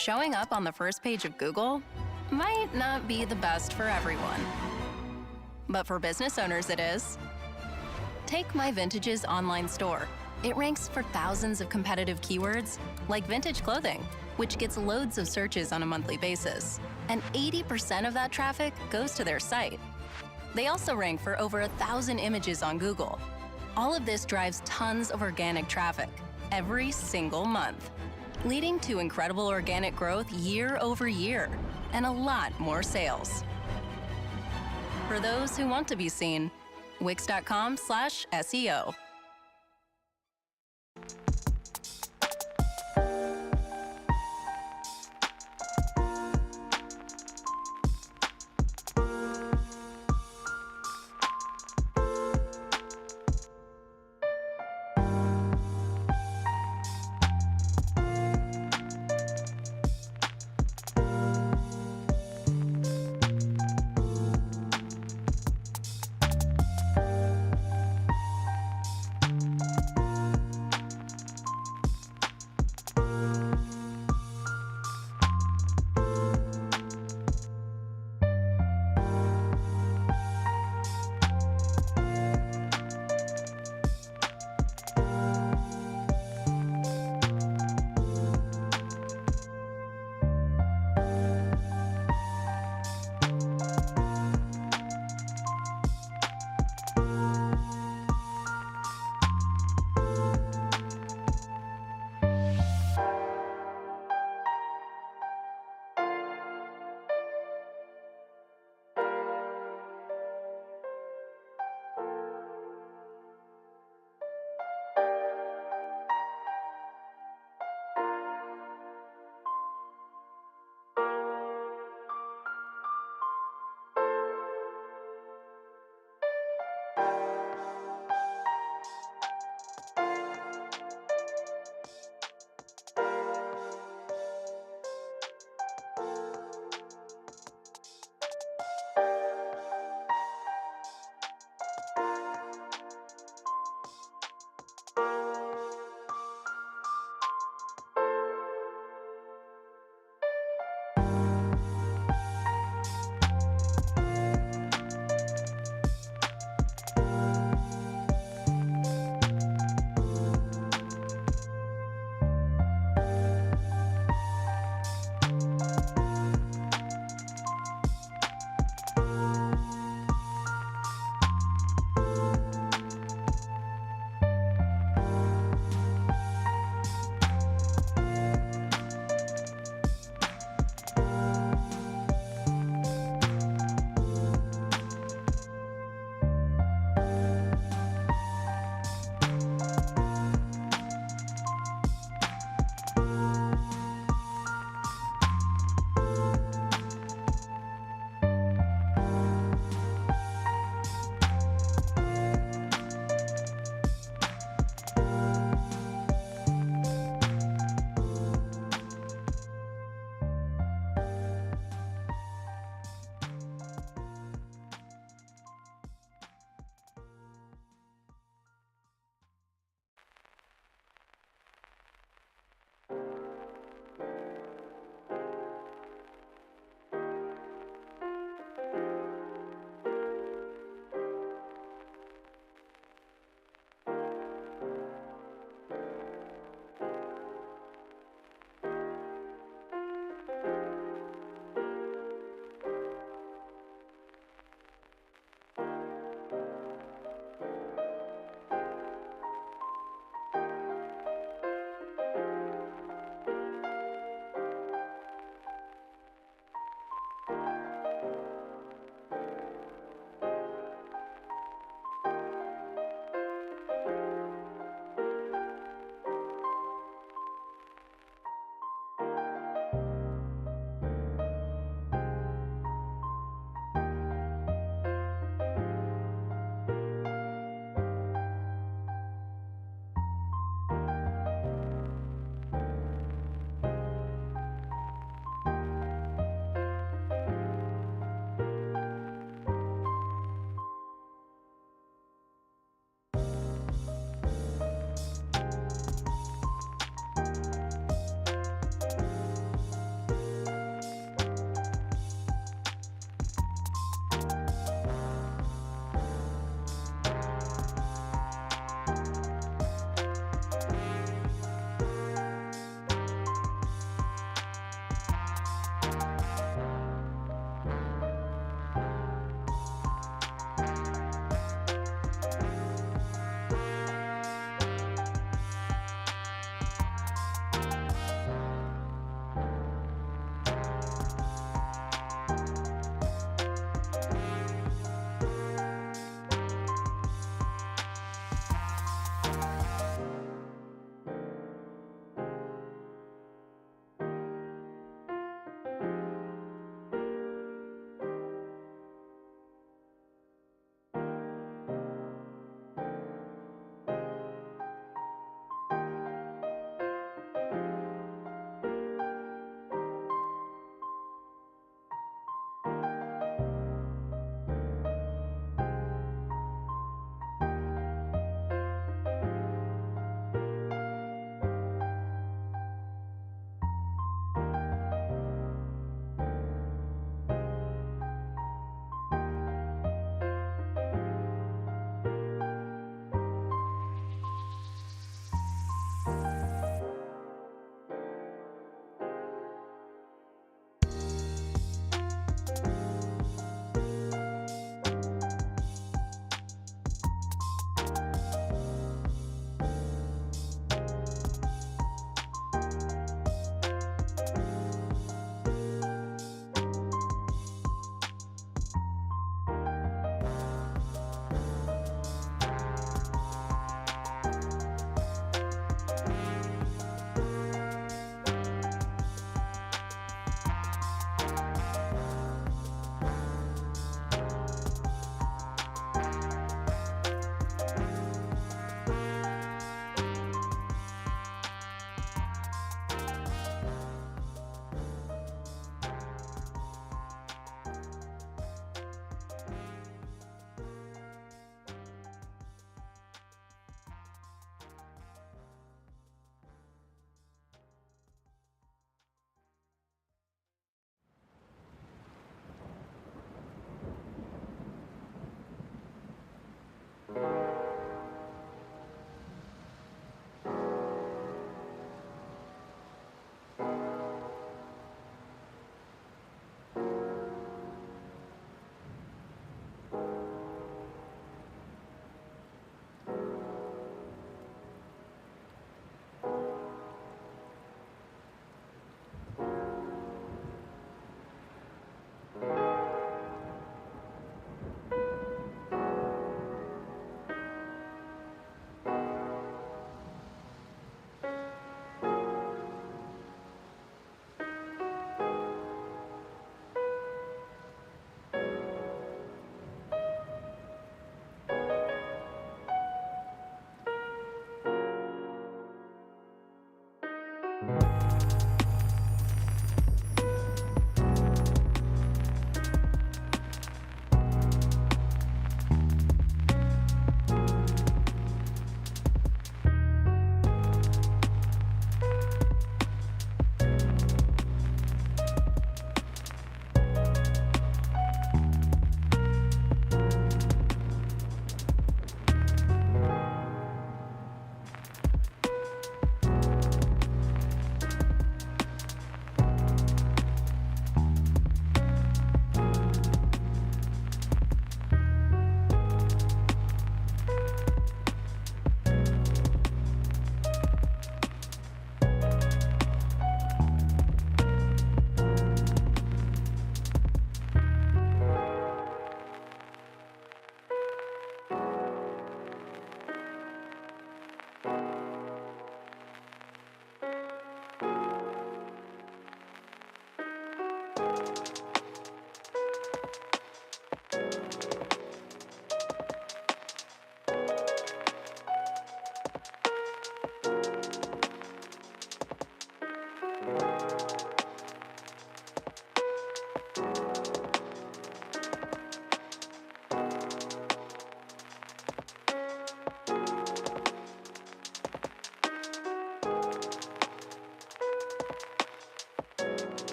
Showing up on the first page of Google might not be the best for everyone. But for business owners, it is. Take My Vintage's online store. It ranks for thousands of competitive keywords, like vintage clothing, which gets loads of searches on a monthly basis. And 80% of that traffic goes to their site. They also rank for over 1,000 images on Google. All of this drives tons of organic traffic every single month, leading to incredible organic growth year over year and a lot more sales. For those who want to be seen, Wix.com/SEO.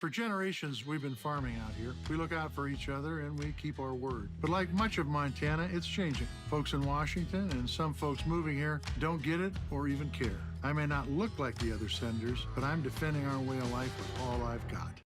For generations, we've been farming out here. We look out for each other and we keep our word. But like much of Montana, it's changing. Folks in Washington and some folks moving here don't get it or even care. I may not look like the other senators, but I'm defending our way of life with all I've got.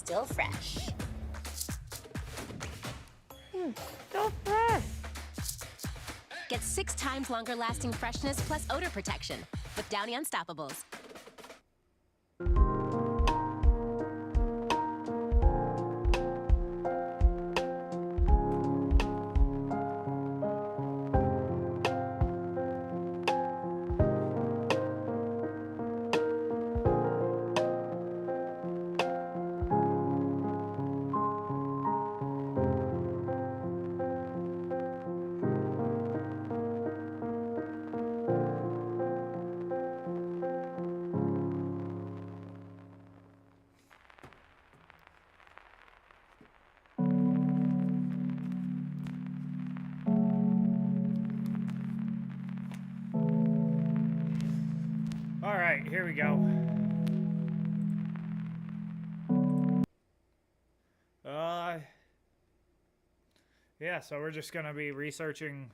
still fresh. So fresh. Get 6 times longer lasting freshness plus odor protection with Downy Unstoppables. All right, here we go. Yeah, so we're just gonna be researching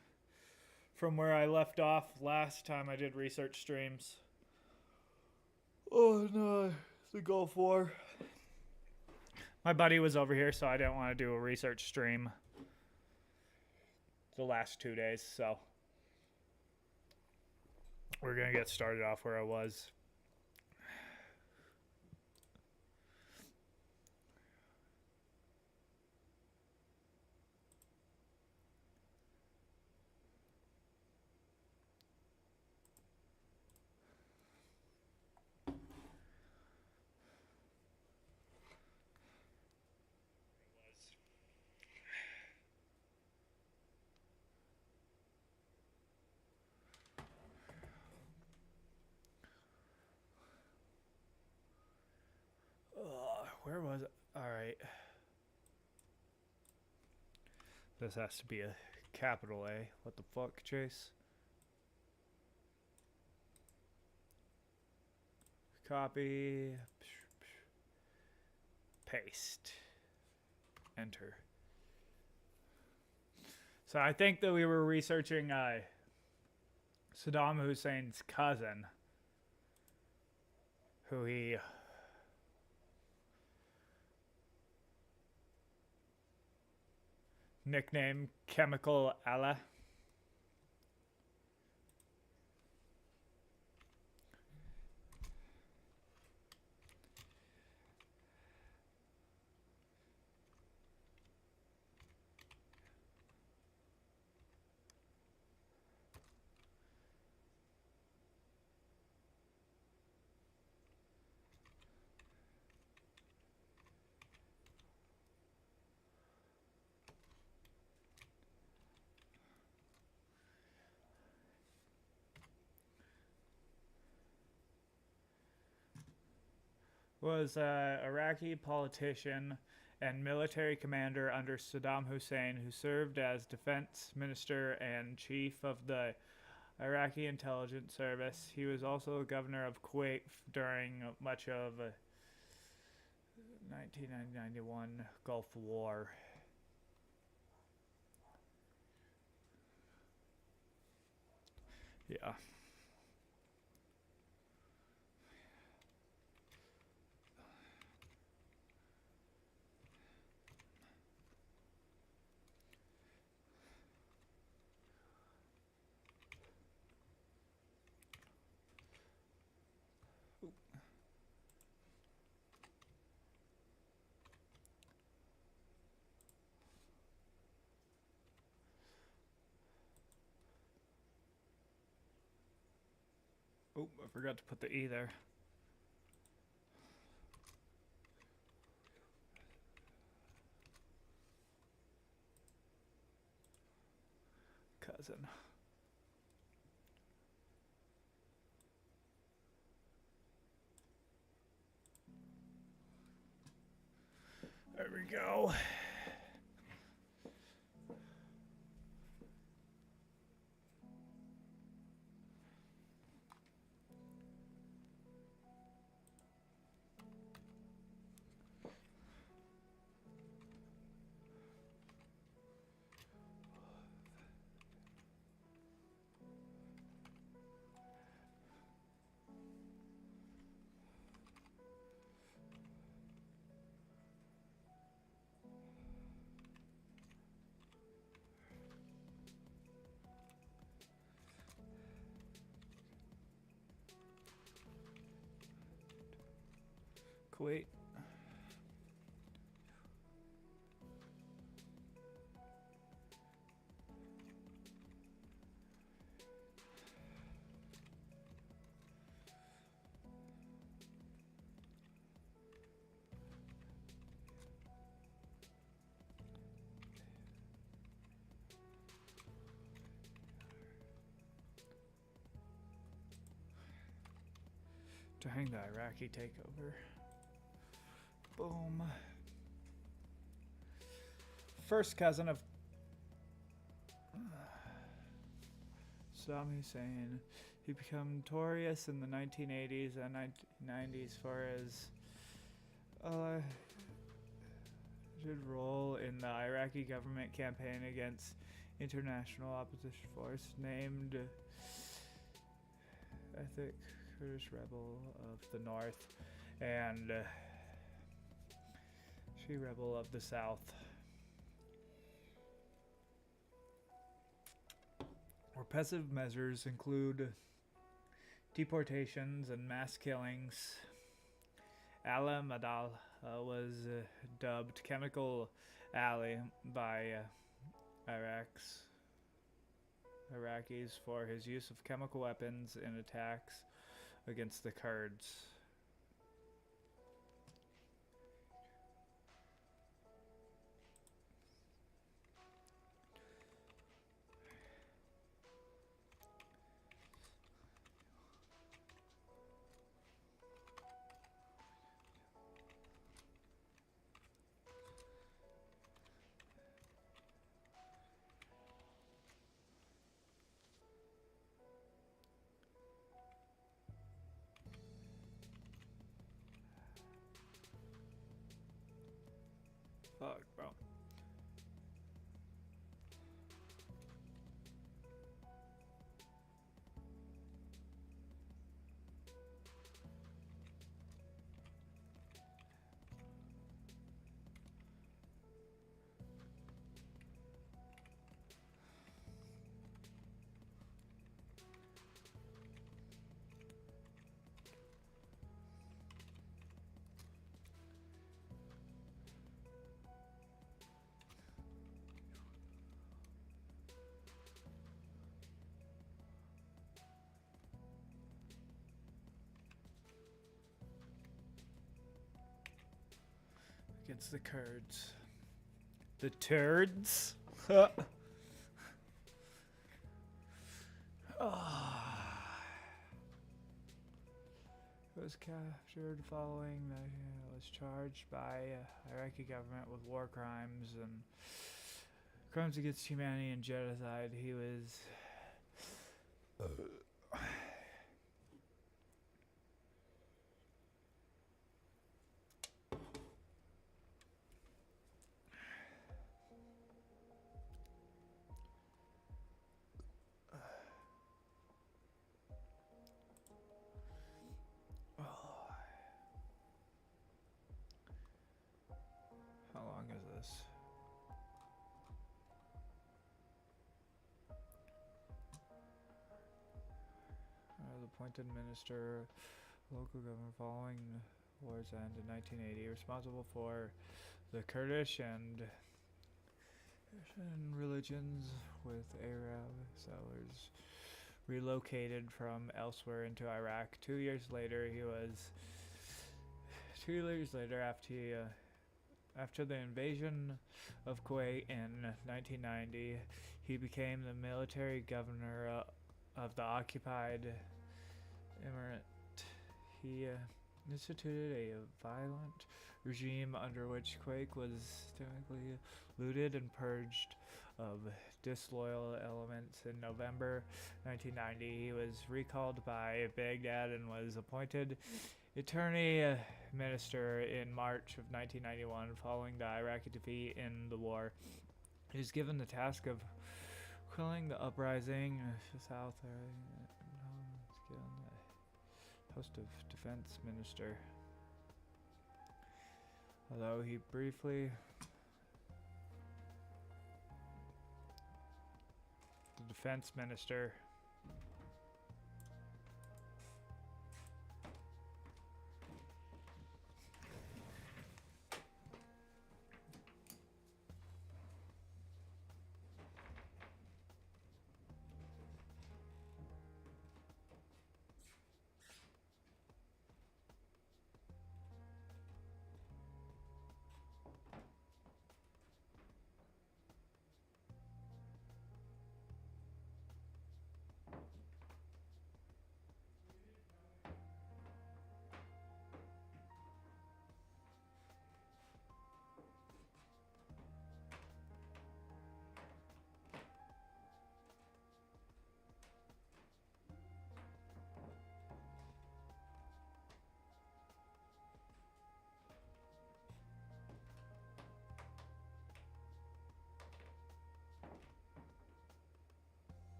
from where I left off last time I did research streams. Oh no, the Gulf War. My buddy was over here, so I didn't want to do a research stream the last 2 days, so we're gonna get started off where I was. Where was it? All right. This has to be a capital A. What the fuck, Chase? Copy. Paste. Enter. So I think that we were researching Saddam Hussein's cousin, who he nicknamed Chemical Allah. Was an Iraqi politician and military commander under Saddam Hussein who served as defense minister and chief of the Iraqi intelligence service. He was also governor of Kuwait during much of 1991 Gulf War. Yeah. Oh, I forgot to put the E there. Cousin. There we go. Kuwait. During the Iraqi takeover. Boom. First cousin of Saddam Hussein. He became notorious in the 1980s and 1990s for his alleged role in the Iraqi government campaign against international opposition force named ethnic Kurdish rebel of the north and Shia rebel of the south. Repressive measures include deportations and mass killings. Ala Madal was dubbed Chemical Ali by Iraqis for his use of chemical weapons in attacks against the Kurds. Fuck, bro. Against the Kurds. The turds? Was captured following the was charged by Iraqi government with war crimes and crimes against humanity and genocide. He was how long is this? The appointed minister, local government following the war's end in 1980, responsible for the Kurdish and religions, with Arab settlers relocated from elsewhere into Iraq. 2 years later, after the invasion of Kuwait in 1990, he became the military governor of the occupied emirate. He instituted a violent regime under which Kuwait was technically looted and purged of disloyal elements. In November 1990, he was recalled by Baghdad and was appointed Attorney Minister in March of 1991 following the Iraqi defeat in the war. He was given the task of quelling the uprising in the south. Post of Defense Minister. Although he briefly the Defense Minister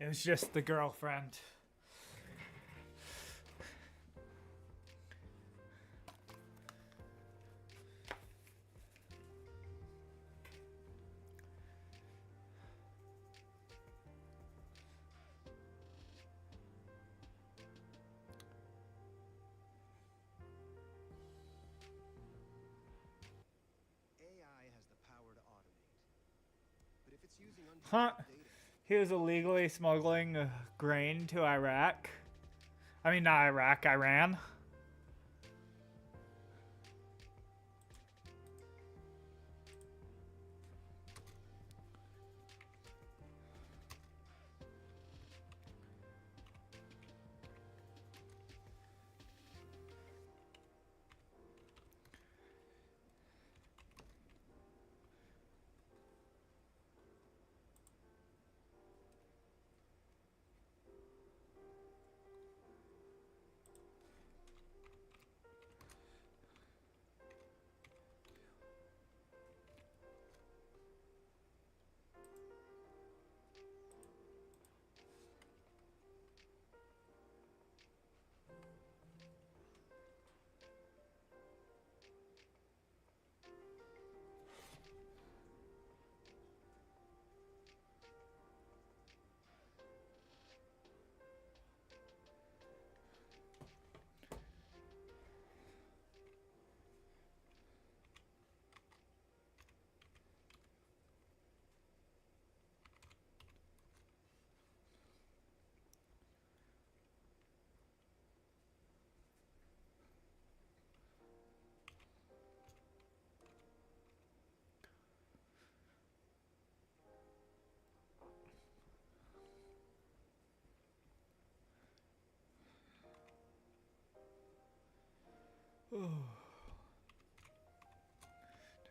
It was just the girlfriend. Huh? He was illegally smuggling grain to Iraq. I mean, not Iraq, Iran.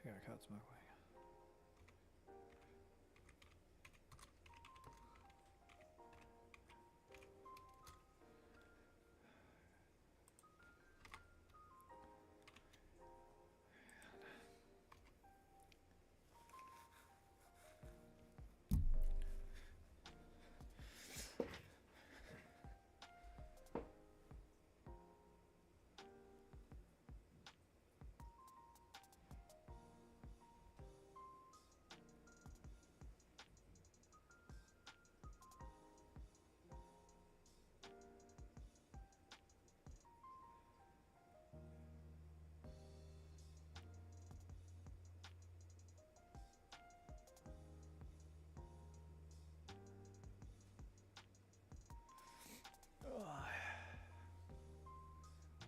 Take out smuggling.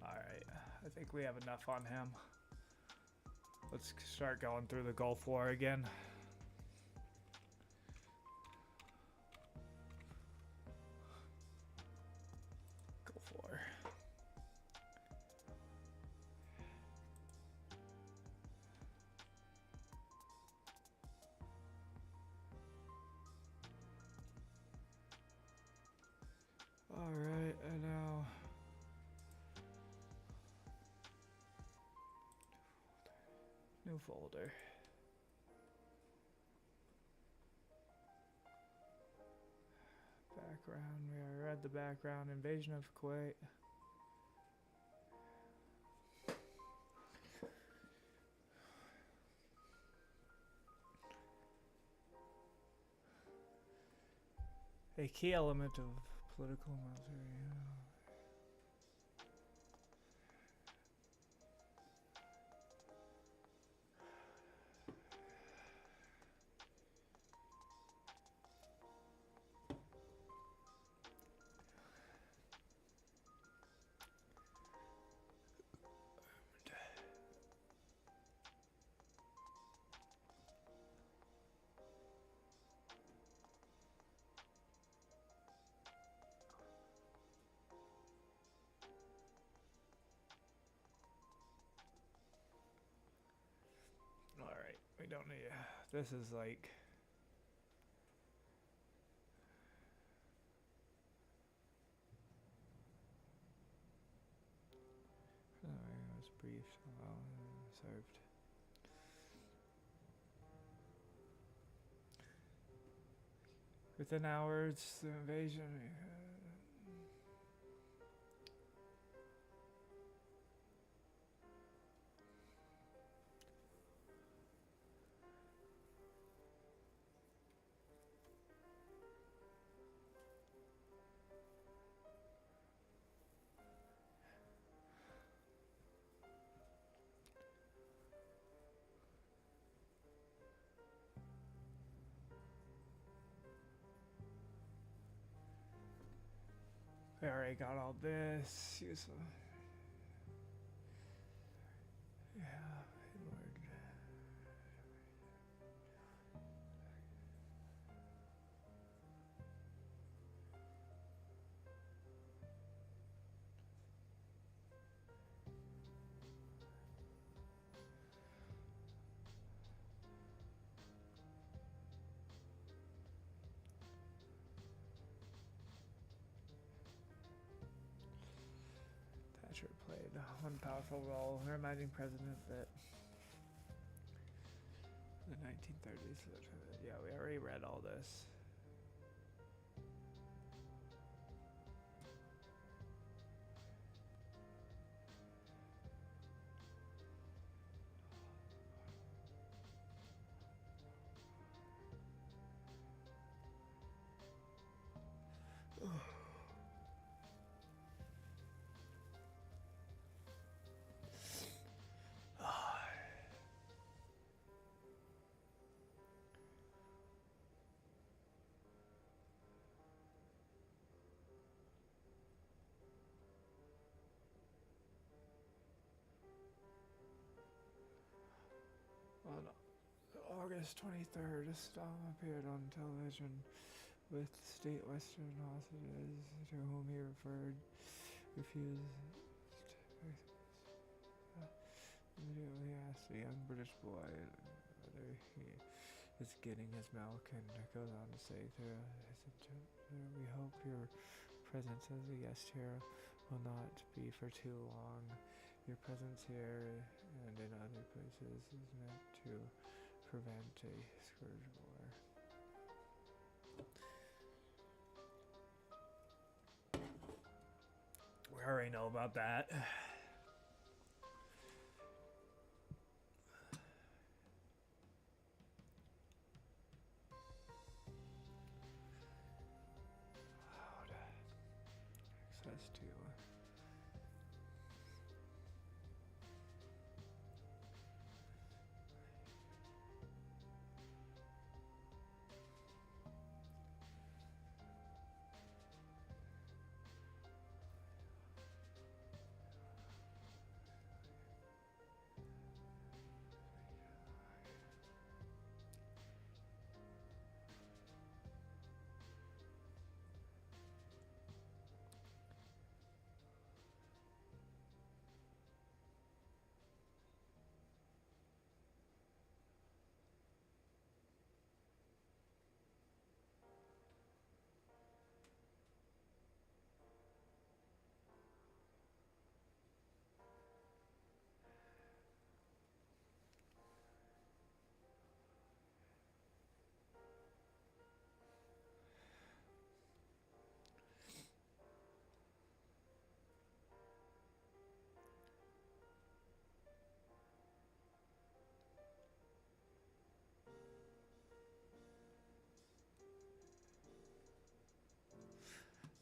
Alright, I think we have enough on him. Let's start going through the Gulf War again. Gulf War. Alright, and now new folder. Background, we already read the background. Invasion of Kuwait. A key element of political military. Alright, we don't need. This is like. I was briefed. Well, served. Within hours, the invasion. We already got all this. Use yeah, inward. Thatcher played one powerful role, reminding President that the 1930s. Yeah, we already read all this. On August 23rd, Stalin appeared on television with state Western hostages to whom he refused. Immediately asked a young British boy whether he is getting his milk, and goes on to say, we hope your presence as a guest here will not be for too long. Your presence here and in other places is meant to prevent a scourge war. We already know about that. Access to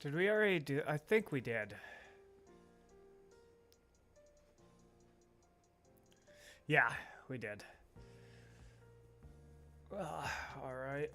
Did we already do? I think we did. Yeah, we did. All right.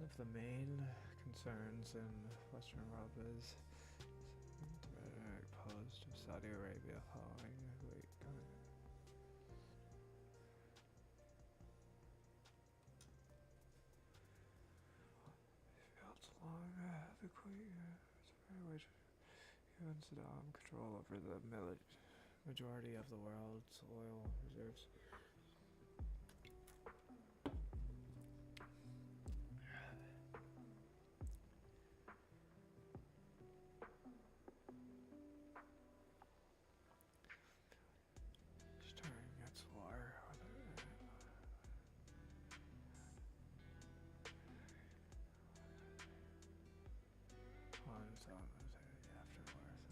of the main concerns in Western Europe is posed to Saudi Arabia following Fields along the Queen, which given Saddam control over the majority of the world's oil reserves. Starting its war on its own afterwards.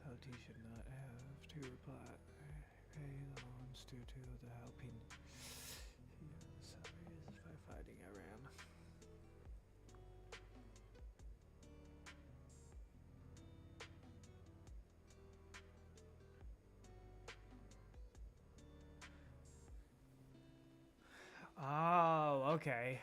Felt he should not have to pay the loans due to the helping Saudis by fighting Iran. Oh, okay.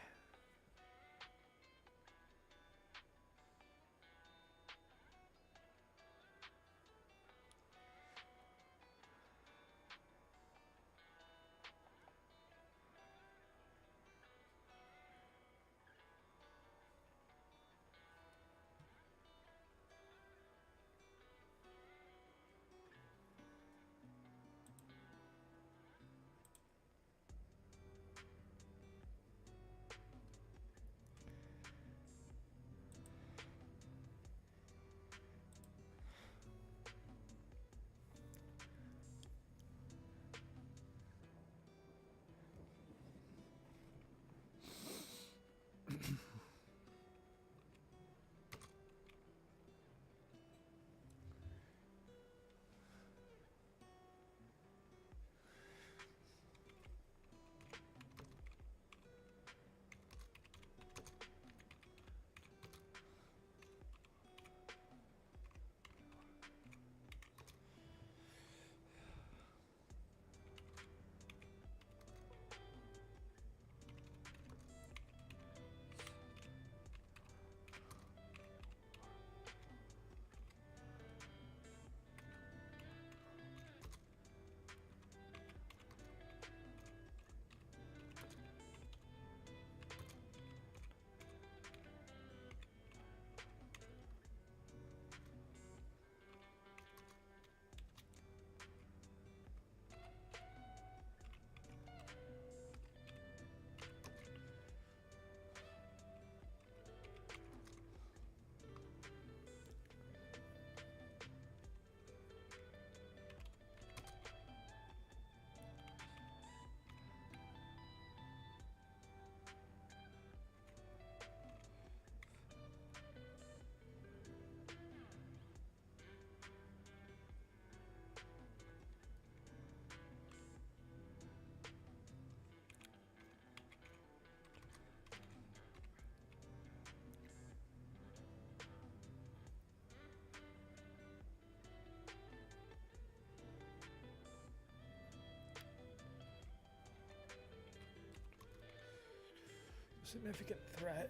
Significant threat.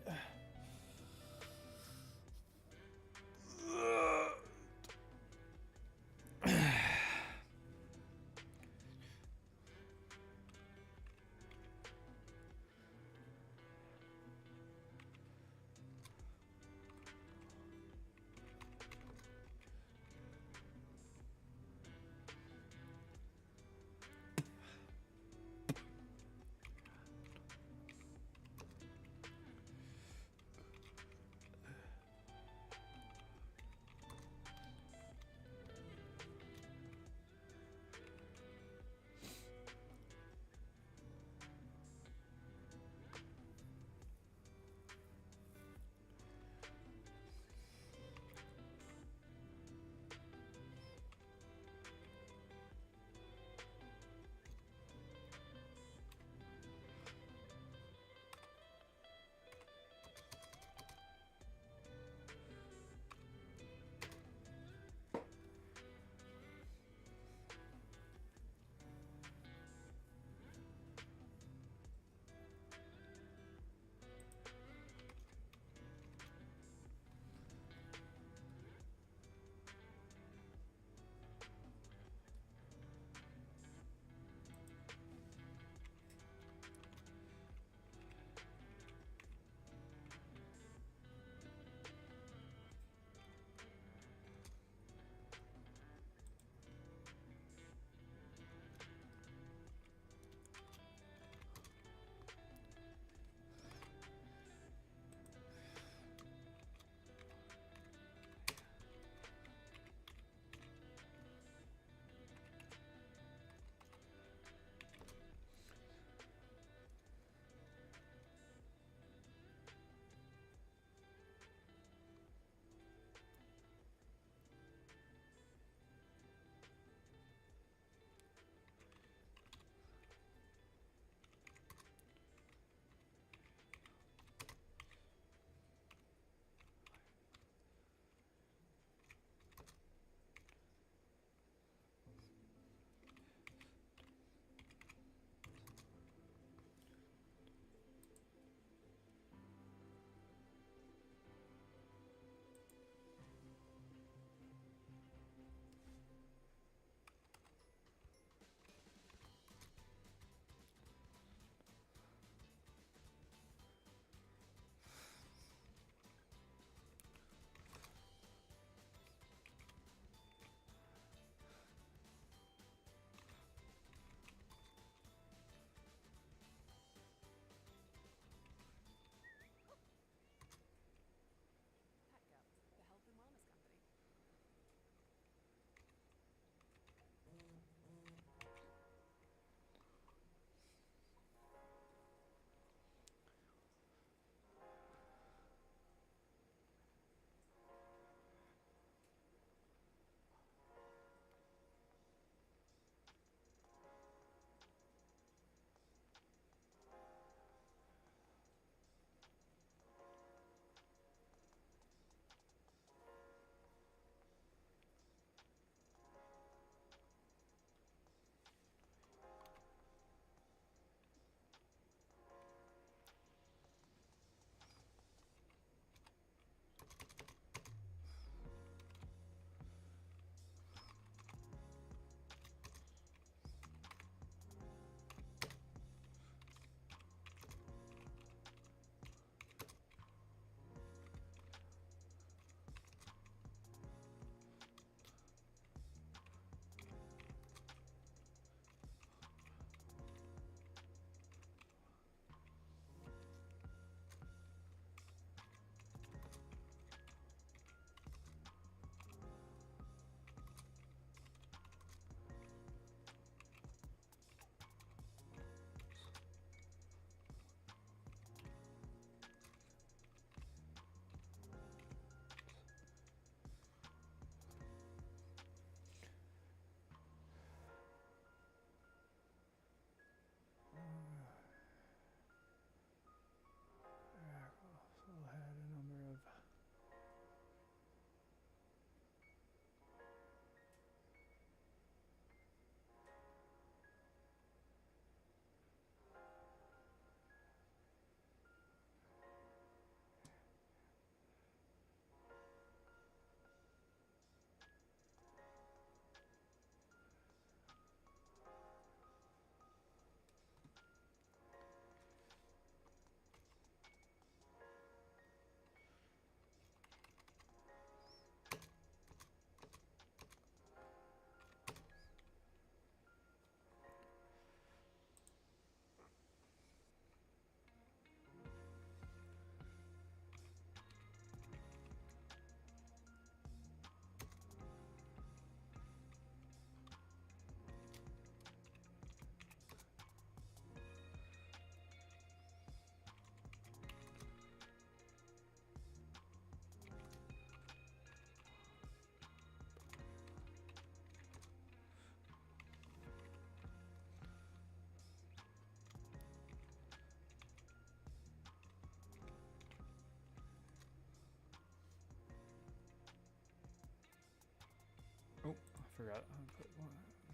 forgot. I put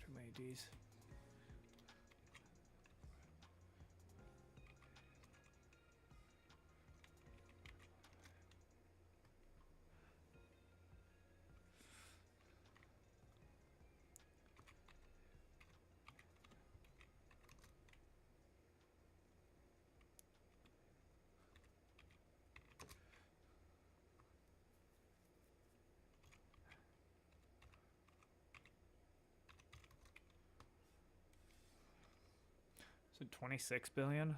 too many D's. Is it 26 billion?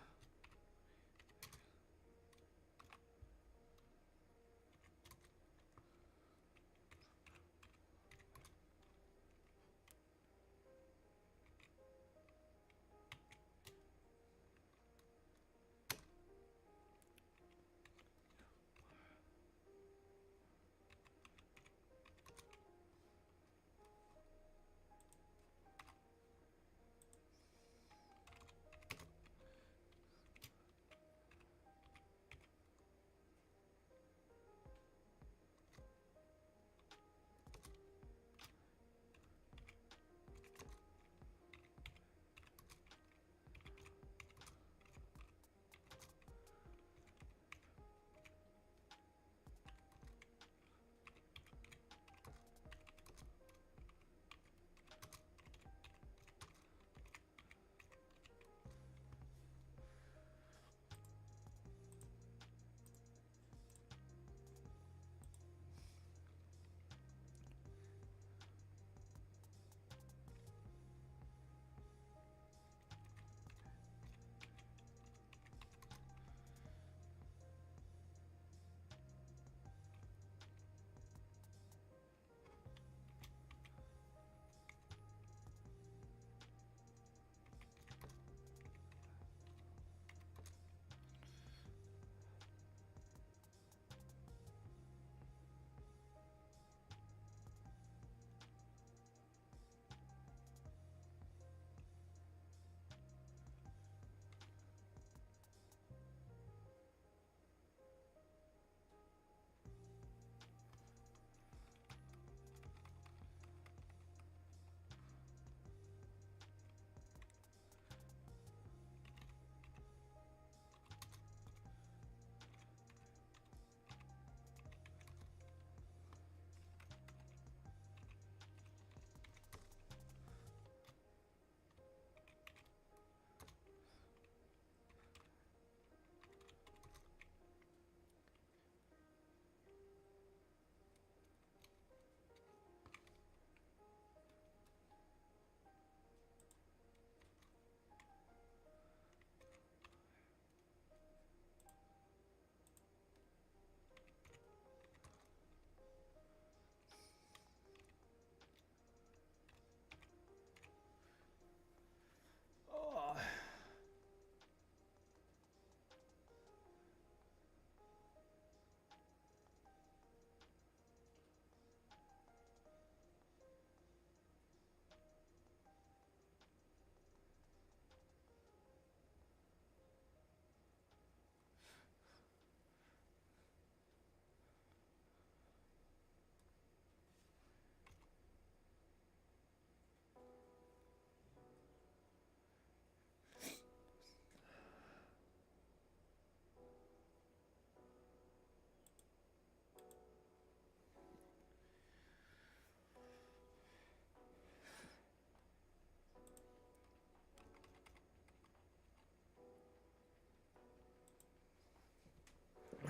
Oh.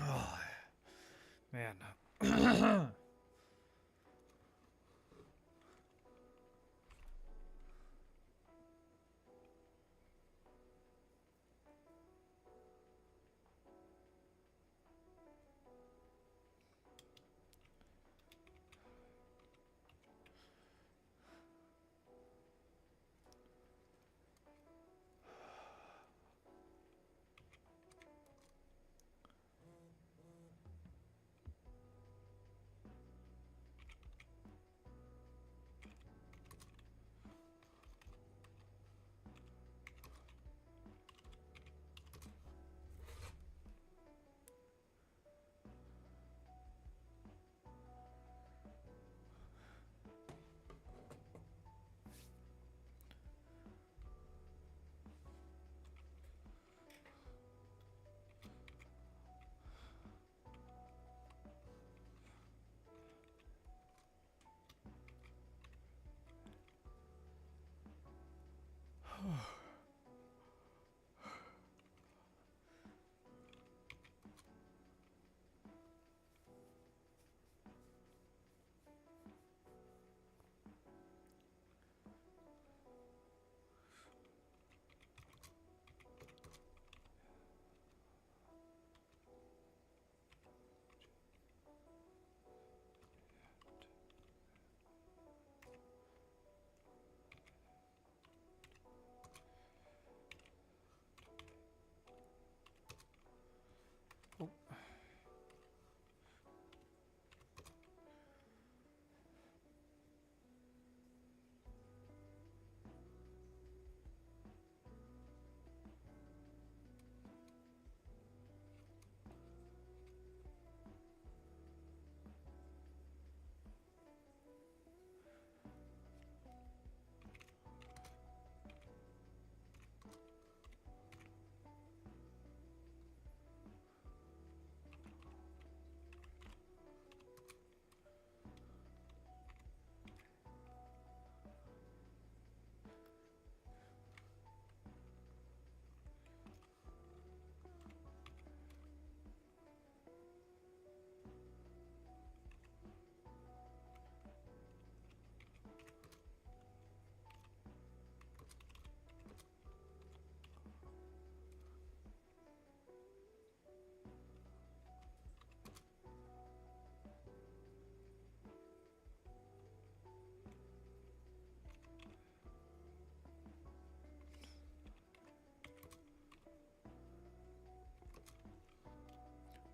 Oh, man.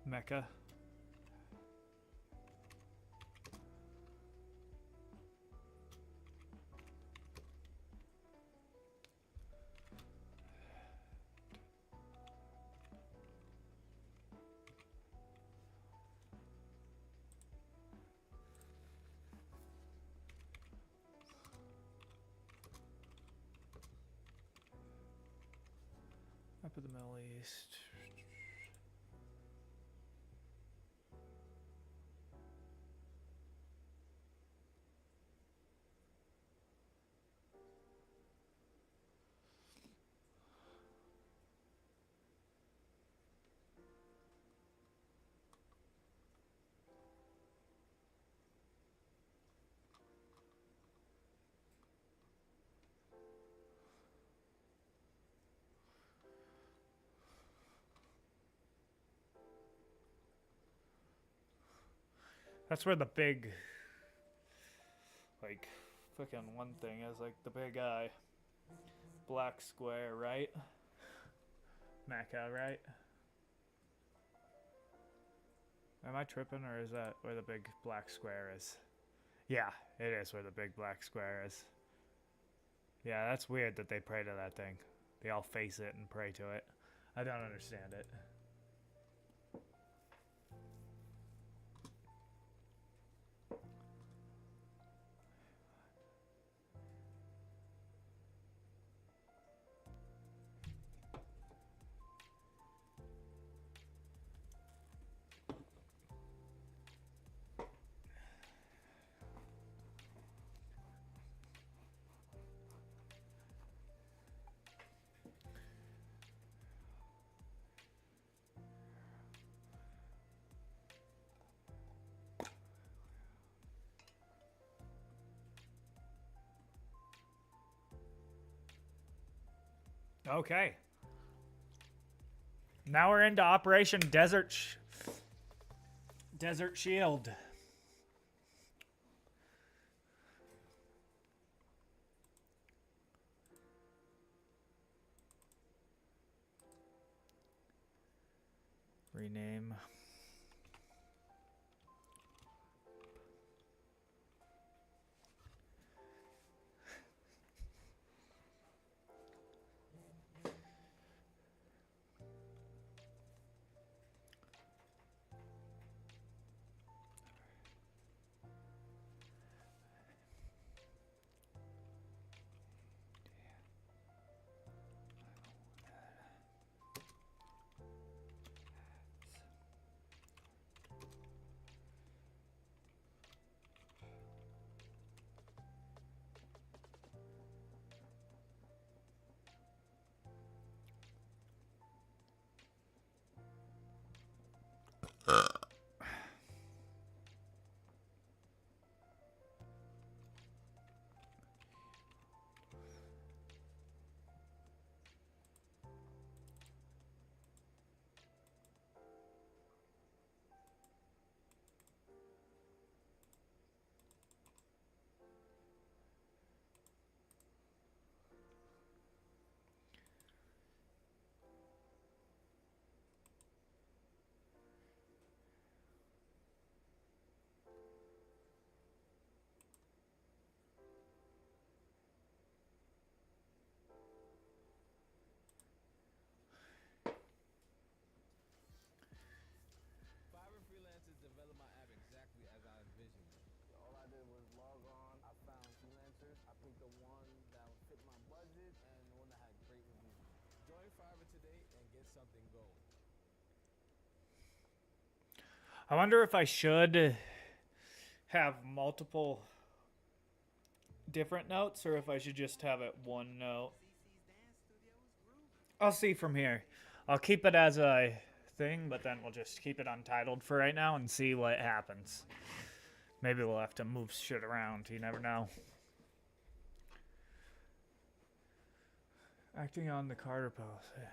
Mecca. Up in the Middle East. That's where the big, like, fucking one thing is, like, the big black square, right? Mecca, right? Am I tripping, or is that where the big black square is? Yeah, it is where the big black square is. Yeah, that's weird that they pray to that thing. They all face it and pray to it. I don't understand it. Okay. Now we're into Operation Desert Shield. Rename. I wonder if I should have multiple different notes or if I should just have it one note. I'll see from here. I'll keep it as a thing, but then we'll just keep it untitled for right now and see what happens. Maybe we'll have to move shit around. You never know. Acting on the Carter pose. Yeah.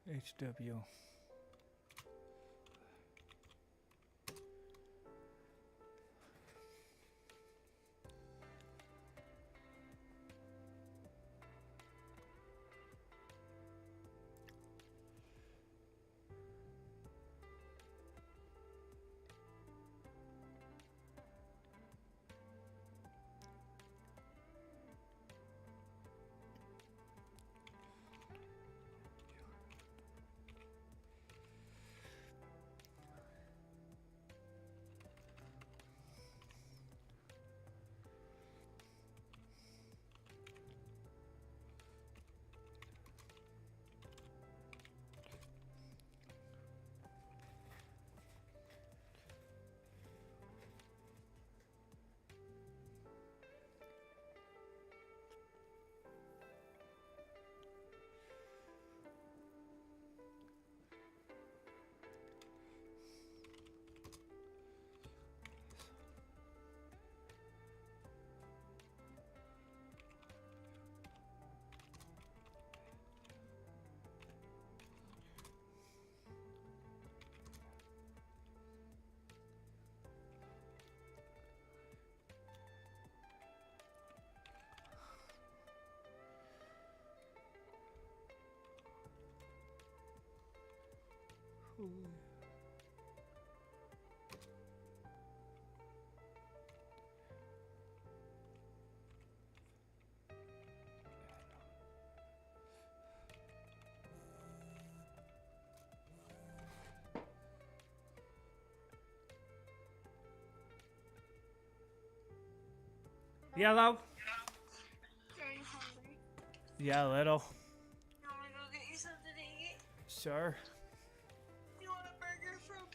HW. Yellow? Are you hungry? Yeah, a little. You want me to go get you something to eat? Sure. You want a burger from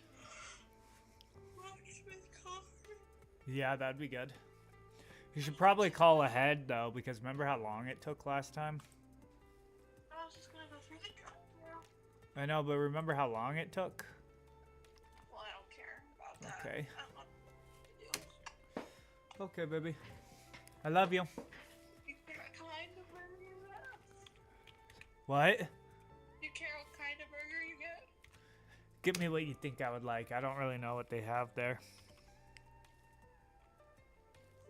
Locksmith Coffee? Yeah, that'd be good. You should probably call ahead, though, because remember how long it took last time? I was just gonna go through the drive-thru. I know, but remember how long it took? Well, I don't care about that. Okay. I want to do. Okay, baby. I love you. You care what kind of burger you get? What? You care what kind of burger you get? Give me what you think I would like. I don't really know what they have there.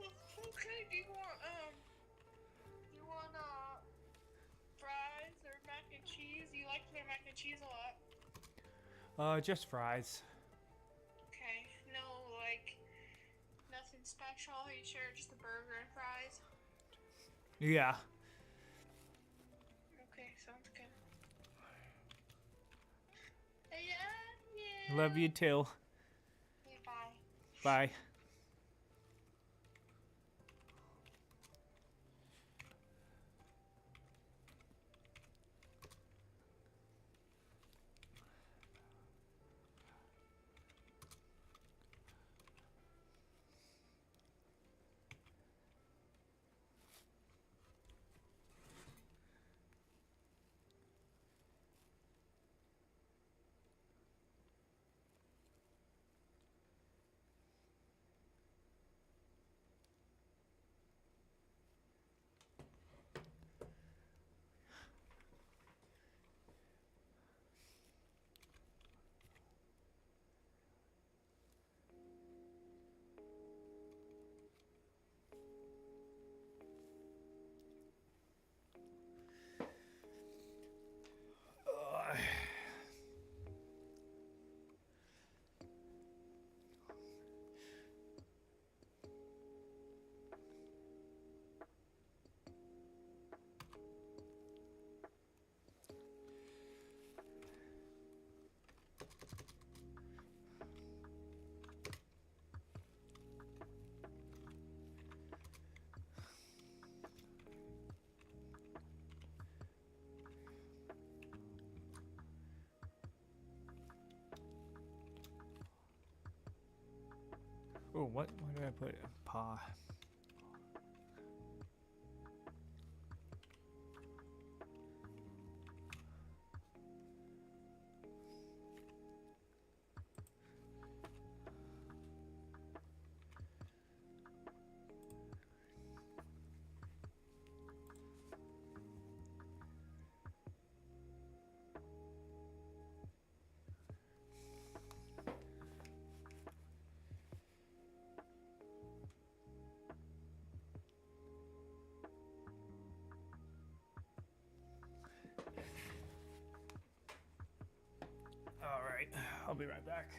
Okay, do you want fries or mac and cheese? You like their mac and cheese a lot. Just fries. Okay, no, like, nothing special. Are you sure? Just a burger and fries? Yeah. Okay, sounds good. Love you too. Okay, bye. Bye. Oh, what? Where did I put it? Paw. All right, I'll be right back.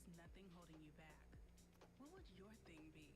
There's nothing holding you back. What would your thing be?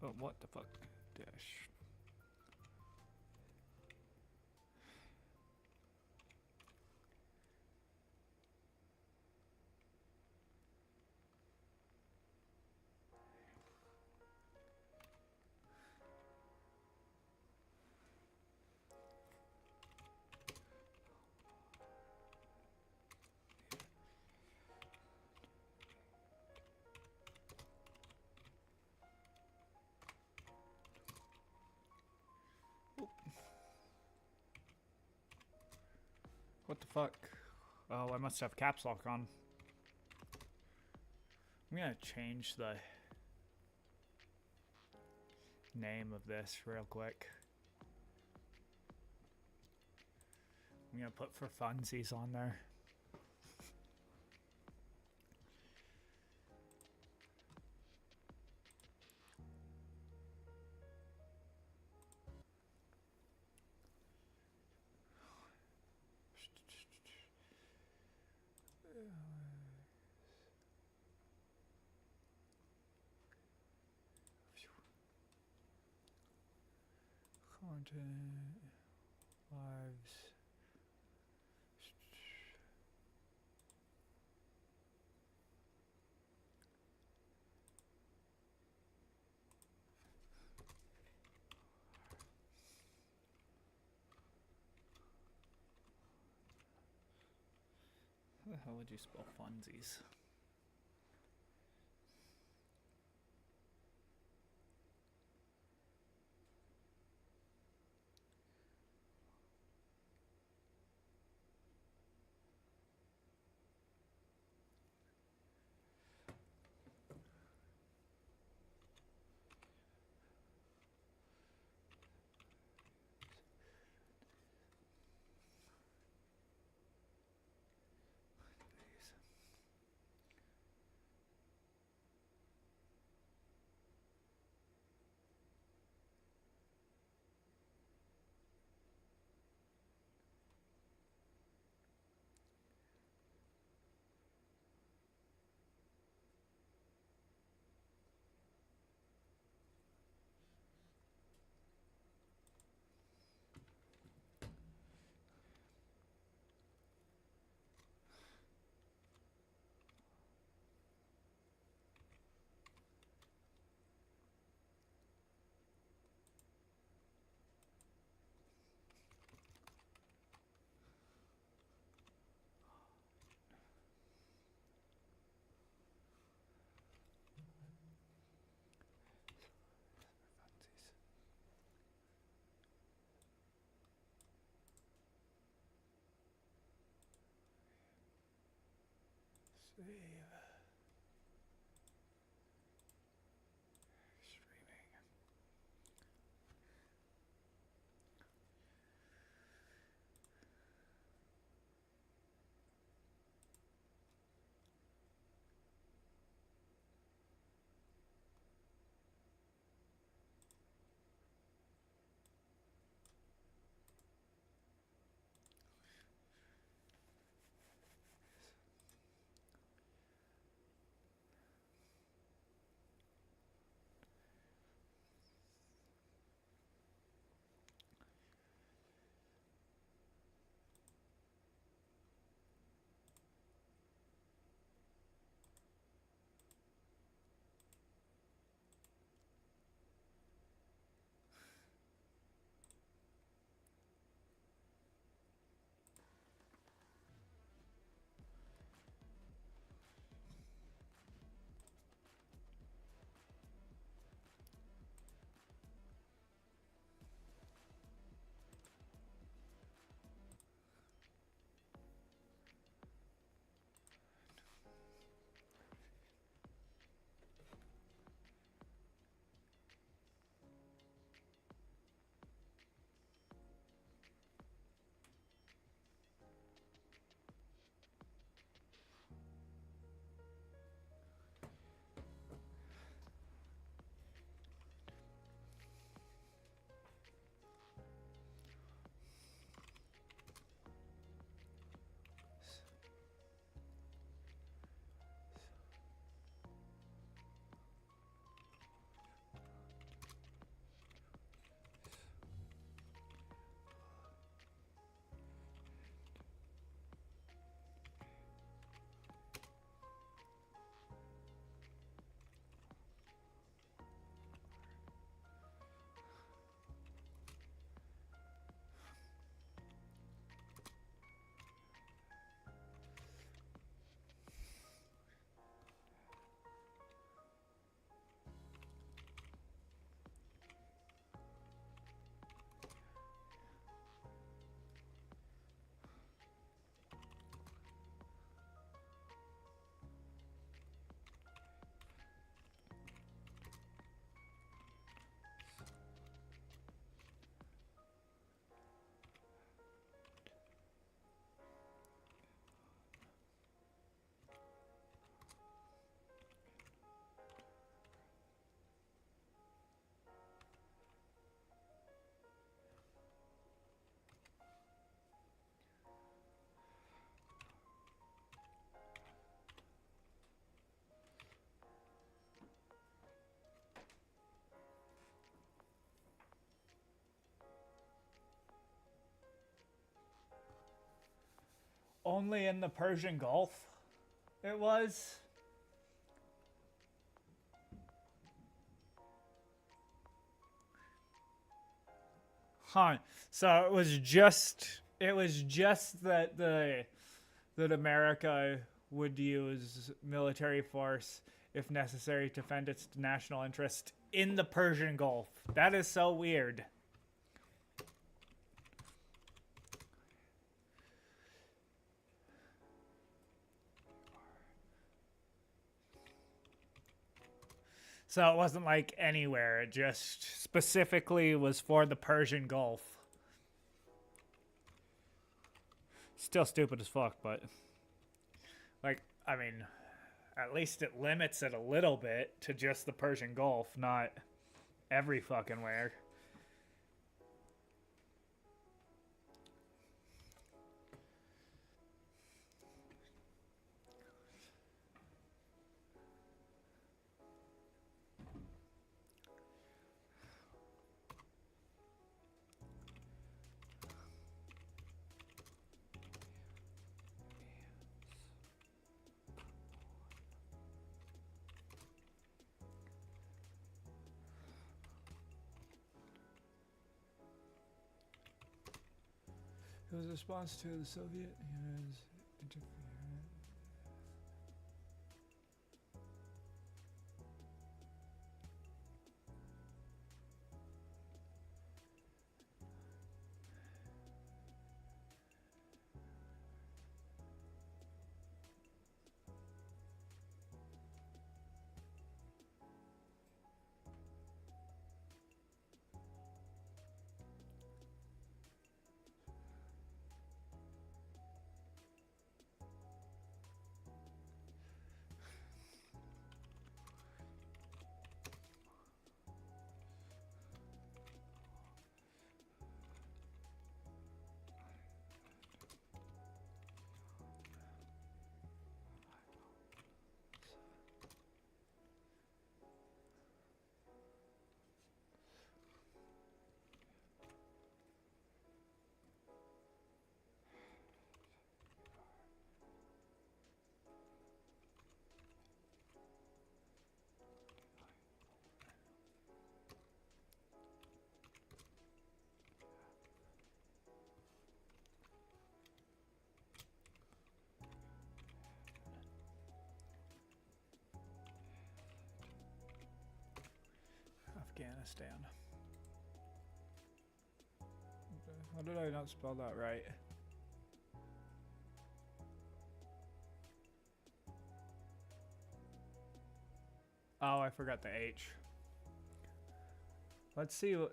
Oh, what the fuck? Dash. What the fuck? Oh, I must have caps lock on. I'm gonna change the name of this real quick. I'm gonna put for funsies on there. Content, lives. How the hell would you spell funsies? Save. Streaming. Only in the Persian Gulf it was. Huh. So it was just that that America would use military force if necessary to defend its national interest in the Persian Gulf. That is so weird. So it wasn't like anywhere, it just specifically was for the Persian Gulf. Still stupid as fuck, but like, I mean, at least it limits it a little bit to just the Persian Gulf, not every fucking where. It was a response to the Soviet Union's interference. Afghanistan. How did I not spell that right? Oh, I forgot the H. Let's see what...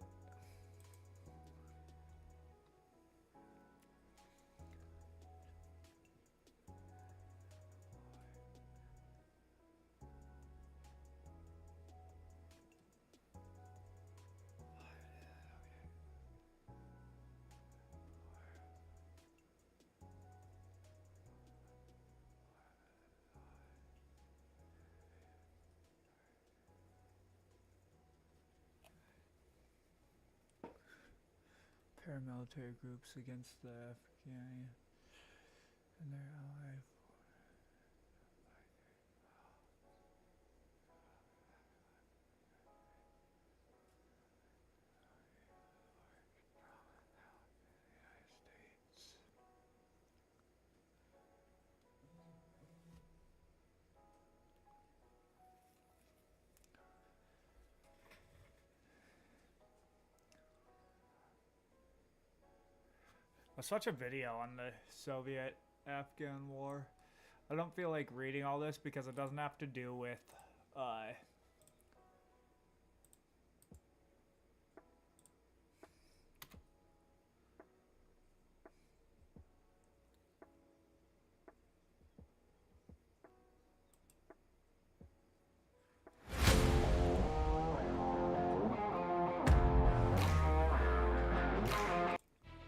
Paramilitary groups against the Afghani and their ally. Let's watch a video on the Soviet-Afghan War. I don't feel like reading all this because it doesn't have to do with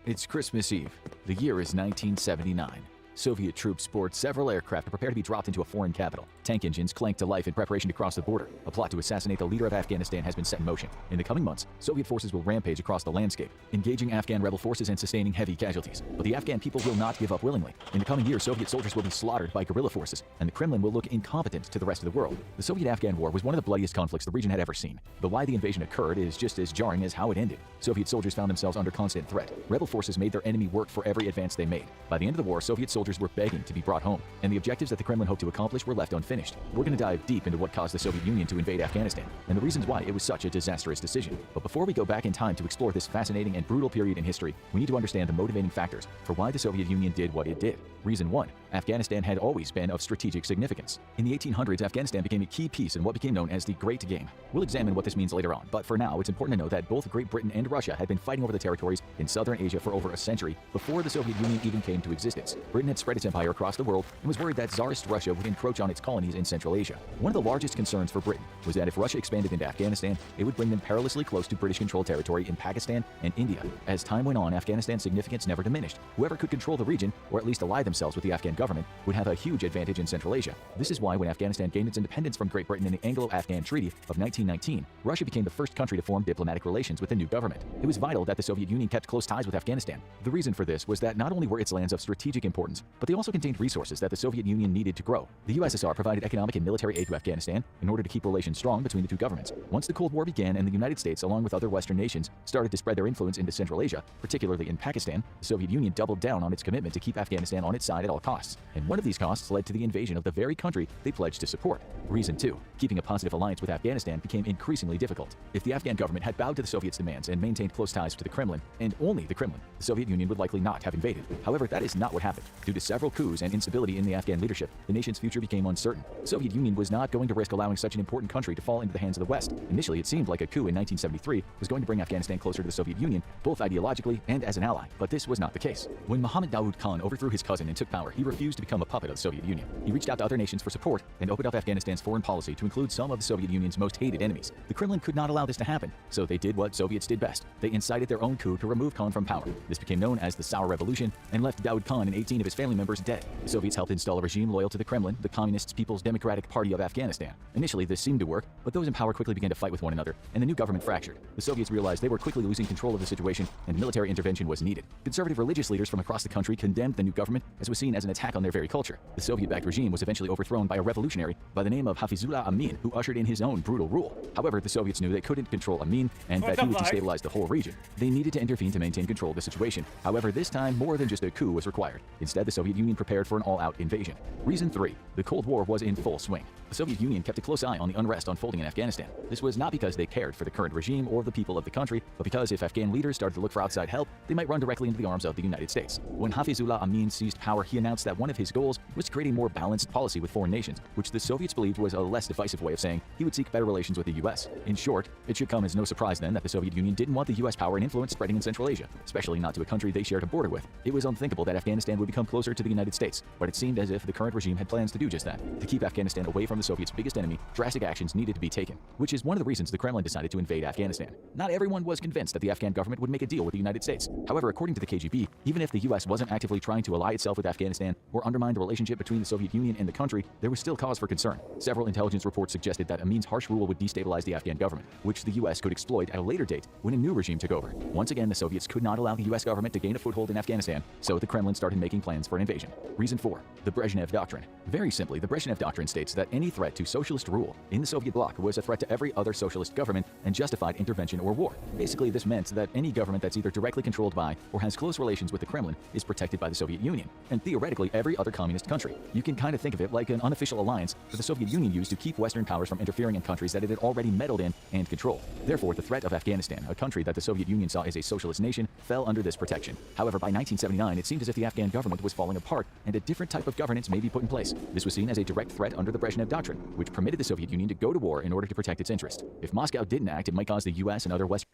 It's Christmas Eve. The year is 1979. Soviet troops board several aircraft to prepare to be dropped into a foreign capital. Tank engines clank to life in preparation to cross the border. A plot to assassinate the leader of Afghanistan has been set in motion. In the coming months, Soviet forces will rampage across the landscape, engaging Afghan rebel forces and sustaining heavy casualties. But the Afghan people will not give up willingly. In the coming year, Soviet soldiers will be slaughtered by guerrilla forces, and the Kremlin will look incompetent to the rest of the world. The Soviet-Afghan War was one of the bloodiest conflicts the region had ever seen. But why the invasion occurred is just as jarring as how it ended. Soviet soldiers found themselves under constant threat. Rebel forces made their enemy work for every advance they made. By the end of the war, Soviet soldiers were begging to be brought home, and the objectives that the Kremlin hoped to accomplish were left unfinished. We're going to dive deep into what caused the Soviet Union to invade Afghanistan, and the reasons why it was such a disastrous decision. But before we go back in time to explore this fascinating and brutal period in history, we need to understand the motivating factors for why the Soviet Union did what it did. Reason 1. Afghanistan had always been of strategic significance. In the 1800s, Afghanistan became a key piece in what became known as the Great Game. We'll examine what this means later on, but for now, it's important to know that both Great Britain and Russia had been fighting over the territories in southern Asia for over a century before the Soviet Union even came to existence. Britain had spread its empire across the world and was worried that Tsarist Russia would encroach on its colonies in Central Asia. One of the largest concerns for Britain was that if Russia expanded into Afghanistan, it would bring them perilously close to British-controlled territory in Pakistan and India. As time went on, Afghanistan's significance never diminished. Whoever could control the region, or at least ally themselves with the Afghan government, would have a huge advantage in Central Asia. This is why when Afghanistan gained its independence from Great Britain in the Anglo-Afghan Treaty of 1919, Russia became the first country to form diplomatic relations with the new government. It was vital that the Soviet Union kept close ties with Afghanistan. The reason for this was that not only were its lands of strategic importance, but they also contained resources that the Soviet Union needed to grow. The USSR provided economic and military aid to Afghanistan in order to keep relations strong between the two governments. Once the Cold War began and the United States, along with other Western nations, started to spread their influence into Central Asia, particularly in Pakistan, the Soviet Union doubled down on its commitment to keep Afghanistan on its side at all costs. And one of these costs led to the invasion of the very country they pledged to support. Reason 2. Keeping a positive alliance with Afghanistan became increasingly difficult. If the Afghan government had bowed to the Soviets' demands and maintained close ties to the Kremlin, and only the Kremlin, the Soviet Union would likely not have invaded. However, that is not what happened. Due to several coups and instability in the Afghan leadership, the nation's future became uncertain. The Soviet Union was not going to risk allowing such an important country to fall into the hands of the West. Initially, it seemed like a coup in 1973 was going to bring Afghanistan closer to the Soviet Union, both ideologically and as an ally, but this was not the case. When Mohammad Daoud Khan overthrew his cousin and took power, he refused to become a puppet of the Soviet Union. He reached out to other nations for support and opened up Afghanistan's foreign policy to include some of the Soviet Union's most hated enemies. The Kremlin could not allow this to happen, so they did what Soviets did best. They incited their own coup to remove Khan from power. This became known as the Sour Revolution and left Daoud Khan and 18 of his family members dead. The Soviets helped install a regime loyal to the Kremlin, the Communist People's Democratic Party of Afghanistan. Initially, this seemed to work, but those in power quickly began to fight with one another, and the new government fractured. The Soviets realized they were quickly losing control of the situation, and military intervention was needed. Conservative religious leaders from across the country condemned the new government, as was seen as an attack on their very culture. The Soviet-backed regime was eventually overthrown by a revolutionary by the name of Hafizullah Amin, who ushered in his own brutal rule. However, the Soviets knew they couldn't control Amin, and that he would destabilize the whole region. They needed to intervene to maintain control of the situation. However, this time, more than just a coup was required. Instead, the Soviet Union prepared for an all-out invasion. Reason 3. The Cold War was in full swing. The Soviet Union kept a close eye on the unrest unfolding in Afghanistan. This was not because they cared for the current regime or the people of the country, but because if Afghan leaders started to look for outside help, they might run directly into the arms of the United States. When Hafizullah Amin seized power, he announced that one of his goals was to create a more balanced policy with foreign nations, which the Soviets believed was a less divisive way of saying he would seek better relations with the U.S. In short, it should come as no surprise then that the Soviet Union didn't want the U.S. power and influence spreading in Central Asia, especially not to a country they shared a border with. It was unthinkable that Afghanistan would become closer to the United States, but it seemed as if the current regime had plans to do just that. To keep Afghanistan away from the Soviets' biggest enemy, drastic actions needed to be taken, which is one of the reasons the Kremlin decided to invade Afghanistan. Not everyone was convinced that the Afghan government would make a deal with the United States. However, according to the KGB, even if the U.S. wasn't actively trying to ally itself with Afghanistan or undermine the relationship between the Soviet Union and the country, there was still cause for concern. Several intelligence reports suggested that Amin's harsh rule would destabilize the Afghan government, which the U.S. could exploit at a later date when a new regime took over. Once again, the Soviets could not allow the U.S. government to gain a foothold in Afghanistan, so the Kremlin started making plans for an invasion. Reason 4. The Brezhnev Doctrine. Very simply, the Brezhnev Doctrine states that any threat to socialist rule in the Soviet bloc was a threat to every other socialist government and justified intervention or war. Basically, this meant that any government that's either directly controlled by or has close relations with the Kremlin is protected by the Soviet Union, and theoretically every other communist country. You can kind of think of it like an unofficial alliance that the Soviet Union used to keep Western powers from interfering in countries that it had already meddled in and controlled. Therefore, the threat of Afghanistan, a country that the Soviet Union saw as a socialist nation, fell under this protection. However, by 1979, it seemed as if the Afghan government was falling apart and a different type of governance may be put in place. This was seen as a direct threat under the Brezhnev Doctrine, which permitted the Soviet Union to go to war in order to protect its interest. If Moscow didn't act, it might cause the U.S. and other Western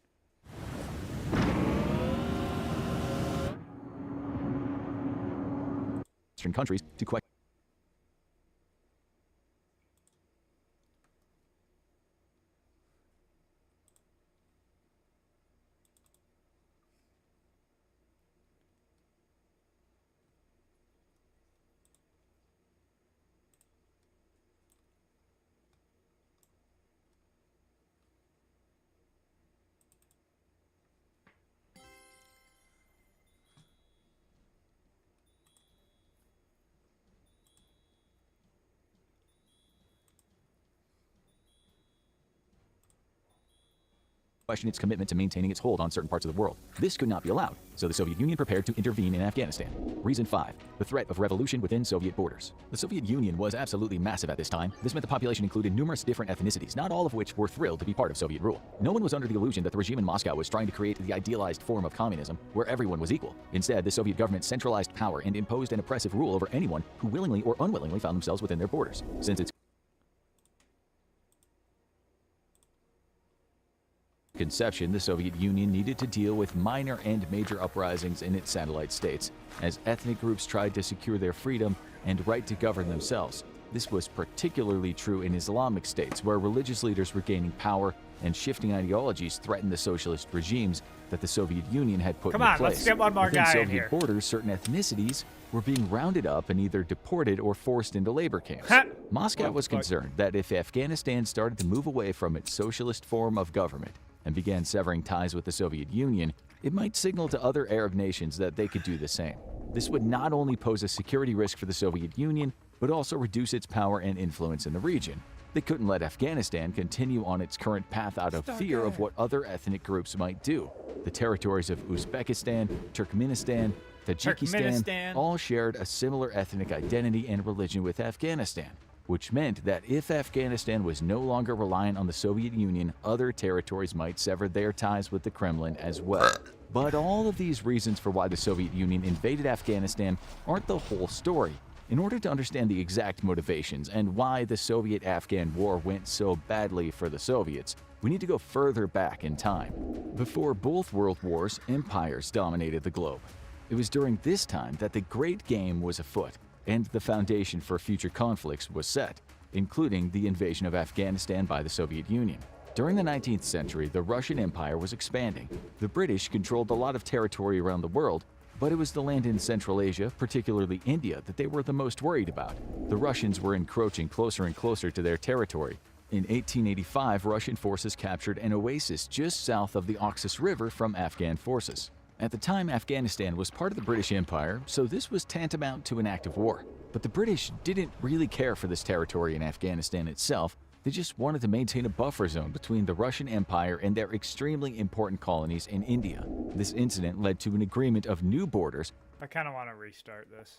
countries to question its commitment to maintaining its hold on certain parts of the world. This could not be allowed, so the Soviet Union prepared to intervene in Afghanistan. Reason 5. The threat of revolution within Soviet borders. The Soviet Union was absolutely massive at this time. This meant the population included numerous different ethnicities, not all of which were thrilled to be part of Soviet rule. No one was under the illusion that the regime in Moscow was trying to create the idealized form of communism where everyone was equal. Instead, the Soviet government centralized power and imposed an oppressive rule over anyone who willingly or unwillingly found themselves within their borders. Since its conception, the Soviet Union needed to deal with minor and major uprisings in its satellite states, as ethnic groups tried to secure their freedom and right to govern themselves. This was particularly true in Islamic states, where religious leaders were gaining power and shifting ideologies threatened the socialist regimes that the Soviet Union had put in place. Let's get one more Within guy in Soviet here. borders, certain ethnicities were being rounded up and either deported or forced into labor camps. Moscow was concerned that if Afghanistan started to move away from its socialist form of government and began severing ties with the Soviet Union, it might signal to other Arab nations that they could do the same. This would not only pose a security risk for the Soviet Union, but also reduce its power and influence in the region. They couldn't let Afghanistan continue on its current path out of fear of what other ethnic groups might do. The territories of Uzbekistan, Turkmenistan, Tajikistan all shared a similar ethnic identity and religion with Afghanistan, which meant that if Afghanistan was no longer reliant on the Soviet Union, other territories might sever their ties with the Kremlin as well. But all of these reasons for why the Soviet Union invaded Afghanistan aren't the whole story. In order to understand the exact motivations and why the Soviet-Afghan War went so badly for the Soviets, we need to go further back in time. Before both world wars, empires dominated the globe. It was during this time that the Great Game was afoot, and the foundation for future conflicts was set, including the invasion of Afghanistan by the Soviet Union. During the 19th century, the Russian Empire was expanding. The British controlled a lot of territory around the world, but it was the land in Central Asia, particularly India, that they were the most worried about. The Russians were encroaching closer and closer to their territory. In 1885, Russian forces captured an oasis just south of the Oxus River from Afghan forces. At the time, Afghanistan was part of the British Empire, so this was tantamount to an act of war. But the British didn't really care for this territory in Afghanistan itself. They just wanted to maintain a buffer zone between the Russian Empire and their extremely important colonies in India. This incident led to an agreement of new borders. I kind of want to restart this.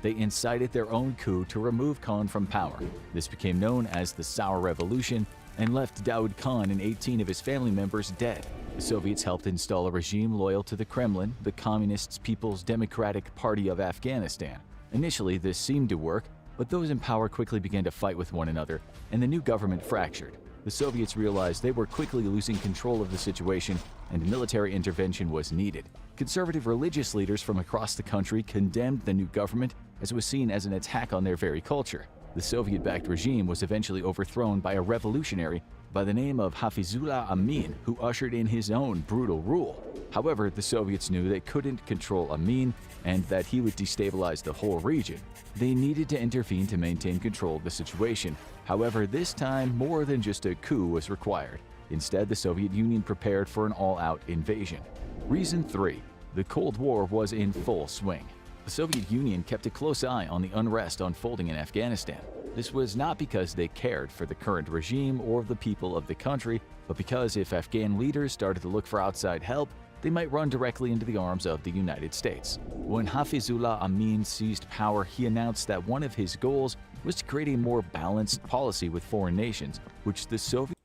They incited their own coup to remove Khan from power. This became known as the Sour Revolution and left Daoud Khan and 18 of his family members dead. The Soviets helped install a regime loyal to the Kremlin, the Communist People's Democratic Party of Afghanistan. Initially, this seemed to work, but those in power quickly began to fight with one another, and the new government fractured. The Soviets realized they were quickly losing control of the situation, and military intervention was needed. Conservative religious leaders from across the country condemned the new government as it was seen as an attack on their very culture. The Soviet-backed regime was eventually overthrown by a revolutionary by the name of Hafizullah Amin, who ushered in his own brutal rule. However, the Soviets knew they couldn't control Amin and that he would destabilize the whole region. They needed to intervene to maintain control of the situation. However, this time, more than just a coup was required. Instead, the Soviet Union prepared for an all-out invasion. Reason 3. The Cold War was in full swing. The Soviet Union kept a close eye on the unrest unfolding in Afghanistan. This was not because they cared for the current regime or the people of the country, but because if Afghan leaders started to look for outside help, they might run directly into the arms of the United States. When Hafizullah Amin seized power, he announced that one of his goals was to create a more balanced policy with foreign nations, which the Soviet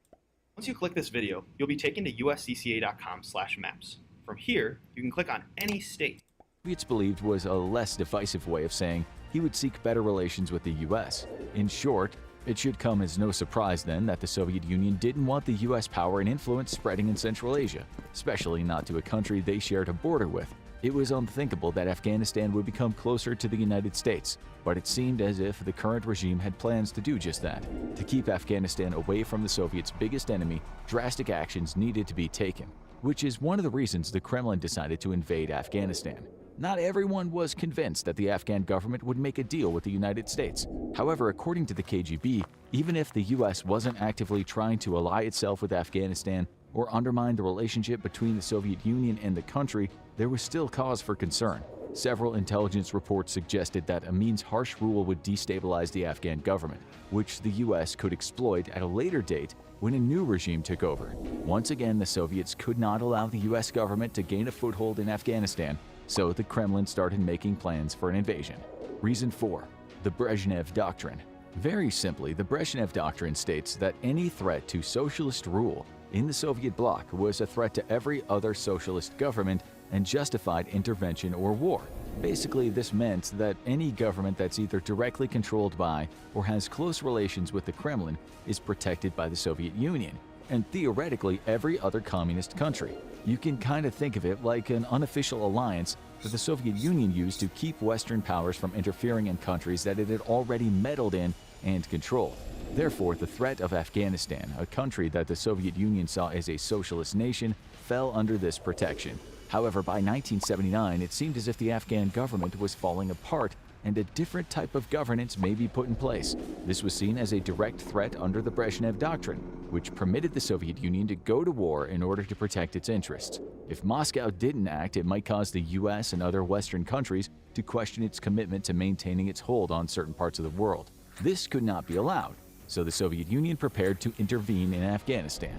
Once you click this video, you'll be taken to uscca.com/maps. From here, you can click on any state. Soviets believed was a less divisive way of saying he would seek better relations with the U.S. In short, it should come as no surprise then that the Soviet Union didn't want the U.S. power and influence spreading in Central Asia, especially not to a country they shared a border with. It was unthinkable that Afghanistan would become closer to the United States, but it seemed as if the current regime had plans to do just that. To keep Afghanistan away from the Soviets' biggest enemy, drastic actions needed to be taken, which is one of the reasons the Kremlin decided to invade Afghanistan. Not everyone was convinced that the Afghan government would make a deal with the United States. However, according to the KGB, even if the US wasn't actively trying to ally itself with Afghanistan or undermine the relationship between the Soviet Union and the country, there was still cause for concern. Several intelligence reports suggested that Amin's harsh rule would destabilize the Afghan government, which the US could exploit at a later date when a new regime took over. Once again, the Soviets could not allow the US government to gain a foothold in Afghanistan, so the Kremlin started making plans for an invasion. Reason 4. The Brezhnev Doctrine. Very simply, the Brezhnev Doctrine states that any threat to socialist rule in the Soviet bloc was a threat to every other socialist government and justified intervention or war. Basically, this meant that any government that's either directly controlled by or has close relations with the Kremlin is protected by the Soviet Union, and theoretically every other communist country. You can kind of think of it like an unofficial alliance that the Soviet Union used to keep Western powers from interfering in countries that it had already meddled in and controlled. Therefore, the threat of Afghanistan, a country that the Soviet Union saw as a socialist nation, fell under this protection. However, by 1979, it seemed as if the Afghan government was falling apart and a different type of governance may be put in place. This was seen as a direct threat under the Brezhnev Doctrine, which permitted the Soviet Union to go to war in order to protect its interests. If Moscow didn't act, it might cause the US and other Western countries to question its commitment to maintaining its hold on certain parts of the world. This could not be allowed, so the Soviet Union prepared to intervene in Afghanistan.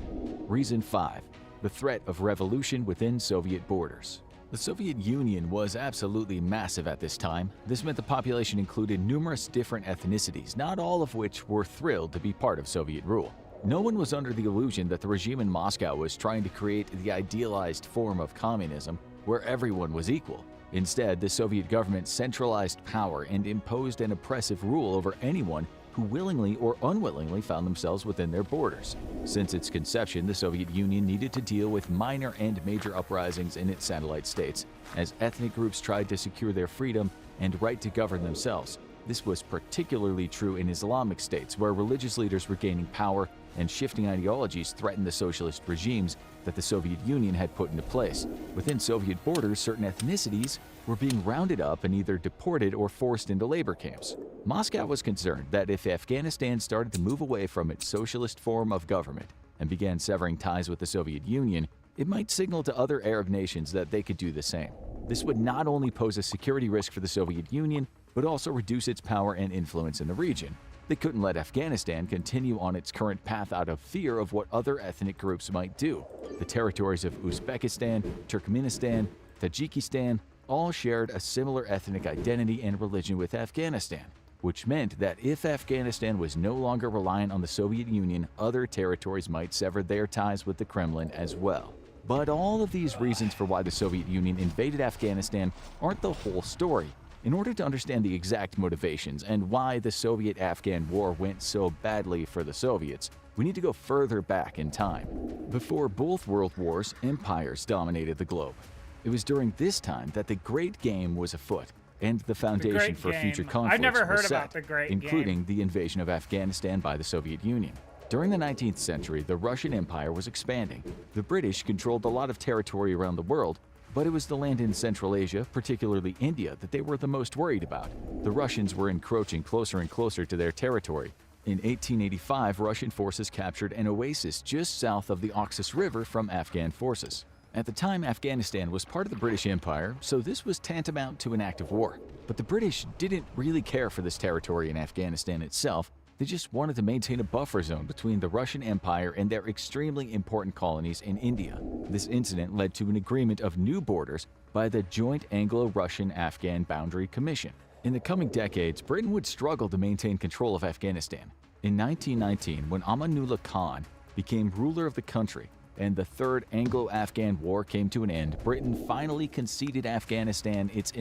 Reason 5. The threat of revolution within Soviet borders. The Soviet Union was absolutely massive at this time. This meant the population included numerous different ethnicities, not all of which were thrilled to be part of Soviet rule. No one was under the illusion that the regime in Moscow was trying to create the idealized form of communism where everyone was equal. Instead, the Soviet government centralized power and imposed an oppressive rule over anyone who willingly or unwillingly found themselves within their borders. Since its conception, the Soviet Union needed to deal with minor and major uprisings in its satellite states, as ethnic groups tried to secure their freedom and right to govern themselves. This was particularly true in Islamic states, where religious leaders were gaining power and shifting ideologies threatened the socialist regimes that the Soviet Union had put into place. Within Soviet borders, certain ethnicities were being rounded up and either deported or forced into labor camps. Moscow was concerned that if Afghanistan started to move away from its socialist form of government and began severing ties with the Soviet Union, it might signal to other Arab nations that they could do the same. This would not only pose a security risk for the Soviet Union, but also reduce its power and influence in the region. They couldn't let Afghanistan continue on its current path out of fear of what other ethnic groups might do. The territories of Uzbekistan, Turkmenistan, Tajikistan, all shared a similar ethnic identity and religion with Afghanistan, which meant that if Afghanistan was no longer reliant on the Soviet Union, other territories might sever their ties with the Kremlin as well. But all of these reasons for why the Soviet Union invaded Afghanistan aren't the whole story. In order to understand the exact motivations and why the Soviet-Afghan War went so badly for the Soviets, we need to go further back in time. Before both world wars, empires dominated the globe. It was during this time that the Great Game was afoot, and the foundation for future conflicts I've never heard was about set, the Great including the invasion of Afghanistan by the Soviet Union. During the 19th century, the Russian Empire was expanding. The British controlled a lot of territory around the world, but it was the land in Central Asia, particularly India, that they were the most worried about. The Russians were encroaching closer and closer to their territory. In 1885, Russian forces captured an oasis just south of the Oxus River from Afghan forces. At the time, Afghanistan was part of the British Empire, so this was tantamount to an act of war. But the British didn't really care for this territory in Afghanistan itself. They just wanted to maintain a buffer zone between the Russian Empire and their extremely important colonies in India. This incident led to an agreement of new borders by the Joint Anglo-Russian-Afghan Boundary Commission. In the coming decades, Britain would struggle to maintain control of Afghanistan. In 1919, when Amanullah Khan became ruler of the country and the Third Anglo-Afghan War came to an end, Britain finally conceded Afghanistan its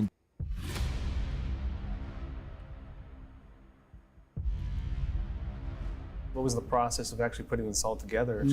What was the process of actually putting this all together?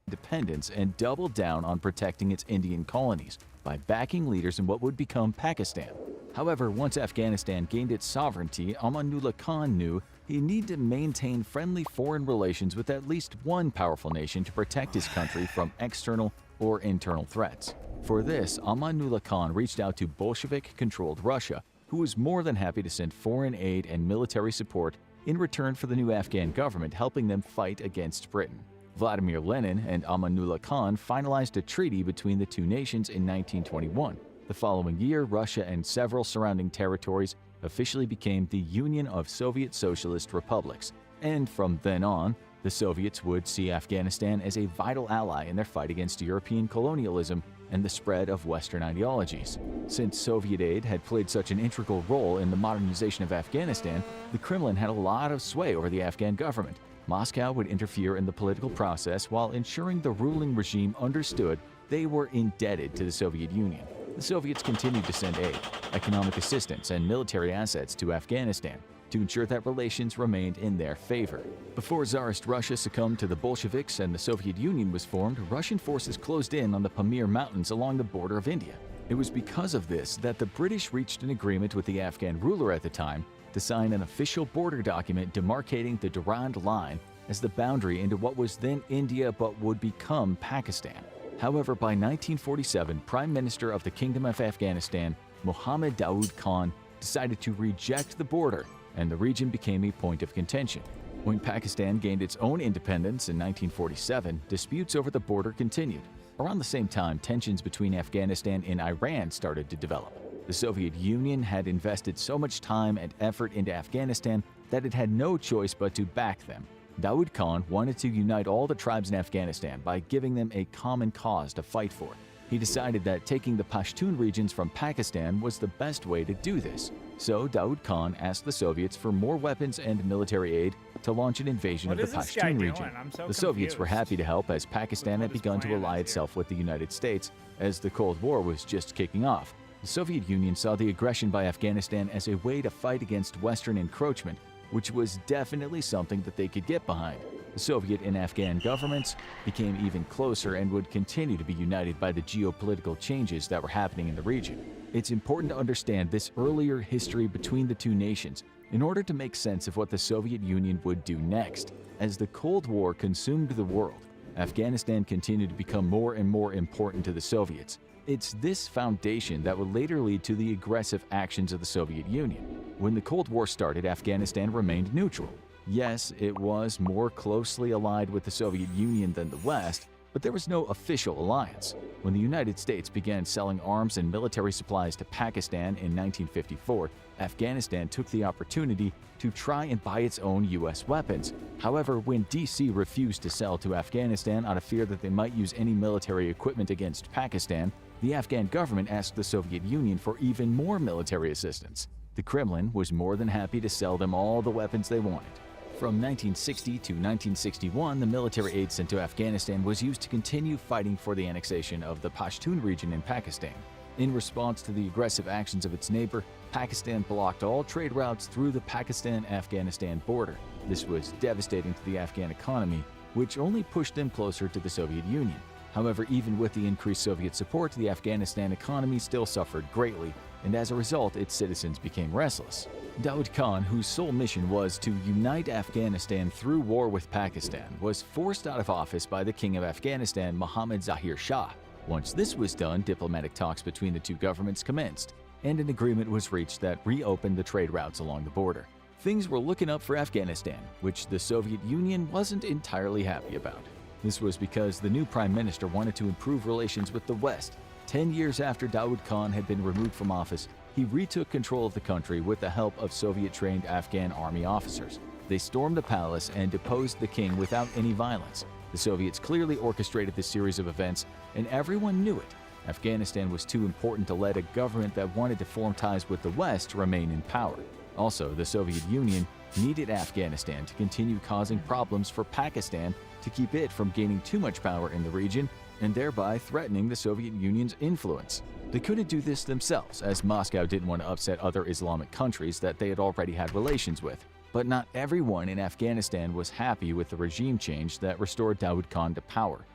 independence and doubled down on protecting its Indian colonies by backing leaders in what would become Pakistan. However, once Afghanistan gained its sovereignty, Amanullah Khan knew he needed to maintain friendly foreign relations with at least one powerful nation to protect his country from external or internal threats. For this, Amanullah Khan reached out to Bolshevik-controlled Russia, who was more than happy to send foreign aid and military support in return for the new Afghan government helping them fight against Britain. Vladimir Lenin and Amanullah Khan finalized a treaty between the two nations in 1921. The following year, Russia and several surrounding territories officially became the Union of Soviet Socialist Republics, and from then on, the Soviets would see Afghanistan as a vital ally in their fight against European colonialism and the spread of Western ideologies. Since Soviet aid had played such an integral role in the modernization of Afghanistan, the Kremlin had a lot of sway over the Afghan government. Moscow would interfere in the political process while ensuring the ruling regime understood they were indebted to the Soviet Union. The Soviets continued to send aid, economic assistance, and military assets to Afghanistan to ensure that relations remained in their favor. Before Tsarist Russia succumbed to the Bolsheviks and the Soviet Union was formed, Russian forces closed in on the Pamir Mountains along the border of India. It was because of this that the British reached an agreement with the Afghan ruler at the time to sign an official border document demarcating the Durand Line as the boundary into what was then India but would become Pakistan. However, by 1947, Prime Minister of the Kingdom of Afghanistan, Mohammed Daoud Khan, decided to reject the border, and the region became a point of contention. When Pakistan gained its own independence in 1947, disputes over the border continued. Around the same time, tensions between Afghanistan and Iran started to develop. The Soviet Union had invested so much time and effort into Afghanistan that it had no choice but to back them. Daoud Khan wanted to unite all the tribes in Afghanistan by giving them a common cause to fight for. He decided that taking the Pashtun regions from Pakistan was the best way to do this. So Daoud Khan asked the Soviets for more weapons and military aid to launch an invasion of the Pashtun region. The Soviets were happy to help as Pakistan had begun to ally itself with the United States as the Cold War was just kicking off. The Soviet Union saw the aggression by Afghanistan as a way to fight against Western encroachment, which was definitely something that they could get behind. The Soviet and Afghan governments became even closer and would continue to be united by the geopolitical changes that were happening in the region. It's important to understand this earlier history between the two nations in order to make sense of what the Soviet Union would do next. As the Cold War consumed the world, Afghanistan continued to become more and more important to the Soviets. It's this foundation that would later lead to the aggressive actions of the Soviet Union. When the Cold War started, Afghanistan remained neutral. Yes, it was more closely allied with the Soviet Union than the West, but there was no official alliance. When the United States began selling arms and military supplies to Pakistan in 1954, Afghanistan took the opportunity to try and buy its own U.S. weapons. However, when D.C. refused to sell to Afghanistan out of fear that they might use any military equipment against Pakistan, The Afghan government asked the Soviet Union for even more military assistance. The Kremlin was more than happy to sell them all the weapons they wanted. From 1960 to 1961, the military aid sent to Afghanistan was used to continue fighting for the annexation of the Pashtun region in Pakistan. In response to the aggressive actions of its neighbor, Pakistan blocked all trade routes through the Pakistan-Afghanistan border. This was devastating to the Afghan economy, which only pushed them closer to the Soviet Union. However, even with the increased Soviet support, the Afghanistan economy still suffered greatly, and as a result, its citizens became restless. Daud Khan, whose sole mission was to unite Afghanistan through war with Pakistan, was forced out of office by the King of Afghanistan, Mohammad Zahir Shah. Once this was done, diplomatic talks between the two governments commenced, and an agreement was reached that reopened the trade routes along the border. Things were looking up for Afghanistan, which the Soviet Union wasn't entirely happy about. This was because the new prime minister wanted to improve relations with the West. 10 years after Daud Khan had been removed from office, he retook control of the country with the help of Soviet-trained Afghan army officers. They stormed the palace and deposed the king without any violence. The Soviets clearly orchestrated this series of events, and everyone knew it. Afghanistan was too important to let a government that wanted to form ties with the West remain in power. Also, the Soviet Union needed Afghanistan to continue causing problems for Pakistan to keep it from gaining too much power in the region and thereby threatening the Soviet Union's influence. They couldn't do this themselves, as Moscow didn't want to upset other Islamic countries that they had already had relations with. But not everyone in Afghanistan was happy with the regime change that restored Daud Khan to power.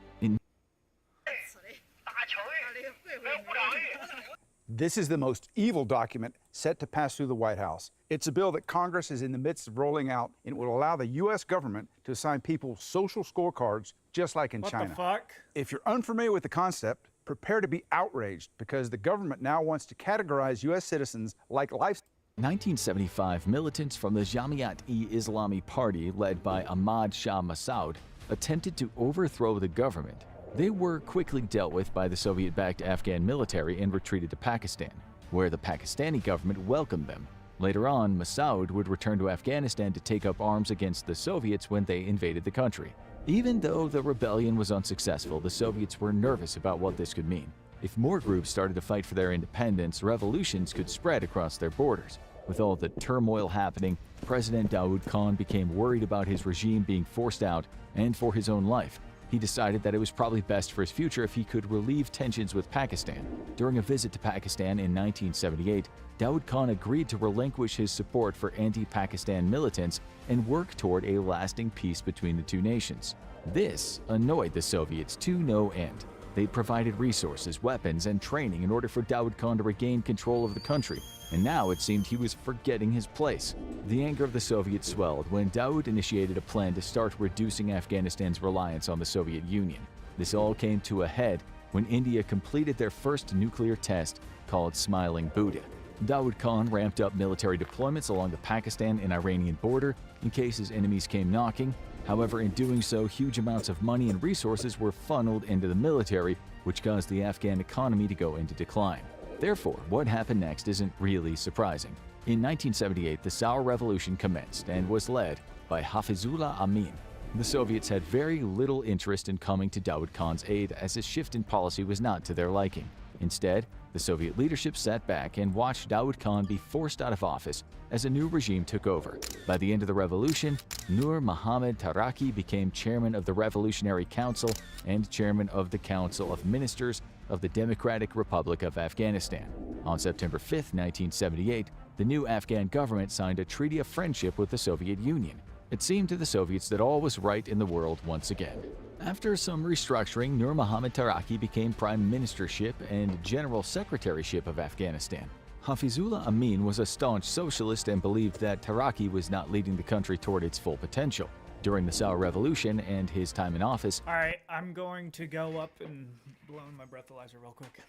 This is the most evil document set to pass through the White House. It's a bill that Congress is in the midst of rolling out, and it will allow the U.S. government to assign people social scorecards just like in China. What the fuck? If you're unfamiliar with the concept, prepare to be outraged because the government now wants to categorize U.S. citizens like life. 1975, militants from the Jamiat-e-Islami Party, led by Ahmad Shah Massoud, attempted to overthrow the government. They were quickly dealt with by the Soviet-backed Afghan military and retreated to Pakistan, where the Pakistani government welcomed them. Later on, Massoud would return to Afghanistan to take up arms against the Soviets when they invaded the country. Even though the rebellion was unsuccessful, the Soviets were nervous about what this could mean. If more groups started to fight for their independence, revolutions could spread across their borders. With all the turmoil happening, President Daud Khan became worried about his regime being forced out and for his own life. He decided that it was probably best for his future if he could relieve tensions with Pakistan. During a visit to Pakistan in 1978, Daud Khan agreed to relinquish his support for anti-Pakistan militants and work toward a lasting peace between the two nations. This annoyed the Soviets to no end. They provided resources, weapons, and training in order for Daud Khan to regain control of the country, and now it seemed he was forgetting his place. The anger of the Soviets swelled when Daud initiated a plan to start reducing Afghanistan's reliance on the Soviet Union. This all came to a head when India completed their first nuclear test, called Smiling Buddha. Daud Khan ramped up military deployments along the Pakistan and Iranian border in case his enemies came knocking. However, in doing so, huge amounts of money and resources were funneled into the military, which caused the Afghan economy to go into decline. Therefore, what happened next isn't really surprising. In 1978, the Saur Revolution commenced and was led by Hafizullah Amin. The Soviets had very little interest in coming to Daud Khan's aid, as his shift in policy was not to their liking. Instead, the Soviet leadership sat back and watched Daud Khan be forced out of office as a new regime took over. By the end of the revolution, Nur Muhammad Taraki became chairman of the Revolutionary Council and chairman of the Council of Ministers of the Democratic Republic of Afghanistan. On September 5, 1978, the new Afghan government signed a treaty of friendship with the Soviet Union. It seemed to the Soviets that all was right in the world once again. After some restructuring, Nur Muhammad Taraki became prime ministership and general secretaryship of Afghanistan. Hafizullah Amin was a staunch socialist and believed that Taraki was not leading the country toward its full potential. During the Saur Revolution and his time in office, Alright, I'm going to go up and blow in my breathalyzer real quick.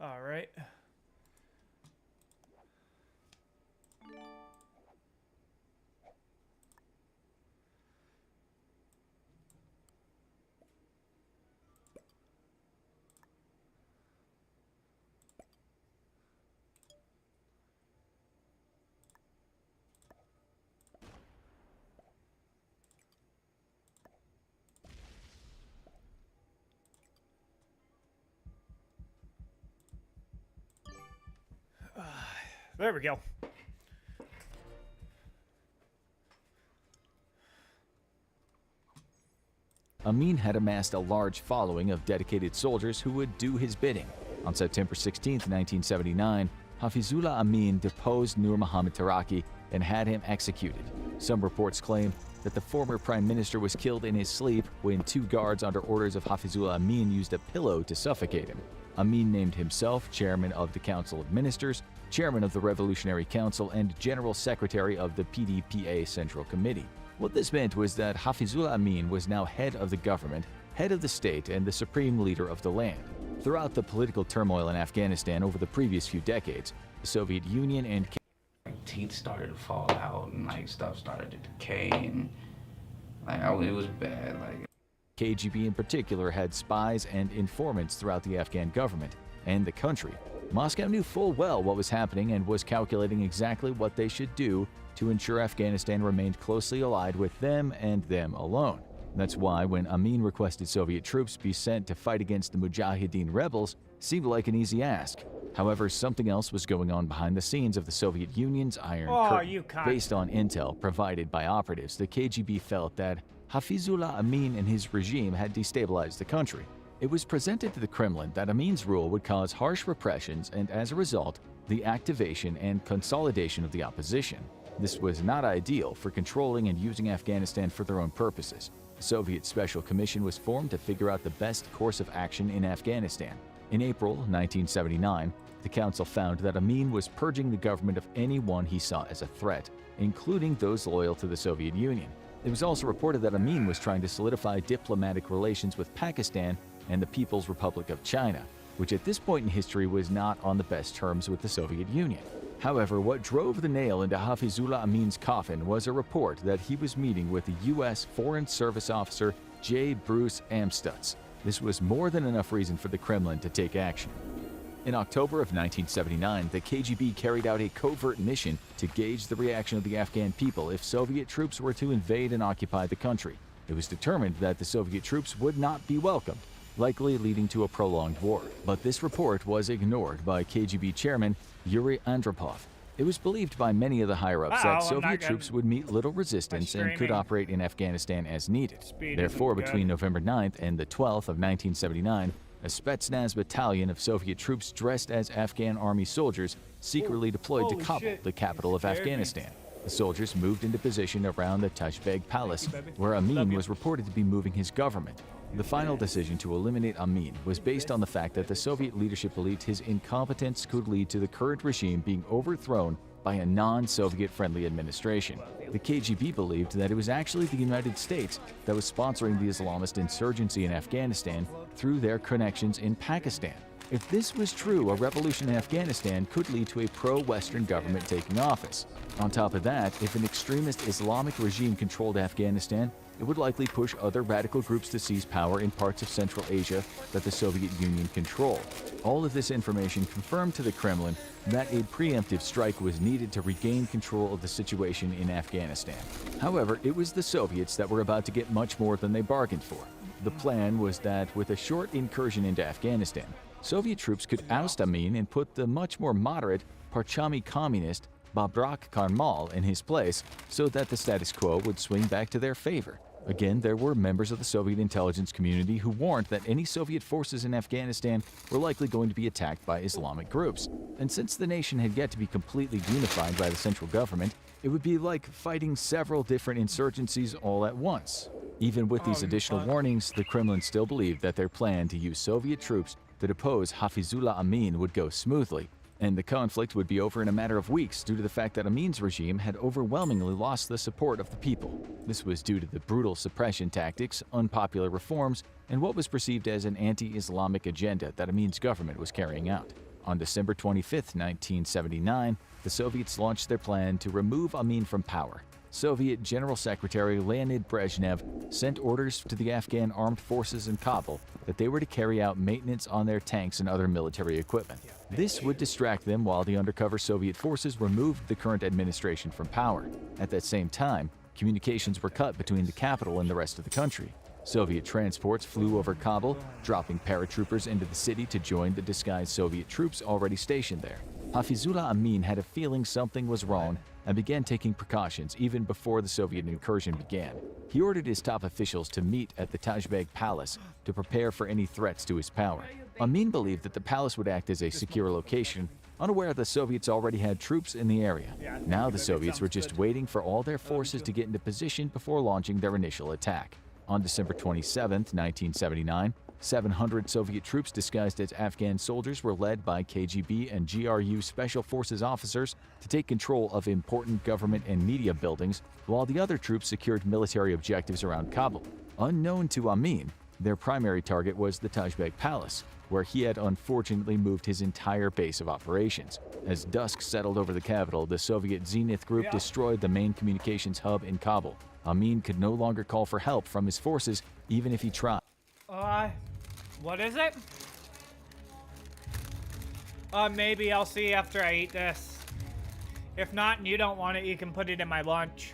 All right. There we go. Amin had amassed a large following of dedicated soldiers who would do his bidding. On September 16, 1979, Hafizullah Amin deposed Nur Muhammad Taraki and had him executed. Some reports claim that the former prime minister was killed in his sleep when 2 guards under orders of Hafizullah Amin used a pillow to suffocate him. Amin named himself chairman of the Council of Ministers, chairman of the Revolutionary Council, and general secretary of the PDPA Central Committee. What this meant was that Hafizullah Amin was now head of the government, head of the state, and the supreme leader of the land. Throughout the political turmoil in Afghanistan over the previous few decades, the Soviet Union and teeth started to fall out and like stuff started to decay and it was bad. Like KGB in particular had spies and informants throughout the Afghan government and the country. Moscow knew full well what was happening and was calculating exactly what they should do to ensure Afghanistan remained closely allied with them and them alone. That's why when Amin requested Soviet troops be sent to fight against the Mujahideen rebels, seemed like an easy ask. However, something else was going on behind the scenes of the Soviet Union's Iron Curtain. Based on intel provided by operatives, the KGB felt that Hafizullah Amin and his regime had destabilized the country. It was presented to the Kremlin that Amin's rule would cause harsh repressions and, as a result, the activation and consolidation of the opposition. This was not ideal for controlling and using Afghanistan for their own purposes. The Soviet Special Commission was formed to figure out the best course of action in Afghanistan. In April 1979, the council found that Amin was purging the government of anyone he saw as a threat, including those loyal to the Soviet Union. It was also reported that Amin was trying to solidify diplomatic relations with Pakistan and the People's Republic of China, which at this point in history was not on the best terms with the Soviet Union. However, what drove the nail into Hafizullah Amin's coffin was a report that he was meeting with the U.S. Foreign Service officer J. Bruce Amstutz. This was more than enough reason for the Kremlin to take action. In October of 1979, the KGB carried out a covert mission to gauge the reaction of the Afghan people if Soviet troops were to invade and occupy the country. It was determined that the Soviet troops would not be welcomed, likely leading to a prolonged war. But this report was ignored by KGB chairman Yuri Andropov. It was believed by many of the higher-ups that Soviet troops would meet little resistance and could operate in Afghanistan as needed. Therefore, between November 9th and the 12th of 1979, a Spetsnaz battalion of Soviet troops dressed as Afghan army soldiers secretly deployed to Kabul, the capital of Afghanistan. The soldiers moved into position around the Tashbeg Palace, where Amin was reported to be moving his government. The final decision to eliminate Amin was based on the fact that the Soviet leadership believed his incompetence could lead to the current regime being overthrown by a non-Soviet friendly administration. The KGB believed that it was actually the United States that was sponsoring the Islamist insurgency in Afghanistan through their connections in Pakistan. If this was true, a revolution in Afghanistan could lead to a pro-Western government taking office. On top of that, if an extremist Islamic regime controlled Afghanistan, it would likely push other radical groups to seize power in parts of Central Asia that the Soviet Union controlled. All of this information confirmed to the Kremlin that a preemptive strike was needed to regain control of the situation in Afghanistan. However, it was the Soviets that were about to get much more than they bargained for. The plan was that with a short incursion into Afghanistan, Soviet troops could oust Amin and put the much more moderate Parchami communist Babrak Karmal in his place so that the status quo would swing back to their favor. Again, there were members of the Soviet intelligence community who warned that any Soviet forces in Afghanistan were likely going to be attacked by Islamic groups. And since the nation had yet to be completely unified by the central government, it would be like fighting several different insurgencies all at once. Even with these additional warnings, the Kremlin still believed that their plan to use Soviet troops to depose Hafizullah Amin would go smoothly, and the conflict would be over in a matter of weeks due to the fact that Amin's regime had overwhelmingly lost the support of the people. This was due to the brutal suppression tactics, unpopular reforms, and what was perceived as an anti-Islamic agenda that Amin's government was carrying out. On December 25, 1979, the Soviets launched their plan to remove Amin from power. Soviet General Secretary Leonid Brezhnev sent orders to the Afghan armed forces in Kabul that they were to carry out maintenance on their tanks and other military equipment. This would distract them while the undercover Soviet forces removed the current administration from power. At that same time, communications were cut between the capital and the rest of the country. Soviet transports flew over Kabul, dropping paratroopers into the city to join the disguised Soviet troops already stationed there. Hafizullah Amin had a feeling something was wrong and began taking precautions even before the Soviet incursion began. He ordered his top officials to meet at the Tajbek Palace to prepare for any threats to his power. Amin believed that the palace would act as a secure location, unaware the Soviets already had troops in the area. Now the Soviets were just waiting for all their forces to get into position before launching their initial attack. On December 27, 1979, 700 Soviet troops disguised as Afghan soldiers were led by KGB and GRU Special Forces officers to take control of important government and media buildings, while the other troops secured military objectives around Kabul. Unknown to Amin, their primary target was the Tajbek Palace, where he had unfortunately moved his entire base of operations. As dusk settled over the capital, the Soviet Zenith Group destroyed the main communications hub in Kabul. Amin could no longer call for help from his forces, even if he tried. What is it? Maybe I'll see after I eat this. If not and you don't want it, you can put it in my lunch.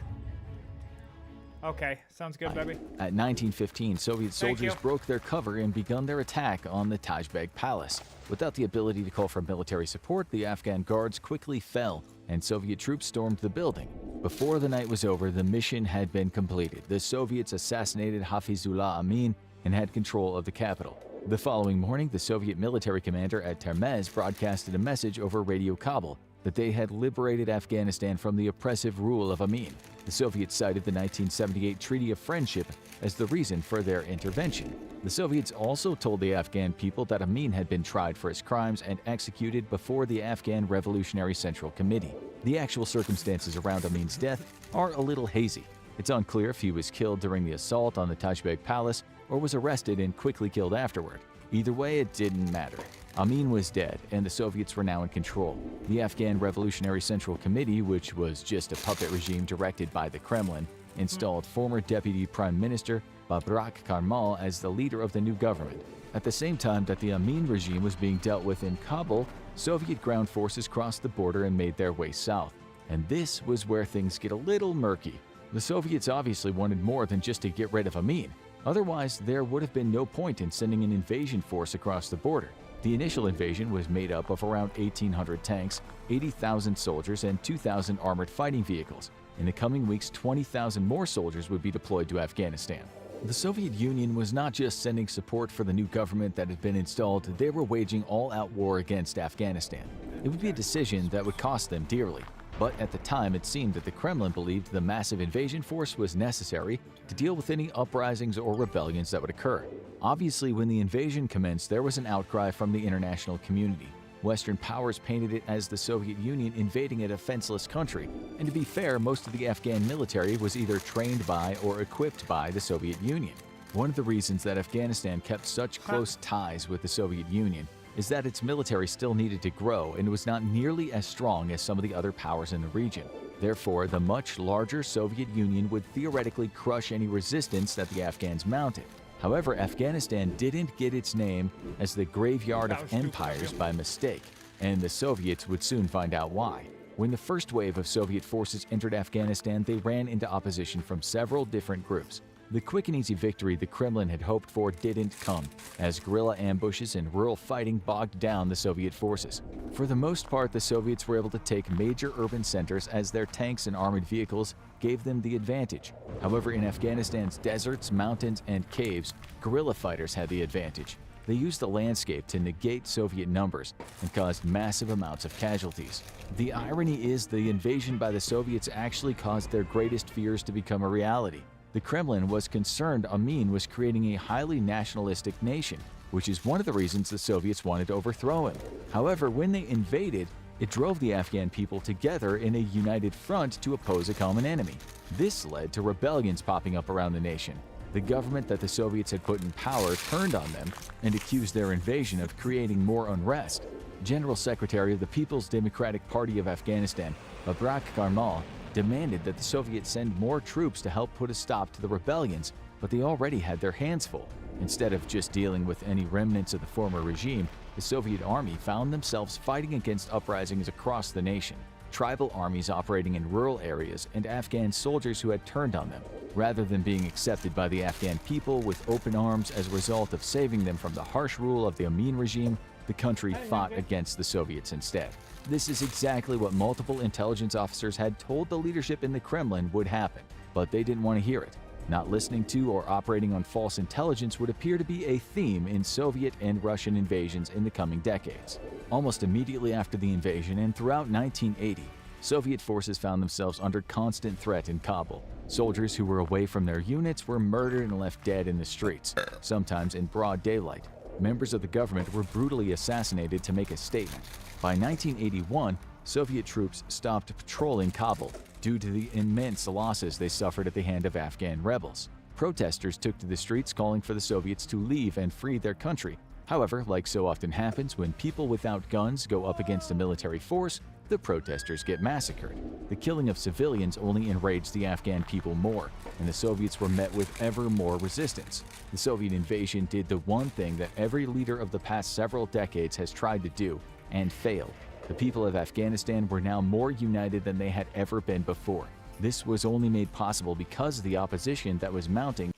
Okay, sounds good, baby. At 1915, Soviet soldiers broke their cover and begun their attack on the Tajbek Palace. Without the ability to call for military support, the Afghan guards quickly fell, and Soviet troops stormed the building. Before the night was over, the mission had been completed. The Soviets assassinated Hafizullah Amin and had control of the capital. The following morning, the Soviet military commander at Termez broadcasted a message over Radio Kabul that they had liberated Afghanistan from the oppressive rule of Amin. The Soviets cited the 1978 Treaty of Friendship as the reason for their intervention. The Soviets also told the Afghan people that Amin had been tried for his crimes and executed before the Afghan Revolutionary Central Committee. The actual circumstances around Amin's death are a little hazy. It's unclear if he was killed during the assault on the Tajbek Palace or was arrested and quickly killed afterward. Either way, it didn't matter. Amin was dead, and the Soviets were now in control. The Afghan Revolutionary Central Committee, which was just a puppet regime directed by the Kremlin, installed former Deputy Prime Minister Babrak Karmal as the leader of the new government. At the same time that the Amin regime was being dealt with in Kabul, Soviet ground forces crossed the border and made their way south. And this was where things get a little murky. The Soviets obviously wanted more than just to get rid of Amin. Otherwise, there would have been no point in sending an invasion force across the border. The initial invasion was made up of around 1,800 tanks, 80,000 soldiers, and 2,000 armored fighting vehicles. In the coming weeks, 20,000 more soldiers would be deployed to Afghanistan. The Soviet Union was not just sending support for the new government that had been installed, they were waging all-out war against Afghanistan. It would be a decision that would cost them dearly. But at the time, it seemed that the Kremlin believed the massive invasion force was necessary to deal with any uprisings or rebellions that would occur. Obviously, when the invasion commenced, there was an outcry from the international community. Western powers painted it as the Soviet Union invading a defenseless country, and to be fair, most of the Afghan military was either trained by or equipped by the Soviet Union. One of the reasons that Afghanistan kept such close ties with the Soviet Union is that its military still needed to grow and was not nearly as strong as some of the other powers in the region. Therefore, the much larger Soviet Union would theoretically crush any resistance that the Afghans mounted. However, Afghanistan didn't get its name as the graveyard of empires by mistake, and the Soviets would soon find out why. When the first wave of Soviet forces entered Afghanistan, they ran into opposition from several different groups. The quick and easy victory the Kremlin had hoped for didn't come, as guerrilla ambushes and rural fighting bogged down the Soviet forces. For the most part, the Soviets were able to take major urban centers as their tanks and armored vehicles gave them the advantage. However, in Afghanistan's deserts, mountains, and caves, guerrilla fighters had the advantage. They used the landscape to negate Soviet numbers and caused massive amounts of casualties. The irony is the invasion by the Soviets actually caused their greatest fears to become a reality. The Kremlin was concerned Amin was creating a highly nationalistic nation, which is one of the reasons the Soviets wanted to overthrow him. However, when they invaded, it drove the Afghan people together in a united front to oppose a common enemy. This led to rebellions popping up around the nation. The government that the Soviets had put in power turned on them and accused their invasion of creating more unrest. General Secretary of the People's Democratic Party of Afghanistan, Babrak Karmal, demanded that the Soviets send more troops to help put a stop to the rebellions, but they already had their hands full. Instead of just dealing with any remnants of the former regime, the Soviet army found themselves fighting against uprisings across the nation. Tribal armies operating in rural areas and Afghan soldiers who had turned on them, rather than being accepted by the Afghan people with open arms as a result of saving them from the harsh rule of the Amin regime. The country fought against the Soviets instead. This is exactly what multiple intelligence officers had told the leadership in the Kremlin would happen, but they didn't want to hear it. Not listening to or operating on false intelligence would appear to be a theme in Soviet and Russian invasions in the coming decades. Almost immediately after the invasion and throughout 1980, Soviet forces found themselves under constant threat in Kabul. Soldiers who were away from their units were murdered and left dead in the streets, sometimes in broad daylight. Members of the government were brutally assassinated to make a statement. By 1981, Soviet troops stopped patrolling Kabul due to the immense losses they suffered at the hand of Afghan rebels. Protesters took to the streets calling for the Soviets to leave and free their country. However, like so often happens when people without guns go up against a military force, the protesters get massacred. The killing of civilians only enraged the Afghan people more, and the Soviets were met with ever more resistance. The Soviet invasion did the one thing that every leader of the past several decades has tried to do, and failed. The people of Afghanistan were now more united than they had ever been before. This was only made possible because of the opposition that was mounting.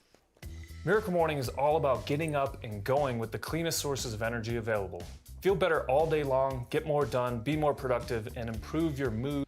Miracle Morning is all about getting up and going with the cleanest sources of energy available. Feel better all day long, get more done, be more productive, and improve your mood.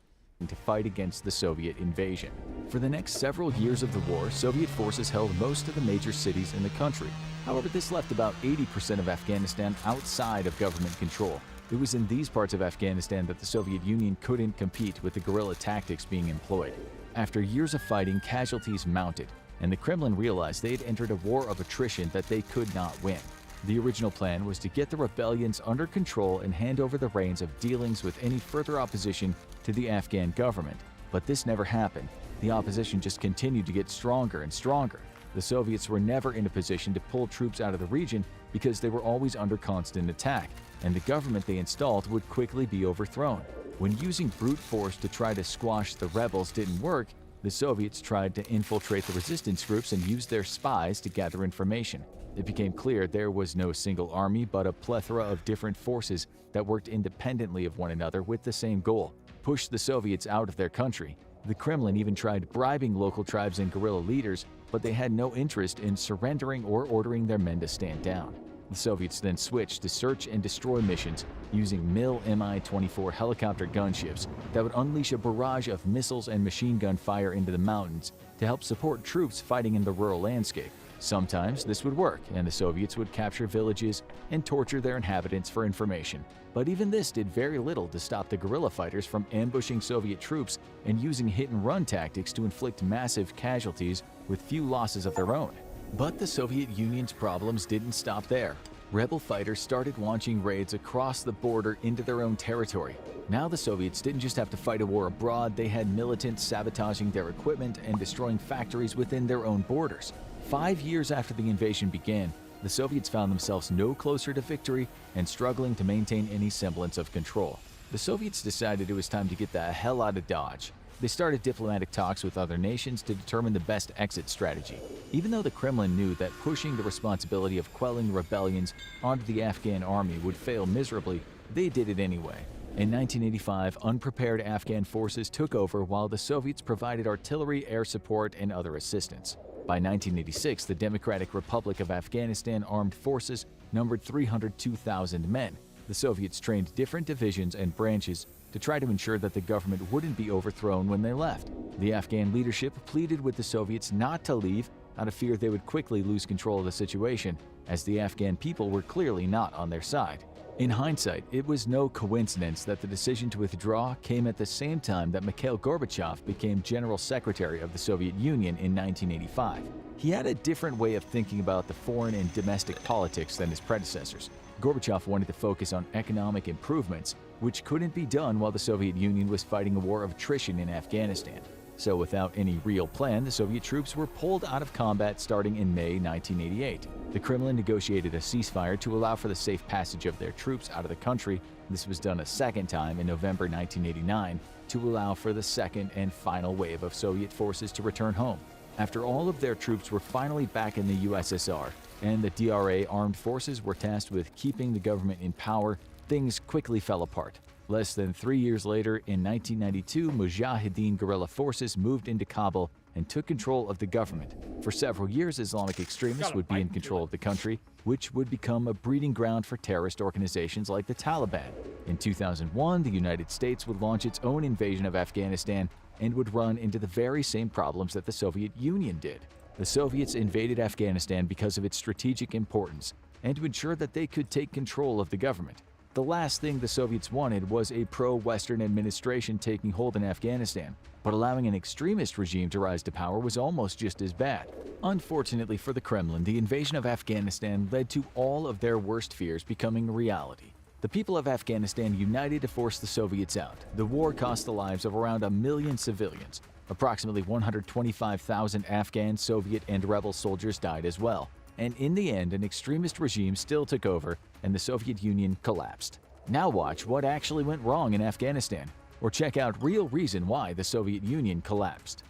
To fight against the Soviet invasion. For the next several years of the war, Soviet forces held most of the major cities in the country. However, this left about 80% of Afghanistan outside of government control. It was in these parts of Afghanistan that the Soviet Union couldn't compete with the guerrilla tactics being employed. After years of fighting, casualties mounted, and the Kremlin realized they had entered a war of attrition that they could not win. The original plan was to get the rebellions under control and hand over the reins of dealings with any further opposition to the Afghan government. But this never happened. The opposition just continued to get stronger and stronger. The Soviets were never in a position to pull troops out of the region because they were always under constant attack, and the government they installed would quickly be overthrown. When using brute force to try to squash the rebels didn't work, the Soviets tried to infiltrate the resistance groups and use their spies to gather information. It became clear there was no single army but a plethora of different forces that worked independently of one another with the same goal: push the Soviets out of their country. The Kremlin even tried bribing local tribes and guerrilla leaders, but they had no interest in surrendering or ordering their men to stand down. The Soviets then switched to search and destroy missions using Mi-24 helicopter gunships that would unleash a barrage of missiles and machine gun fire into the mountains to help support troops fighting in the rural landscape. Sometimes this would work, and the Soviets would capture villages and torture their inhabitants for information. But even this did very little to stop the guerrilla fighters from ambushing Soviet troops and using hit-and-run tactics to inflict massive casualties with few losses of their own. But the Soviet Union's problems didn't stop there. Rebel fighters started launching raids across the border into their own territory. Now the Soviets didn't just have to fight a war abroad, they had militants sabotaging their equipment and destroying factories within their own borders. 5 years after the invasion began, the Soviets found themselves no closer to victory and struggling to maintain any semblance of control. The Soviets decided it was time to get the hell out of Dodge. They started diplomatic talks with other nations to determine the best exit strategy. Even though the Kremlin knew that pushing the responsibility of quelling rebellions onto the Afghan army would fail miserably, they did it anyway. In 1985, unprepared Afghan forces took over while the Soviets provided artillery, air support, and other assistance. By 1986, the Democratic Republic of Afghanistan armed forces numbered 302,000 men. The Soviets trained different divisions and branches to try to ensure that the government wouldn't be overthrown when they left. The Afghan leadership pleaded with the Soviets not to leave out of fear they would quickly lose control of the situation, as the Afghan people were clearly not on their side. In hindsight, it was no coincidence that the decision to withdraw came at the same time that Mikhail Gorbachev became General Secretary of the Soviet Union in 1985. He had a different way of thinking about the foreign and domestic politics than his predecessors. Gorbachev wanted to focus on economic improvements, which couldn't be done while the Soviet Union was fighting a war of attrition in Afghanistan. So without any real plan, the Soviet troops were pulled out of combat starting in May 1988. The Kremlin negotiated a ceasefire to allow for the safe passage of their troops out of the country. This was done a second time in November 1989 to allow for the second and final wave of Soviet forces to return home. After all of their troops were finally back in the USSR and the DRA armed forces were tasked with keeping the government in power, things quickly fell apart. Less than 3 years later, in 1992, Mujahideen guerrilla forces moved into Kabul and took control of the government. For several years, Islamic extremists would be in control of the country, which would become a breeding ground for terrorist organizations like the Taliban. In 2001, the United States would launch its own invasion of Afghanistan and would run into the very same problems that the Soviet Union did. The Soviets invaded Afghanistan because of its strategic importance and to ensure that they could take control of the government. The last thing the Soviets wanted was a pro-Western administration taking hold in Afghanistan, but allowing an extremist regime to rise to power was almost just as bad. Unfortunately for the Kremlin, the invasion of Afghanistan led to all of their worst fears becoming reality. The people of Afghanistan united to force the Soviets out. The war cost the lives of around 1 million civilians. Approximately 125,000 Afghan, Soviet, and rebel soldiers died as well. And in the end, an extremist regime still took over and the Soviet Union collapsed. Now watch what actually went wrong in Afghanistan, or check out real reason why the Soviet Union collapsed.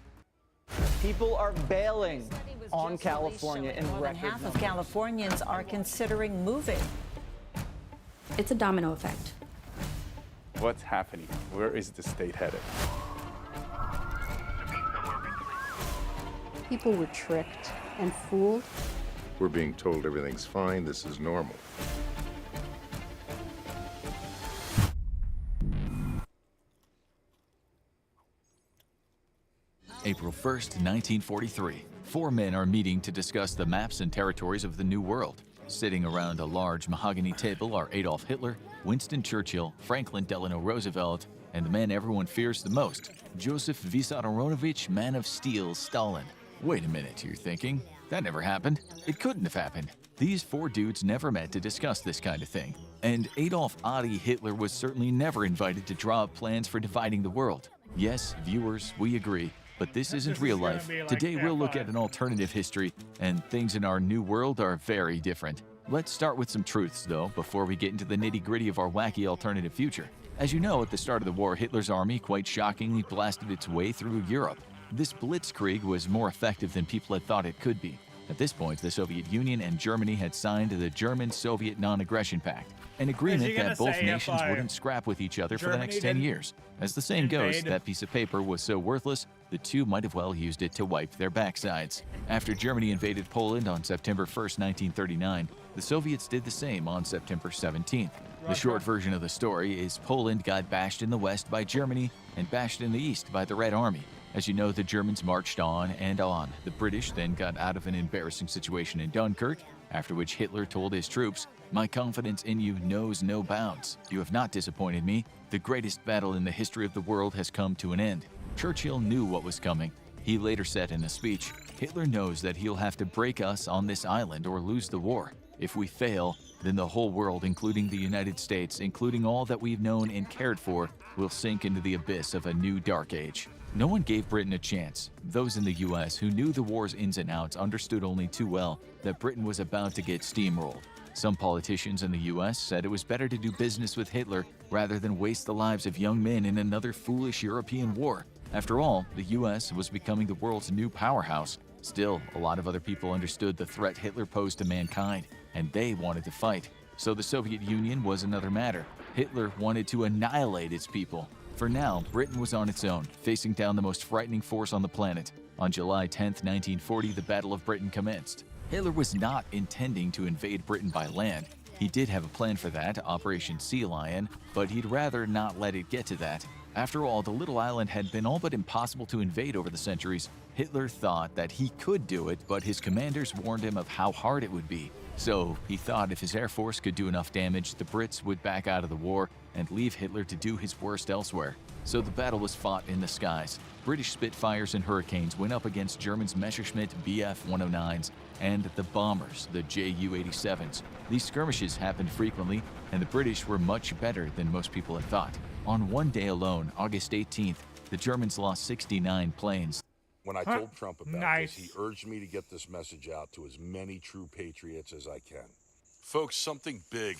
People are bailing on California in more than record half numbers. of Californians are considering moving. It's a domino effect. What's happening? Where is the state headed? People were tricked and fooled. We're being told everything's fine, this is normal. April 1st, 1943. 4 men are meeting to discuss the maps and territories of the New World. Sitting around a large mahogany table are Adolf Hitler, Winston Churchill, Franklin Delano Roosevelt, and the man everyone fears the most, Joseph Vissarionovich Man of Steel Stalin. Wait a minute, you're thinking? That never happened. It couldn't have happened. These 4 dudes never met to discuss this kind of thing. And Adolf Adi Hitler was certainly never invited to draw up plans for dividing the world. Yes, viewers, we agree. But this isn't real life. Today we'll look at an alternative history, and things in our new world are very different. Let's start with some truths, though, before we get into the nitty-gritty of our wacky alternative future. As you know, at the start of the war, Hitler's army quite shockingly blasted its way through Europe. This blitzkrieg was more effective than people had thought it could be. At this point, the Soviet Union and Germany had signed the German-Soviet Non-Aggression Pact, an agreement that both nations wouldn't scrap with each other for the next 10 years. As the saying goes, that piece of paper was so worthless, the two might have well used it to wipe their backsides. After Germany invaded Poland on September 1st, 1939, the Soviets did the same on September 17th. The short version of the story is Poland got bashed in the west by Germany and bashed in the east by the Red Army. As you know, the Germans marched on and on. The British then got out of an embarrassing situation in Dunkirk, after which Hitler told his troops, "My confidence in you knows no bounds. You have not disappointed me. The greatest battle in the history of the world has come to an end." Churchill knew what was coming. He later said in a speech, "Hitler knows that he'll have to break us on this island or lose the war. If we fail, then the whole world, including the United States, including all that we've known and cared for, will sink into the abyss of a new dark age." No one gave Britain a chance. Those in the US who knew the war's ins and outs understood only too well that Britain was about to get steamrolled. Some politicians in the US said it was better to do business with Hitler rather than waste the lives of young men in another foolish European war. After all, the US was becoming the world's new powerhouse. Still, a lot of other people understood the threat Hitler posed to mankind, and they wanted to fight. So the Soviet Union was another matter. Hitler wanted to annihilate its people. For now, Britain was on its own, facing down the most frightening force on the planet. On July 10, 1940, the Battle of Britain commenced. Hitler was not intending to invade Britain by land. He did have a plan for that, Operation Sea Lion, but he'd rather not let it get to that. After all, the little island had been all but impossible to invade over the centuries. Hitler thought that he could do it, but his commanders warned him of how hard it would be. So he thought if his air force could do enough damage, the Brits would back out of the war and leave Hitler to do his worst elsewhere. So the battle was fought in the skies. British Spitfires and Hurricanes went up against Germans' Messerschmitt Bf-109s and the bombers, the Ju-87s. These skirmishes happened frequently, and the British were much better than most people had thought. On one day alone, August 18th, the Germans lost 69 planes. When I told Trump about this, he Nice. urged me to get this message out to as many true patriots as I can. Folks, something big.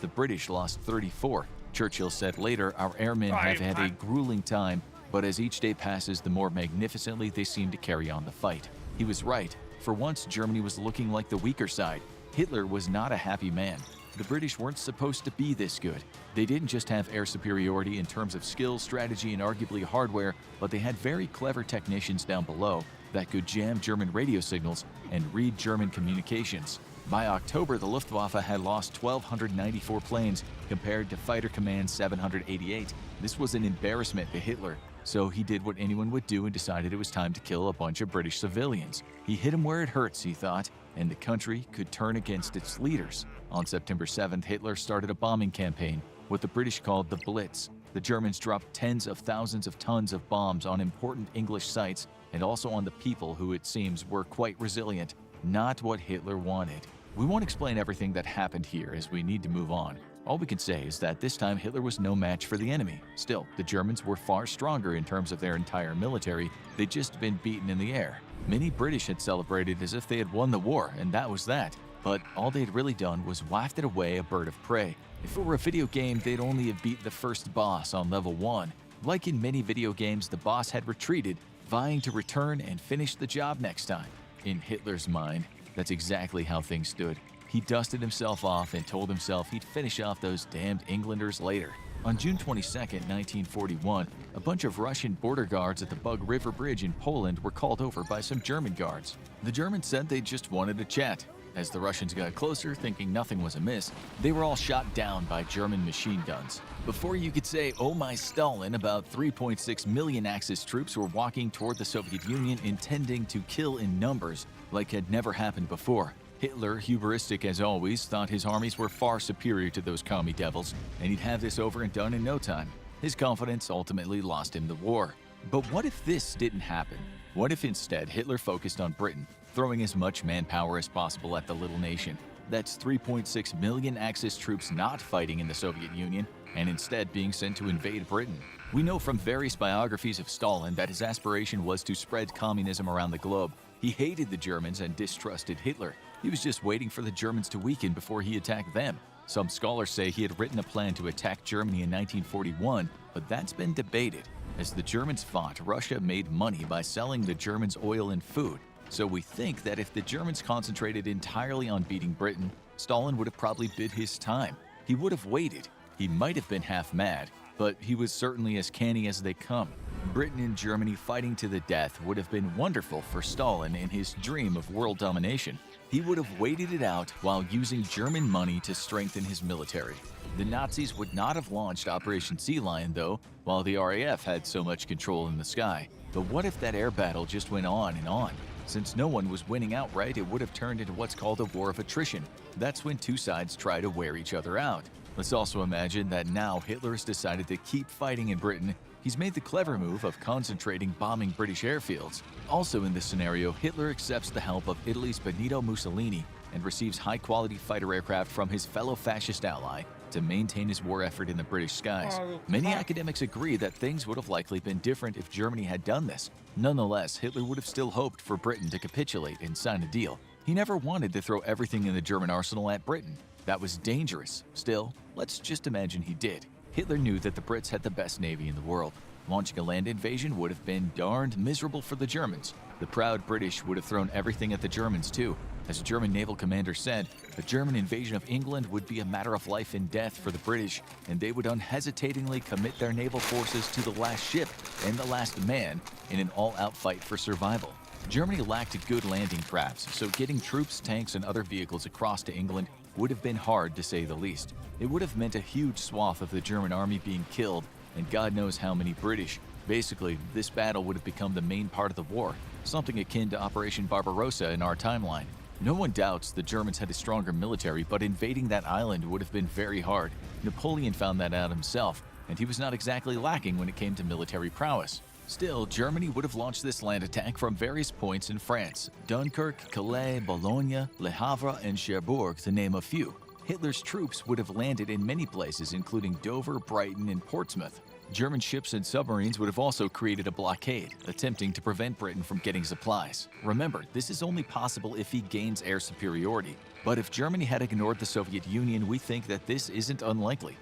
The British lost 34. Churchill said later, "Our airmen have had a grueling time, but as each day passes, the more magnificently they seem to carry on the fight." He was right. For once, Germany was looking like the weaker side. Hitler was not a happy man. The British weren't supposed to be this good. They didn't just have air superiority in terms of skill, strategy, and arguably hardware, but they had very clever technicians down below that could jam German radio signals and read German communications. By October, the Luftwaffe had lost 1,294 planes compared to Fighter Command 788. This was an embarrassment to Hitler, so he did what anyone would do and decided it was time to kill a bunch of British civilians. He hit them where it hurts, he thought, and the country could turn against its leaders. On September 7th, Hitler started a bombing campaign, what the British called the Blitz. The Germans dropped tens of thousands of tons of bombs on important English sites and also on the people who, it seems, were quite resilient. Not what Hitler wanted. We won't explain everything that happened here as we need to move on. All we can say is that this time Hitler was no match for the enemy. Still, the Germans were far stronger in terms of their entire military. They'd just been beaten in the air. Many British had celebrated as if they had won the war, and that was that. But all they'd really done was wafted away a bird of prey. If it were a video game, they'd only have beat the first boss on level 1. Like in many video games, the boss had retreated, vying to return and finish the job next time. In Hitler's mind, that's exactly how things stood. He dusted himself off and told himself he'd finish off those damned Englanders later. On June 22, 1941, a bunch of Russian border guards at the Bug River Bridge in Poland were called over by some German guards. The Germans said they just wanted to chat. As the Russians got closer, thinking nothing was amiss, they were all shot down by German machine guns. Before you could say, "Oh my Stalin," about 3.6 million Axis troops were walking toward the Soviet Union intending to kill in numbers like had never happened before. Hitler, hubristic as always, thought his armies were far superior to those commie devils, and he'd have this over and done in no time. His confidence ultimately lost him the war. But what if this didn't happen? What if instead Hitler focused on Britain, throwing as much manpower as possible at the little nation? That's 3.6 million Axis troops not fighting in the Soviet Union, and instead being sent to invade Britain. We know from various biographies of Stalin that his aspiration was to spread communism around the globe. He hated the Germans and distrusted Hitler. He was just waiting for the Germans to weaken before he attacked them. Some scholars say he had written a plan to attack Germany in 1941, but that's been debated. As the Germans fought, Russia made money by selling the Germans oil and food. So we think that if the Germans concentrated entirely on beating Britain, Stalin would have probably bid his time. He would have waited. He might have been half mad, but he was certainly as canny as they come. Britain and Germany fighting to the death would have been wonderful for Stalin in his dream of world domination. He would have waited it out while using German money to strengthen his military. The Nazis would not have launched Operation Sea Lion, though, while the RAF had so much control in the sky. But what if that air battle just went on and on? Since no one was winning outright, it would have turned into what's called a war of attrition. That's when two sides try to wear each other out. Let's also imagine that now Hitler has decided to keep fighting in Britain. He's made the clever move of concentrating bombing British airfields. Also in this scenario, Hitler accepts the help of Italy's Benito Mussolini and receives high-quality fighter aircraft from his fellow fascist ally to maintain his war effort in the British skies. Many academics agree that things would have likely been different if Germany had done this. Nonetheless, Hitler would have still hoped for Britain to capitulate and sign a deal. He never wanted to throw everything in the German arsenal at Britain. That was dangerous. Still, let's just imagine he did. Hitler knew that the Brits had the best navy in the world. Launching a land invasion would have been darned miserable for the Germans. The proud British would have thrown everything at the Germans too. As a German naval commander said, a German invasion of England would be a matter of life and death for the British, and they would unhesitatingly commit their naval forces to the last ship and the last man in an all-out fight for survival. Germany lacked good landing crafts, so getting troops, tanks, and other vehicles across to England would have been hard to say the least. It would have meant a huge swath of the German army being killed, and God knows how many British. Basically, this battle would have become the main part of the war, something akin to Operation Barbarossa in our timeline. No one doubts the Germans had a stronger military, but invading that island would have been very hard. Napoleon found that out himself, and he was not exactly lacking when it came to military prowess. Still, Germany would have launched this land attack from various points in France: Dunkirk, Calais, Boulogne, Le Havre, and Cherbourg, to name a few. Hitler's troops would have landed in many places, including Dover, Brighton, and Portsmouth. German ships and submarines would have also created a blockade, attempting to prevent Britain from getting supplies. Remember, this is only possible if he gains air superiority. But if Germany had ignored the Soviet Union, we think that this isn't unlikely.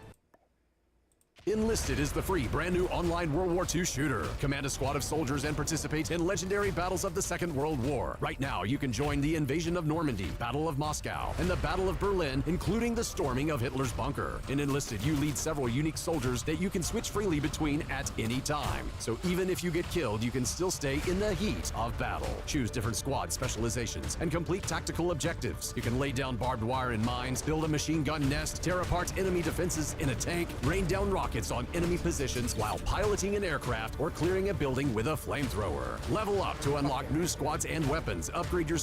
Enlisted is the free, brand new online World War II shooter. Command a squad of soldiers and participate in legendary battles of the Second World War. Right now, you can join the invasion of Normandy, Battle of Moscow, and the Battle of Berlin, including the storming of Hitler's bunker. In Enlisted, you lead several unique soldiers that you can switch freely between at any time. So even if you get killed, you can still stay in the heat of battle. Choose different squad specializations and complete tactical objectives. You can lay down barbed wire and mines, build a machine gun nest, tear apart enemy defenses in a tank, rain down rockets on enemy positions while piloting an aircraft or clearing a building with a flamethrower. Level up to unlock new squads and weapons. Upgrade your...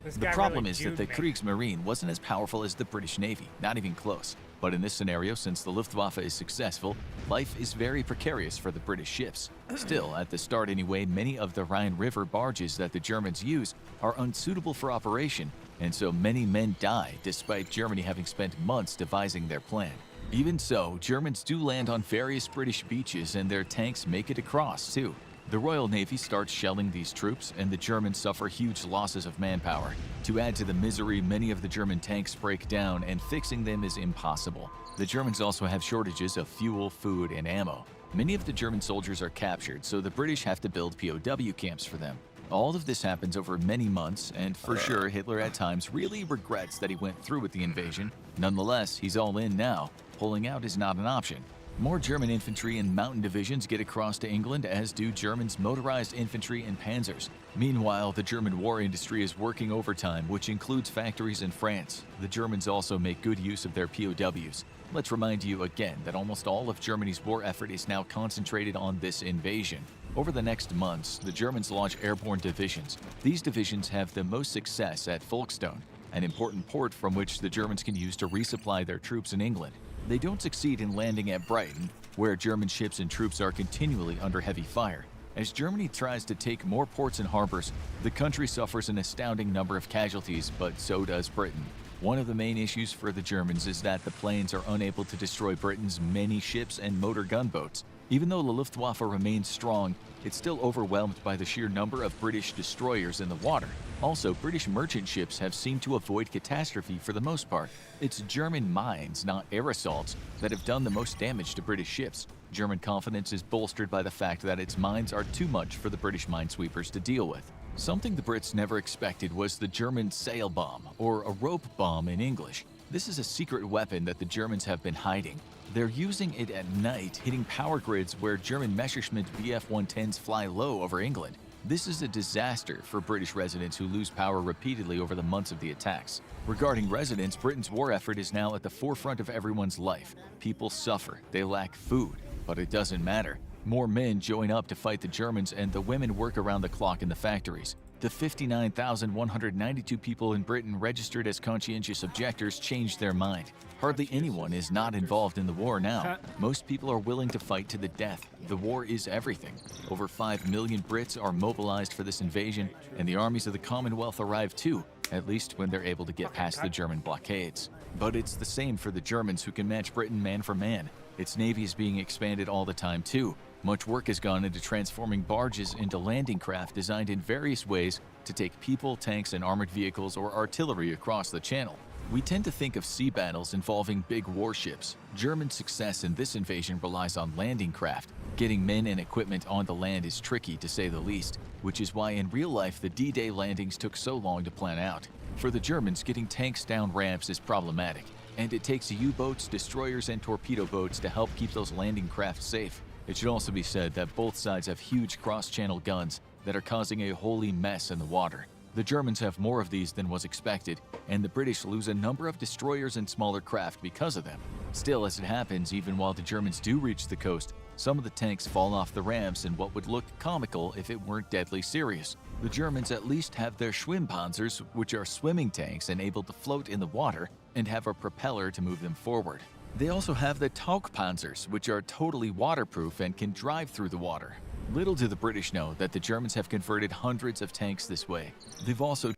The problem is that the Kriegsmarine wasn't as powerful as the British Navy, not even close. But in this scenario, since the Luftwaffe is successful, life is very precarious for the British ships. Still, at the start anyway, many of the Rhine River barges that the Germans use are unsuitable for operation, and so many men die despite Germany having spent months devising their plan. Even so, Germans do land on various British beaches and their tanks make it across too. The Royal Navy starts shelling these troops and the Germans suffer huge losses of manpower. To add to the misery, many of the German tanks break down and fixing them is impossible. The Germans also have shortages of fuel, food, and ammo. Many of the German soldiers are captured, so the British have to build POW camps for them. All of this happens over many months, and for sure Hitler at times really regrets that he went through with the invasion. Nonetheless, he's all in now. Pulling out is not an option. More German infantry and mountain divisions get across to England, as do Germans' motorized infantry and panzers. Meanwhile, the German war industry is working overtime, which includes factories in France. The Germans also make good use of their POWs. Let's remind you again that almost all of Germany's war effort is now concentrated on this invasion. Over the next months, the Germans launch airborne divisions. These divisions have the most success at Folkestone, an important port from which the Germans can use to resupply their troops in England. They don't succeed in landing at Brighton, where German ships and troops are continually under heavy fire. As Germany tries to take more ports and harbors, the country suffers an astounding number of casualties, but so does Britain. One of the main issues for the Germans is that the planes are unable to destroy Britain's many ships and motor gunboats. Even though the Luftwaffe remains strong, it's still overwhelmed by the sheer number of British destroyers in the water. Also, British merchant ships have seemed to avoid catastrophe for the most part. It's German mines, not air assaults, that have done the most damage to British ships. German confidence is bolstered by the fact that its mines are too much for the British minesweepers to deal with. Something the Brits never expected was the German sail bomb, or a rope bomb in English. This is a secret weapon that the Germans have been hiding. They're using it at night, hitting power grids where German Messerschmitt Bf-110s fly low over England. This is a disaster for British residents who lose power repeatedly over the months of the attacks. Regarding residents, Britain's war effort is now at the forefront of everyone's life. People suffer, they lack food, but it doesn't matter. More men join up to fight the Germans, and the women work around the clock in the factories. The 59,192 people in Britain registered as conscientious objectors changed their mind. Hardly anyone is not involved in the war now. Most people are willing to fight to the death. The war is everything. Over 5 million Brits are mobilized for this invasion, and the armies of the Commonwealth arrive too, at least when they're able to get past the German blockades. But it's the same for the Germans, who can match Britain man for man. Its navy is being expanded all the time too. Much work has gone into transforming barges into landing craft designed in various ways to take people, tanks, and armored vehicles or artillery across the channel. We tend to think of sea battles involving big warships. German success in this invasion relies on landing craft. Getting men and equipment on the land is tricky, to say the least, which is why in real life the D-Day landings took so long to plan out. For the Germans, getting tanks down ramps is problematic, and it takes U-boats, destroyers, and torpedo boats to help keep those landing craft safe. It should also be said that both sides have huge cross-channel guns that are causing a holy mess in the water. The Germans have more of these than was expected, and the British lose a number of destroyers and smaller craft because of them. Still, as it happens, even while the Germans do reach the coast, some of the tanks fall off the ramps in what would look comical if it weren't deadly serious. The Germans at least have their Schwimmpanzers, which are swimming tanks and able to float in the water and have a propeller to move them forward. They also have the Tauchpanzers, which are totally waterproof and can drive through the water. Little do the British know that the Germans have converted hundreds of tanks this way. They've also...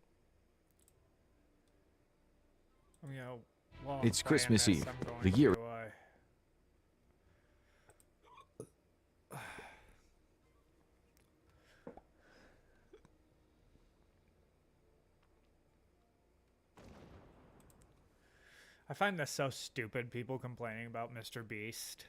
It's Christmas Eve. The year... find this so stupid, people complaining about Mr. Beast.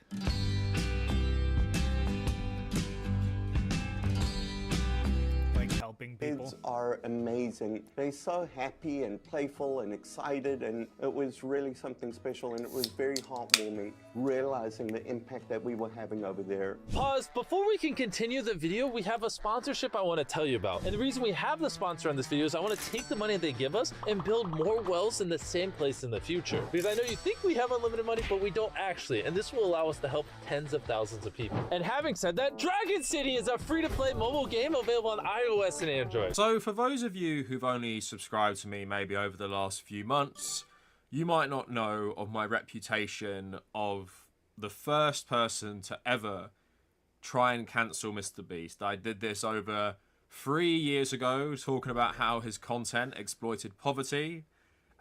Like helping people. Kids are amazing. They're so happy and playful and excited, and it was really something special, and it was very heartwarming realizing the impact that we were having over there. Pause. Before we can continue the video, we have a sponsorship I want to tell you about. And the reason we have the sponsor on this video is I want to take the money they give us and build more wells in the same place in the future. Because I know you think we have unlimited money, but we don't actually. And this will allow us to help tens of thousands of people. And having said that, Dragon City is a free-to-play mobile game available on iOS and Android. So for those of you who've only subscribed to me maybe over the last few months, you might not know of my reputation of the first person to ever try and cancel Mr. Beast. I did this over 3 years ago, talking about how his content exploited poverty.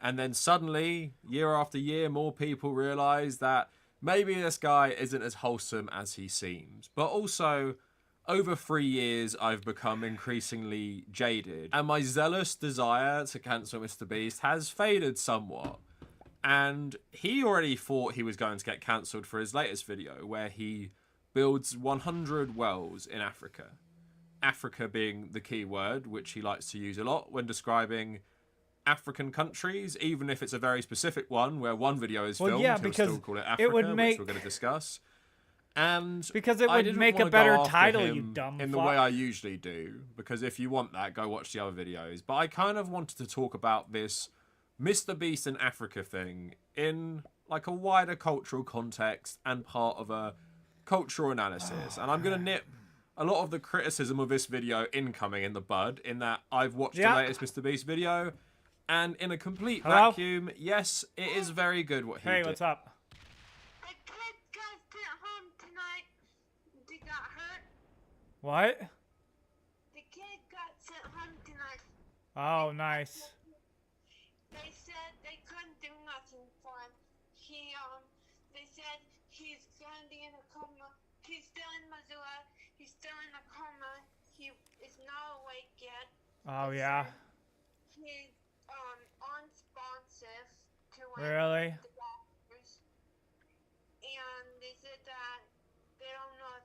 And then suddenly, year after year, more people realize that maybe this guy isn't as wholesome as he seems. But also, over 3 years, I've become increasingly jaded. And my zealous desire to cancel Mr. Beast has faded somewhat. And he already thought he was going to get cancelled for his latest video, where he builds 100 wells in Africa. Africa being the key word, which he likes to use a lot when describing African countries, even if it's a very specific one, where one video is filmed, yeah, he'll because still call it Africa, it would make, which we're going to discuss. And because it I would didn't make a wanna better go after title, him you dumb in the fuck. way I usually do, because if you want that, go watch the other videos. But I kind of wanted to talk about this Mr. Beast in Africa thing in like a wider cultural context and part of a cultural analysis. And I'm going to nip a lot of the criticism of this video incoming in the bud, in that I've watched the latest Mr. Beast video, and in a complete vacuum, yes, it is very good what he did. Hey, what's up? What? The kid got sent home tonight. Oh, nice. They said they couldn't do nothing for him. They said he's gonna be in a coma. He's still in Missoula. He's still in a coma. He is not awake yet. Oh, yeah. He's unresponsive to Really? the doctors. And they said that they don't know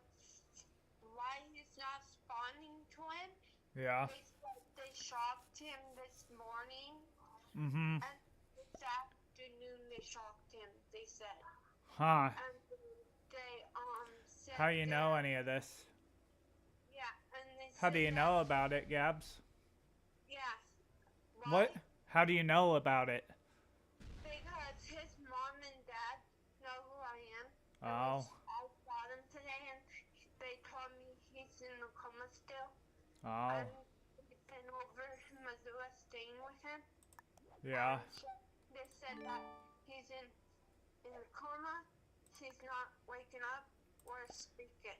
why he's not responding to him. Yeah. They said they shocked him this morning. Mm-hmm. And this afternoon they shocked him, they said. Huh. And they said How do you know any of this? Yeah, and they How do said you know about it, Gabs? Yes. What? How do you know about it? Because his mom and dad know who I am. Oh. I saw them today and they told me he's in a coma still. Oh. I've been over in Missoula staying with him. Yeah. They said that he's in a coma, he's not waking up or speaking.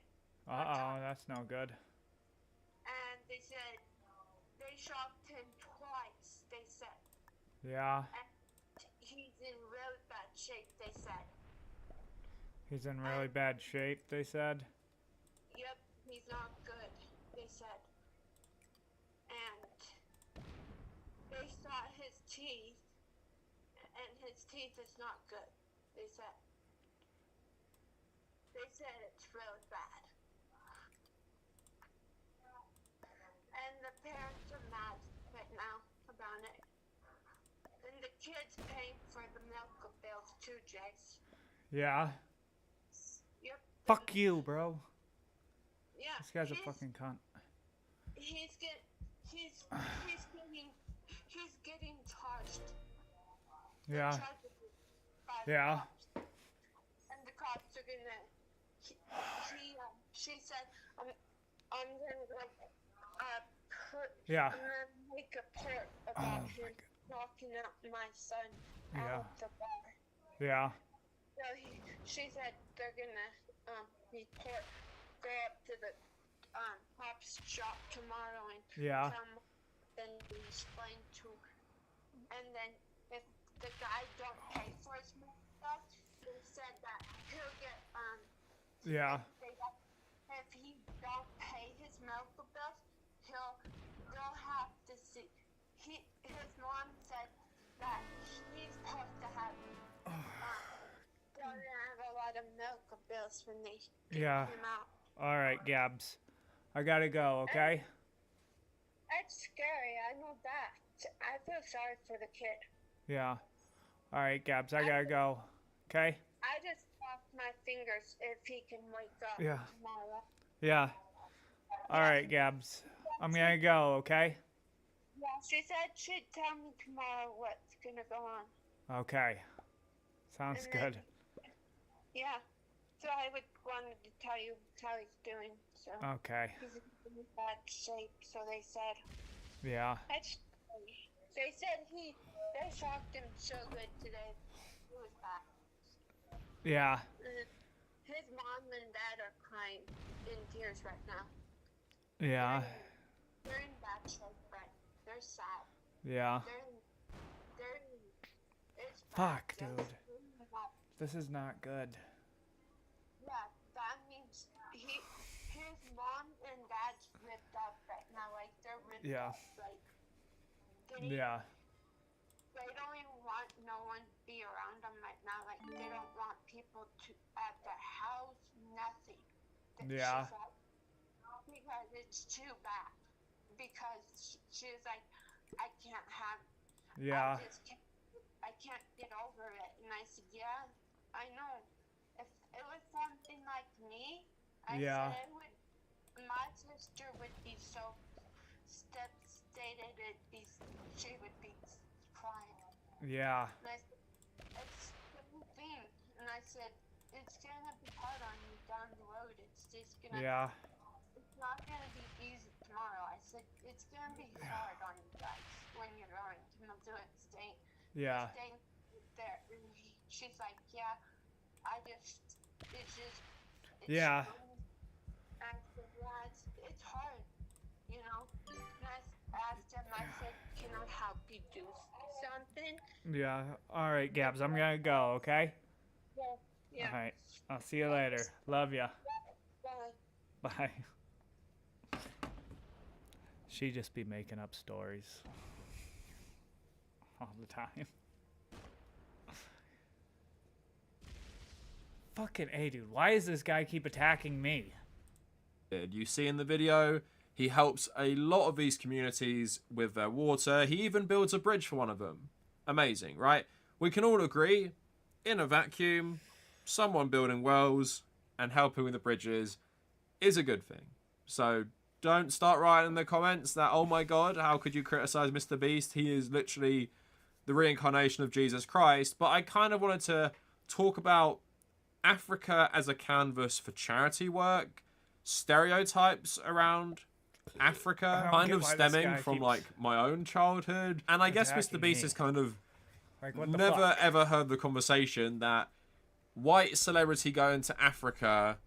Uh-oh, that's no good. And they said they shocked him twice, they said. Yeah. And he's in really bad shape, they said. He's in really bad shape, they said. Yep, he's not good, they said. And they saw his teeth, and his teeth is not good, they said. They said it's really bad. And the parents are mad right now about it. And the kid's paying for the medical bills too, Jace. Yeah. Yep. Fuck you, bro. Yeah. This guy's a fucking cunt. He's getting charged. Yeah. Charged by the Yeah. cops. And the cops are gonna. She said, I'm gonna Yeah. I'm gonna make a report about him knocking out my son out of the bar. Yeah. So she said they're gonna go up to the pop's shop tomorrow and Yeah. come and explain to her. And then if the guy don't pay for his stuff, they said that he'll get Yeah. if he don't pay his medical bills, they'll have to see. His mom said that he's supposed to have They're gonna have a lot of medical bills when they Yeah. him out. All right, Gabs. I gotta go, okay? That's scary. I know that. I feel sorry for the kid. Yeah. All right, Gabs. I gotta go. Okay? I just crossed my fingers if he can wake up Yeah. tomorrow. Yeah. All right, Gabs. I'm gonna go, okay? Yeah, she said she'd tell me tomorrow what's gonna go on. Okay. Sounds And then- good. Yeah. So I wanted to tell you how he's doing. So Okay. he's in bad shape. So they said. Yeah. That's. They said they shocked him so good today. It was bad. Yeah. His mom and dad are crying in tears right now. Yeah. They're in bad shape, right? They're sad. Yeah. It's bad. Fuck, They're dude. really bad. This is not good. Yeah, that means his mom and dad's ripped up right now. Like, they're ripped Yeah. up. Like, Yeah. they don't even want no one to be around them right now. Like, they don't want people at the house, nothing. Yeah. She's like, because it's too bad. Because she's like, I can't have. Yeah. I can't get over it. And I said, yeah, I know. If it was something like me, I Yeah. said my sister would be so devastated. She would be crying. Yeah. And I said, it's the thing. And I said, it's gonna be hard on you down the road. It's just gonna. Yeah. It's not gonna be easy tomorrow. I said, it's gonna be hard on you guys when you're going to Missouri and staying. Yeah. Staying there. And she's like, yeah, it's Yeah. I said, yeah, it's hard, you know. And I asked him, I said, can I help you do something? Yeah. All right, Gabs. I'm gonna go, okay? Yeah. All right. I'll see you later. Love ya. Bye. Bye. She just be making up stories all the time. Fucking A, dude. Why does this guy keep attacking me? You see in the video, he helps a lot of these communities with their water. He even builds a bridge for one of them. Amazing, right? We can all agree, in a vacuum, someone building wells and helping with the bridges is a good thing. So don't start writing in the comments that, oh my god, how could you criticize Mr. Beast? He is literally the reincarnation of Jesus Christ. But I kind of wanted to talk about Africa as a canvas for charity work, stereotypes around Africa, kind of stemming from like my own childhood. And I guess Mr. Beast has kind of never ever heard the conversation that white celebrity going to Africa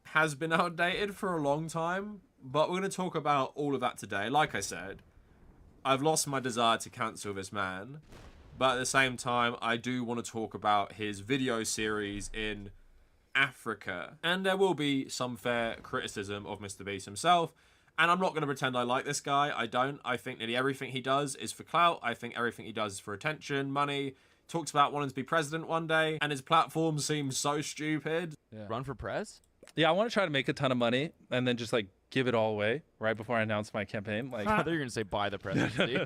has been outdated for a long time. But we're going to talk about all of that today. Like I said, I've lost my desire to cancel this man. But at the same time, I do want to talk about his video series in Africa. And there will be some fair criticism of Mr. Beast himself. And I'm not going to pretend I like this guy. I don't. I think nearly everything he does is for clout. I think everything he does is for attention, money. Talks about wanting to be president one day. And his platform seems so stupid. Yeah. Run for prez? Yeah, I want to try to make a ton of money and then just like give it all away right before I announce my campaign. Like, I thought you were gonna say buy the presidency.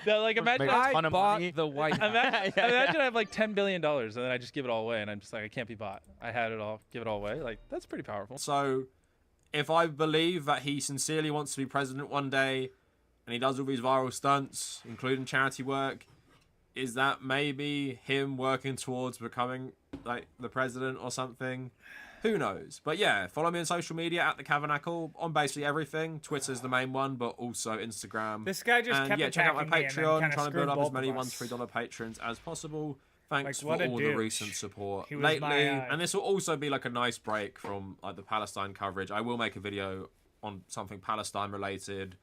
No, like imagine I bought the White House. Imagine I have like $10 billion and then I just give it all away and I'm just like, I can't be bought. I had it all, give it all away. Like, that's pretty powerful. So if I believe that he sincerely wants to be president one day and he does all these viral stunts, including charity work, is that maybe him working towards becoming like the president or something? Who knows? But yeah, follow me on social media at The Cavernacle on basically everything. Twitter's the main one, but also Instagram. This guy just and kept yeah, check out my attacking me and then Patreon. kinda Trying to build up screwed as many both of $1 to $3 patrons as possible. Thanks Like, for what a all the douche. recent support He was lately. my, And this will also be like a nice break from like the Palestine coverage. I will make a video on something Palestine related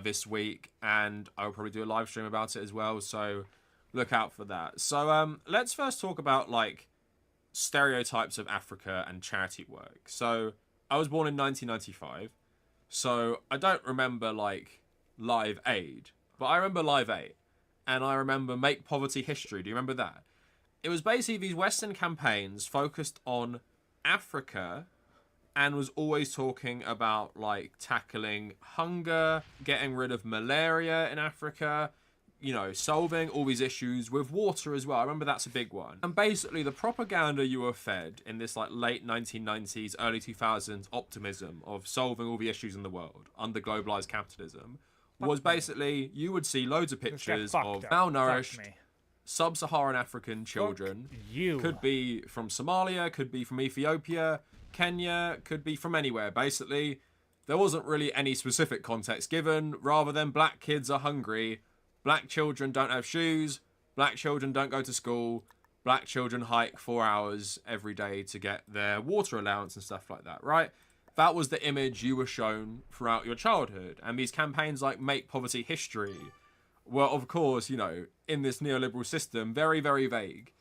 this week, and I'll probably do a live stream about it as well. So look out for that. So let's first talk about like stereotypes of Africa and charity work. So I was born in 1995, so I don't remember like Live Aid, but I remember Live Aid, and I remember Make Poverty History. Do you remember that? it was basically these Western campaigns focused on Africa and was always talking about like tackling hunger, getting rid of malaria in Africa, you know, solving all these issues with water as well. I remember that's a big one. And basically the propaganda you were fed in this like late 1990s, early 2000s optimism of solving all the issues in the world under globalized capitalism was basically you would see loads of pictures of malnourished sub-Saharan African children. Could be from Somalia, could be from Ethiopia, Kenya, could be from anywhere. Basically, there wasn't really any specific context given, rather than black kids are hungry, black children don't have shoes, black children don't go to school, black children hike 4 hours every day to get their water allowance and stuff like that, right? That was the image you were shown throughout your childhood. And these campaigns like Make Poverty History were, of course, you know, in this neoliberal system, very, very vague.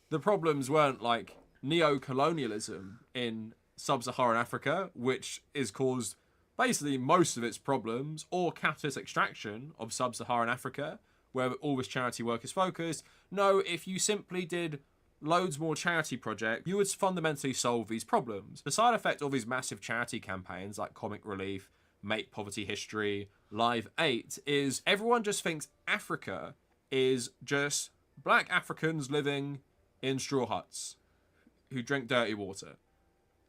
The problems weren't like neo-colonialism in sub-Saharan Africa, which is caused basically most of its problems, or capitalist extraction of sub-Saharan Africa, where all this charity work is focused. No, if you simply did loads more charity projects, you would fundamentally solve these problems. The side effect of these massive charity campaigns like Comic Relief, Make Poverty History, Live 8 is everyone just thinks Africa is just black Africans living in straw huts who drink dirty water.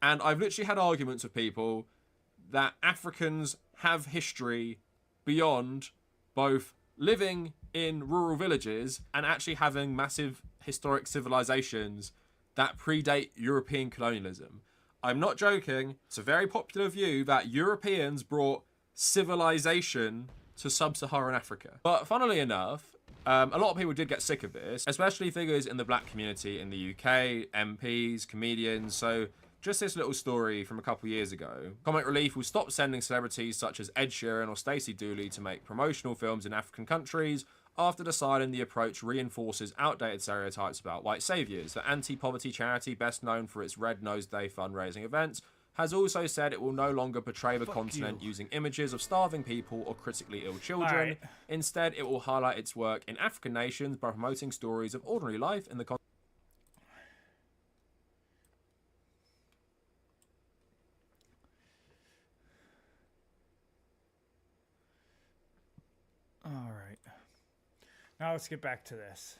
And I've literally had arguments with people that Africans have history beyond both living in rural villages and actually having massive historic civilizations that predate European colonialism. I'm not joking. It's a very popular view that Europeans brought civilization to sub-Saharan Africa. But funnily enough, a lot of people did get sick of this, especially figures in the black community in the UK, MPs, comedians. So just this little story from a couple years ago. Comic Relief will stop sending celebrities such as Ed Sheeran or Stacey Dooley to make promotional films in African countries after deciding the approach reinforces outdated stereotypes about white saviors. The anti-poverty charity, best known for its Red Nose Day fundraising events, has also said it will no longer portray the continent using images of starving people or critically ill children. Right. Instead, it will highlight its work in African nations by promoting stories of ordinary life in the continent. All right. Now let's get back to this.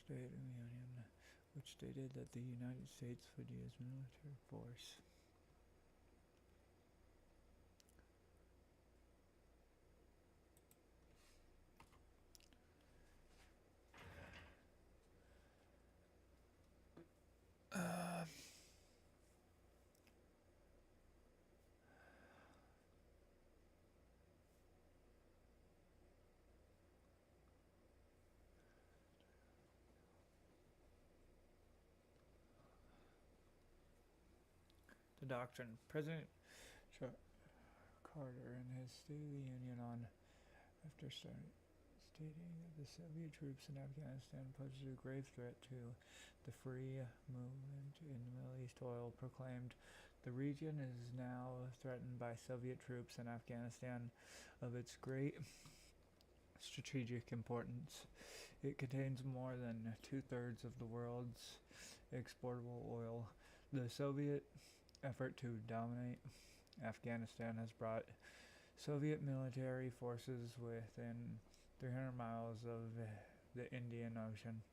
State of the Union, which stated that the United States would use military force. The doctrine. President Carter in his State of the Union after stating that the Soviet troops in Afghanistan posed a grave threat to the free movement in the Middle East oil, proclaimed the region is now threatened by Soviet troops in Afghanistan of its great strategic importance. It contains more than 2/3 of the world's exportable oil. The Soviet effort to dominate Afghanistan has brought Soviet military forces within 300 miles of the Indian Ocean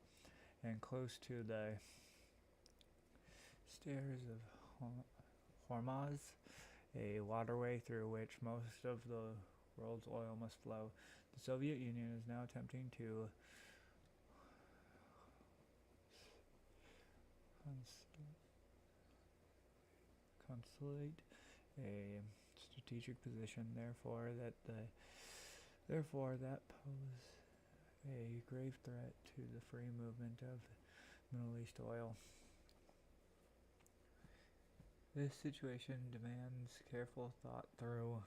and close to the Stairs of Hormuz, a waterway through which most of the world's oil must flow. The Soviet Union is now attempting to consolidate a strategic position, therefore that pose a grave threat to the free movement of Middle East oil. This situation demands careful thought through.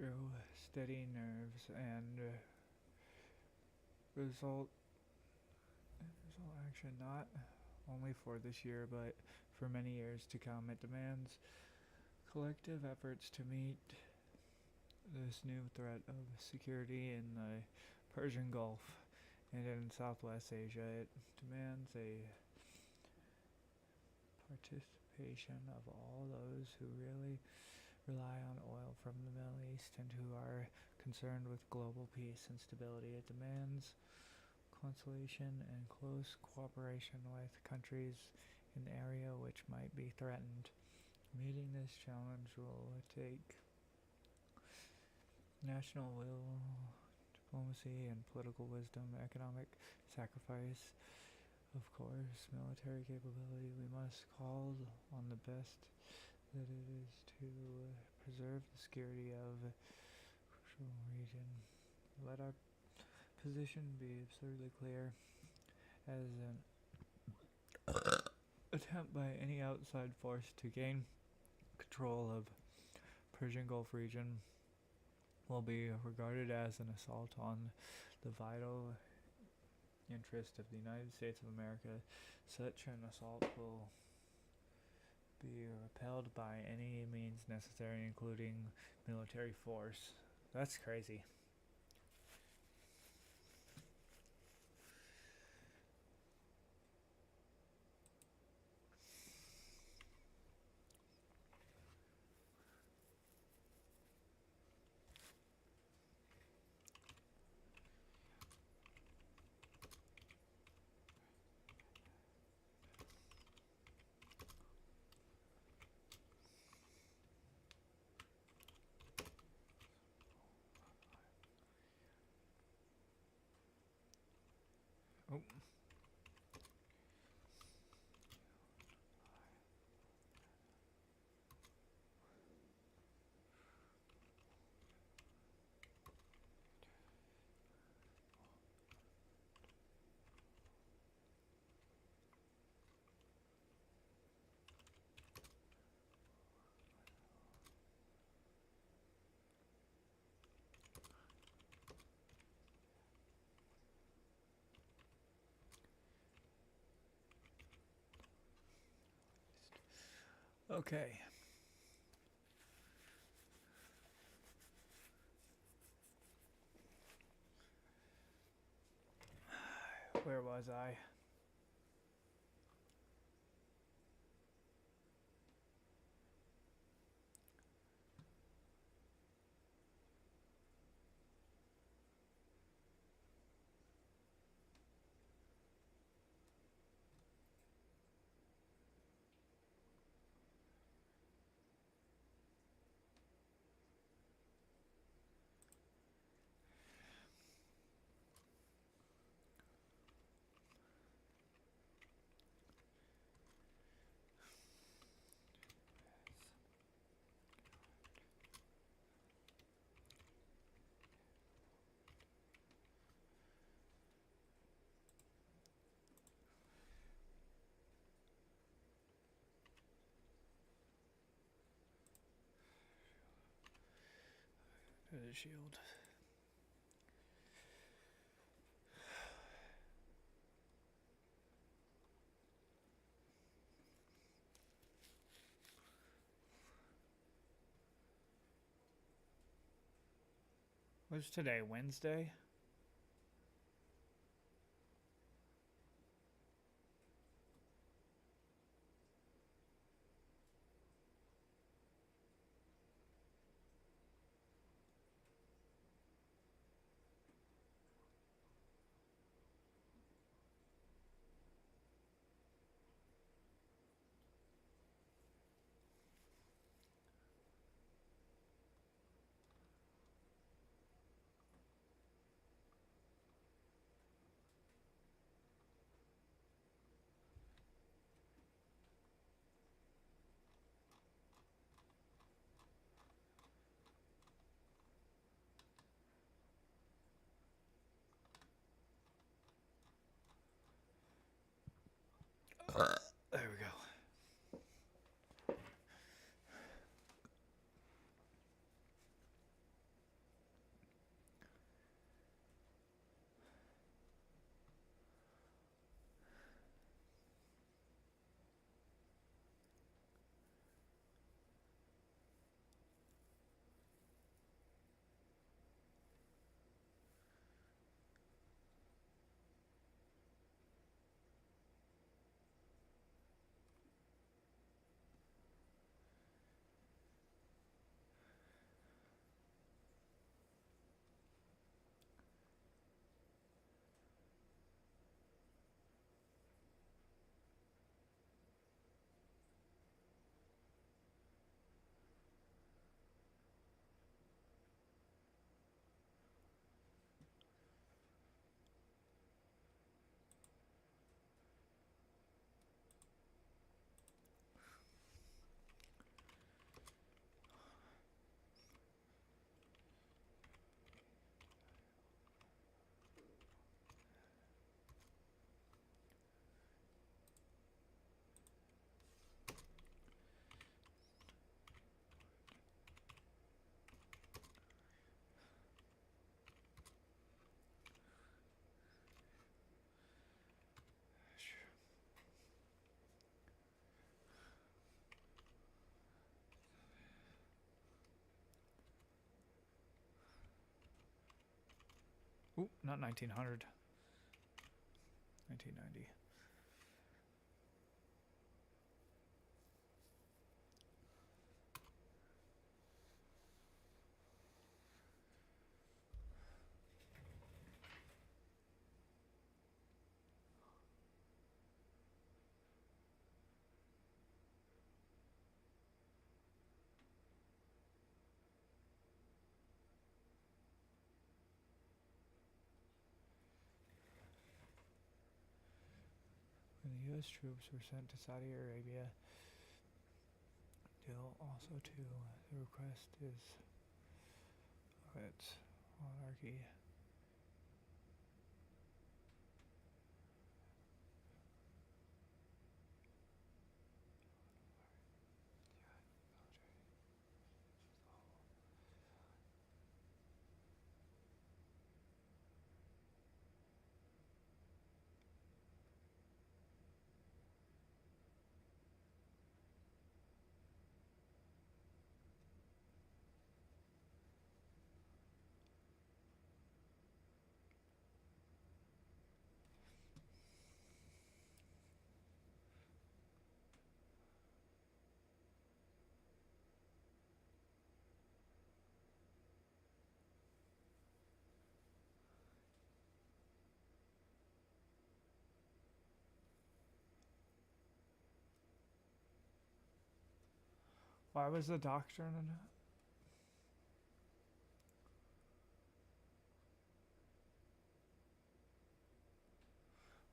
through steady nerves and result action not only for this year but for many years to come. It demands collective efforts to meet this new threat of security in the Persian Gulf and in Southwest Asia. It demands a participation of all those who really rely on oil from the Middle East and who are concerned with global peace and stability. It demands consultation and close cooperation with countries in the area which might be threatened. Meeting this challenge will take national will, diplomacy, and political wisdom, economic sacrifice, of course, military capability. We must call on the best that it is to preserve the security of a crucial region. Let our position be absurdly clear. As an attempt by any outside force to gain control of Persian Gulf region will be regarded as an assault on the vital interest of the United States of America. Such an assault will be repelled by any means necessary, including military force. That's crazy. Oh. Okay. Where was I? The shield. What's today? Wednesday? There we go. Ooh, not 1900. 1990. When the U.S. troops were sent to Saudi Arabia, deal also to the request is of its monarchy. Why was the doctrine in it?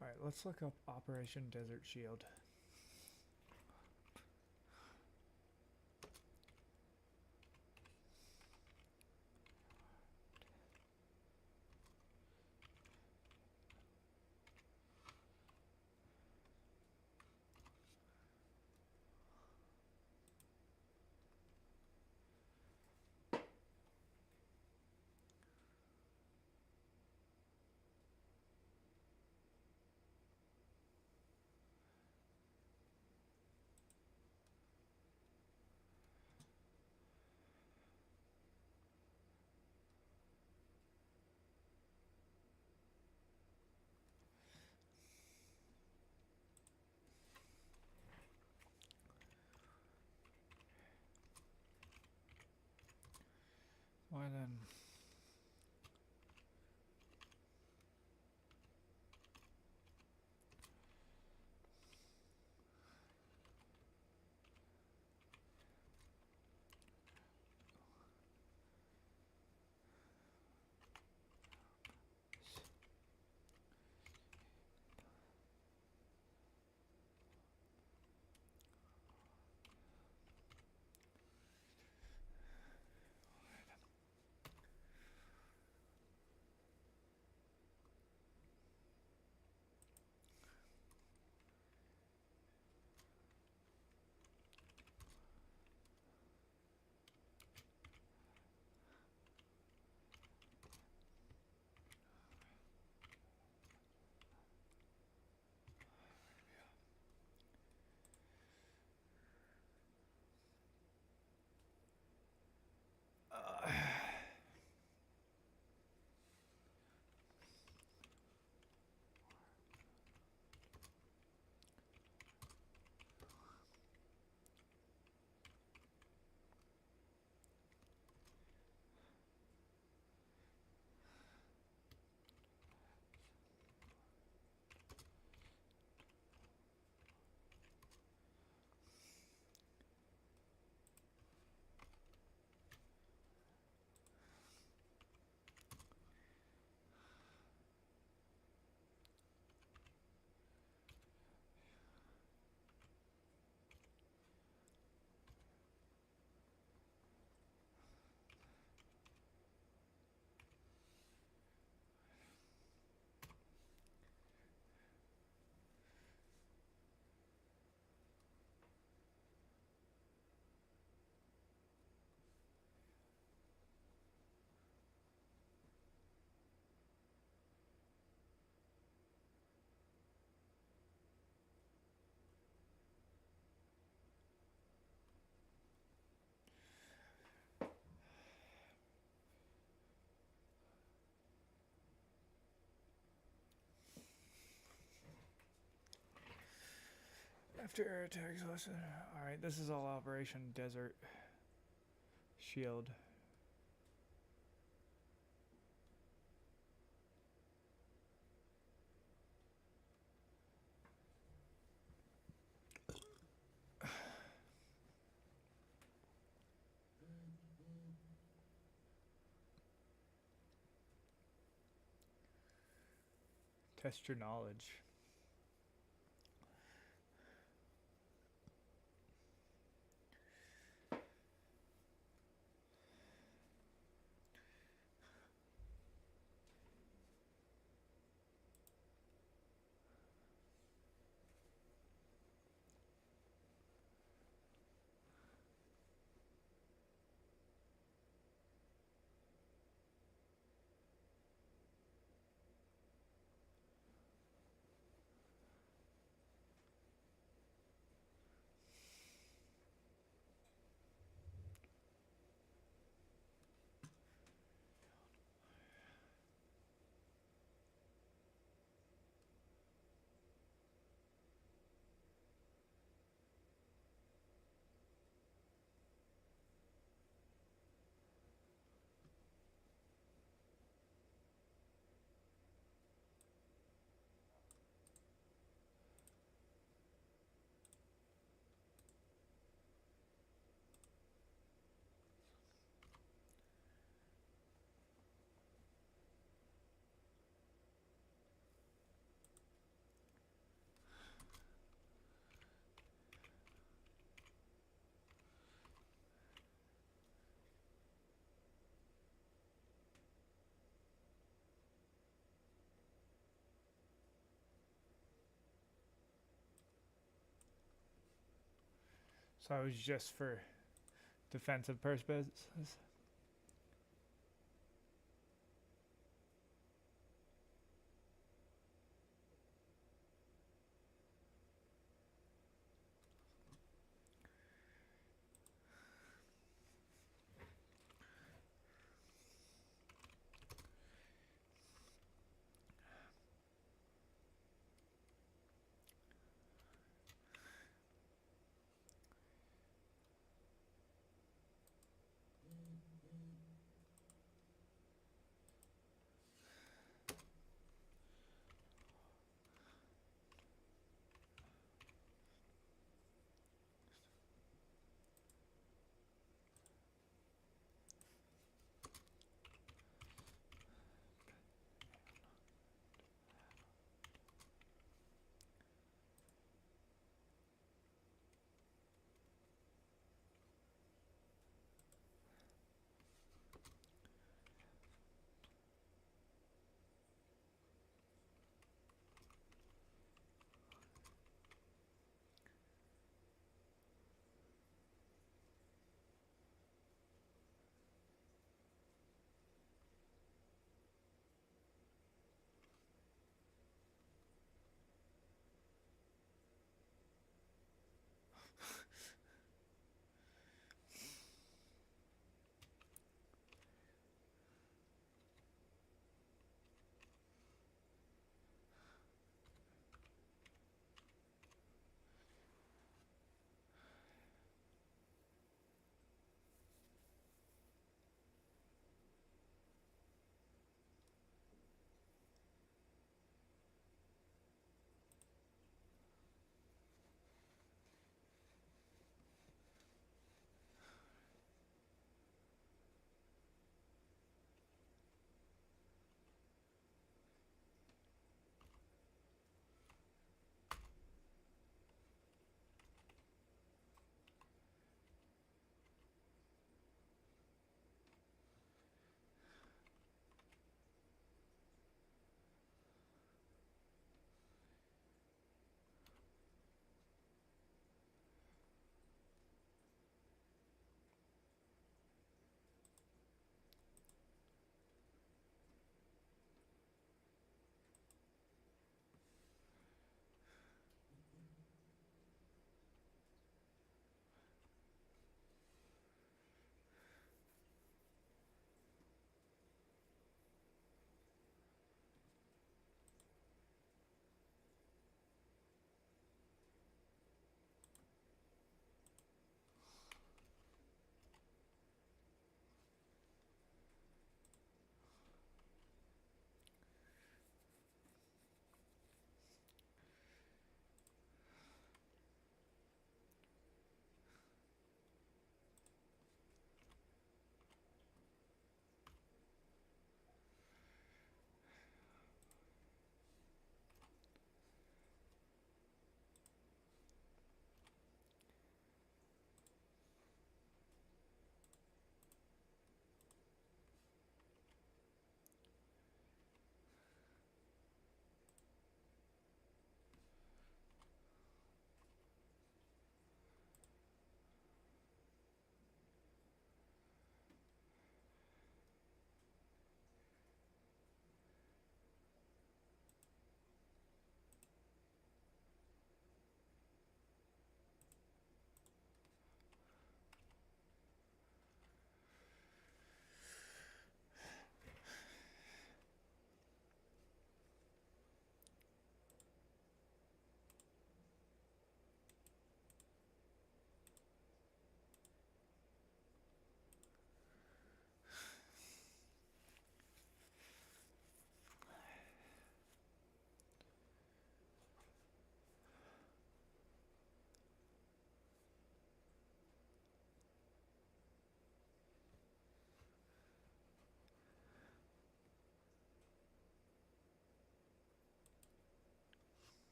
Alright, let's look up Operation Desert Shield. Why then? After air attacks lesson. Alright, this is all Operation Desert Shield. Test your knowledge. So it was just for defensive purposes.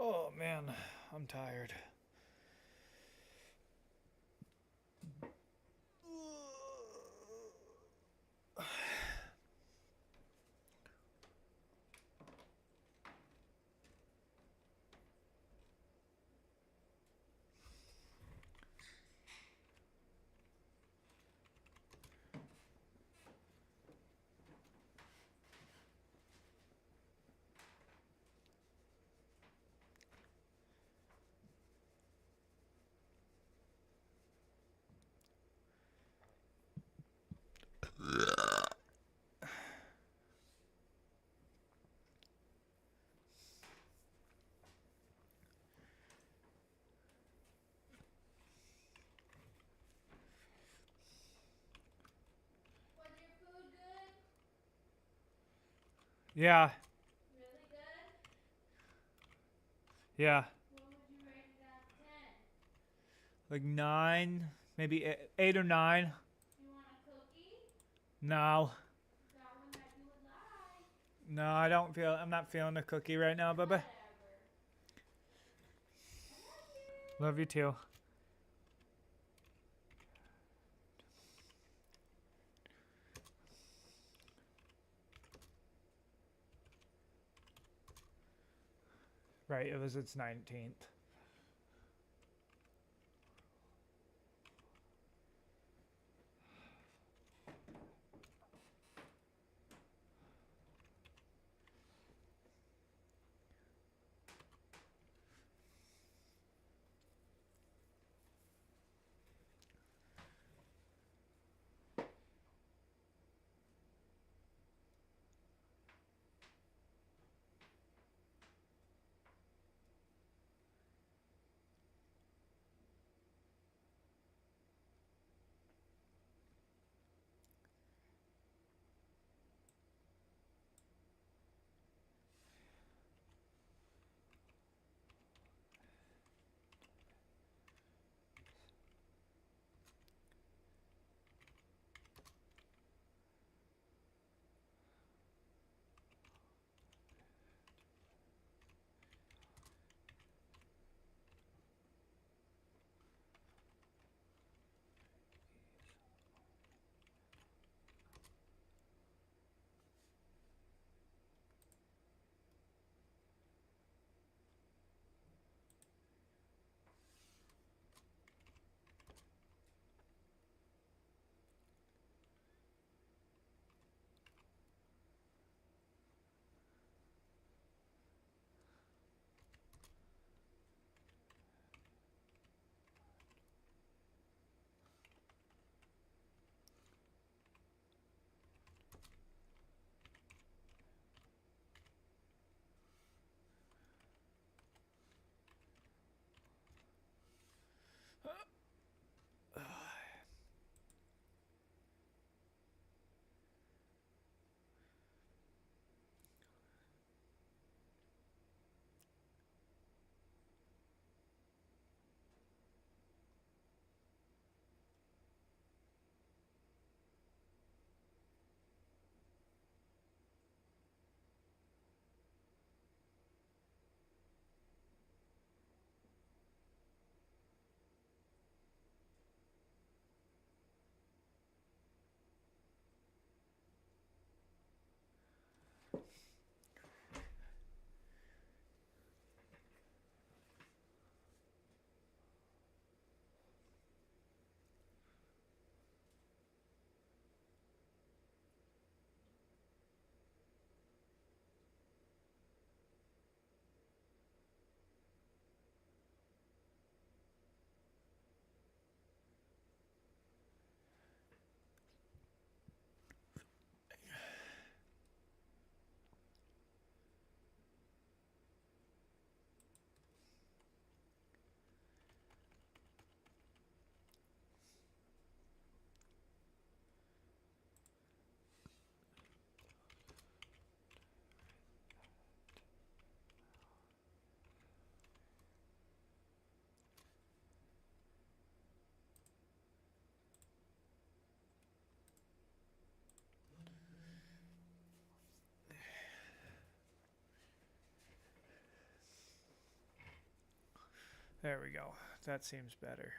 Oh man, I'm tired. Yeah. Really good? Yeah. What would you rate it out of 10? Like 9, maybe 8 or 9. You want a cookie? No. Got one that you would like. No, I'm not feeling a cookie right now, Bubba. Love you too. Right, it was its 19th. There we go. That seems better.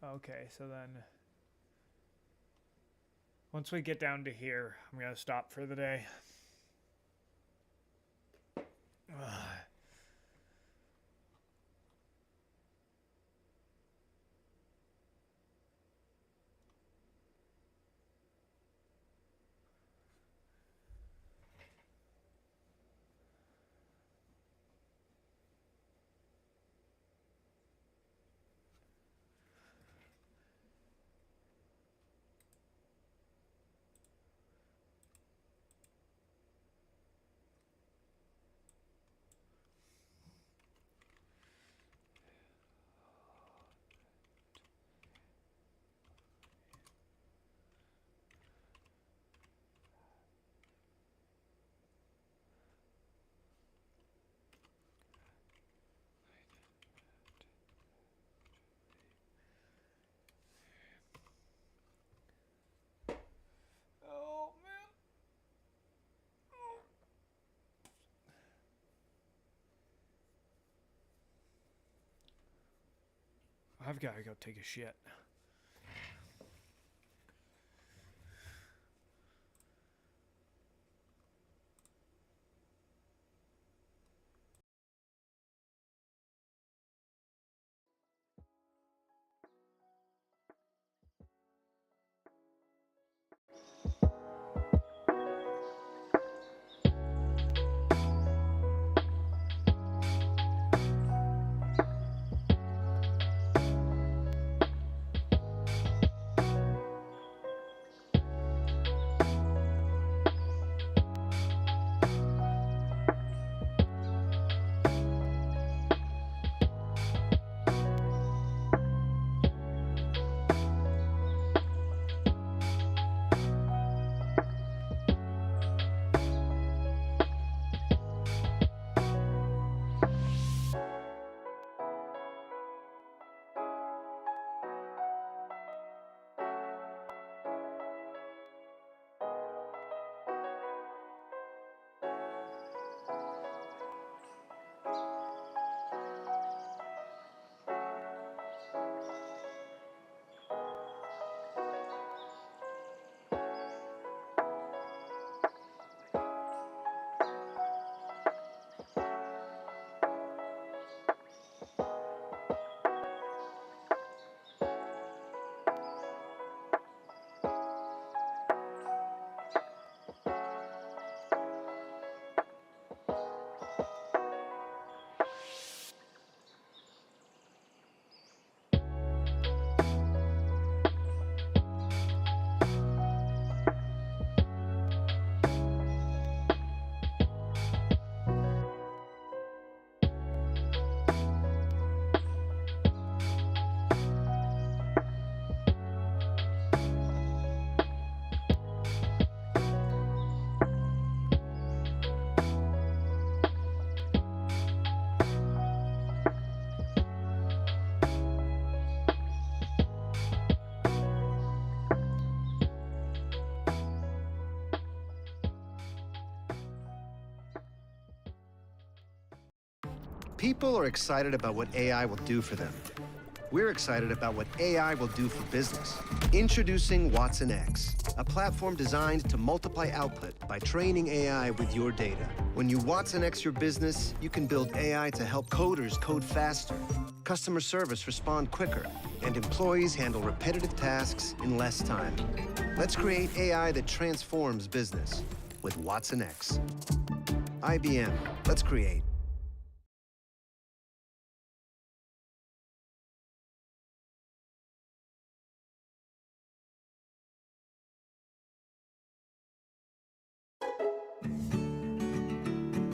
Okay, so then once we get down to here, I'm going to stop for the day. Oh, man. I've got to go take a shit. People are excited about what AI will do for them. We're excited about what AI will do for business. Introducing Watson X, a platform designed to multiply output by training AI with your data. When you Watson X your business, you can build AI to help coders code faster, customer service respond quicker, and employees handle repetitive tasks in less time. Let's create AI that transforms business with Watson X. IBM, let's create.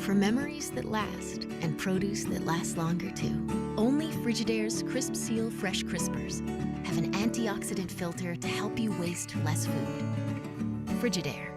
for memories that last and produce that lasts longer too. Only Frigidaire's Crisp Seal Fresh Crispers have an antioxidant filter to help you waste less food. Frigidaire.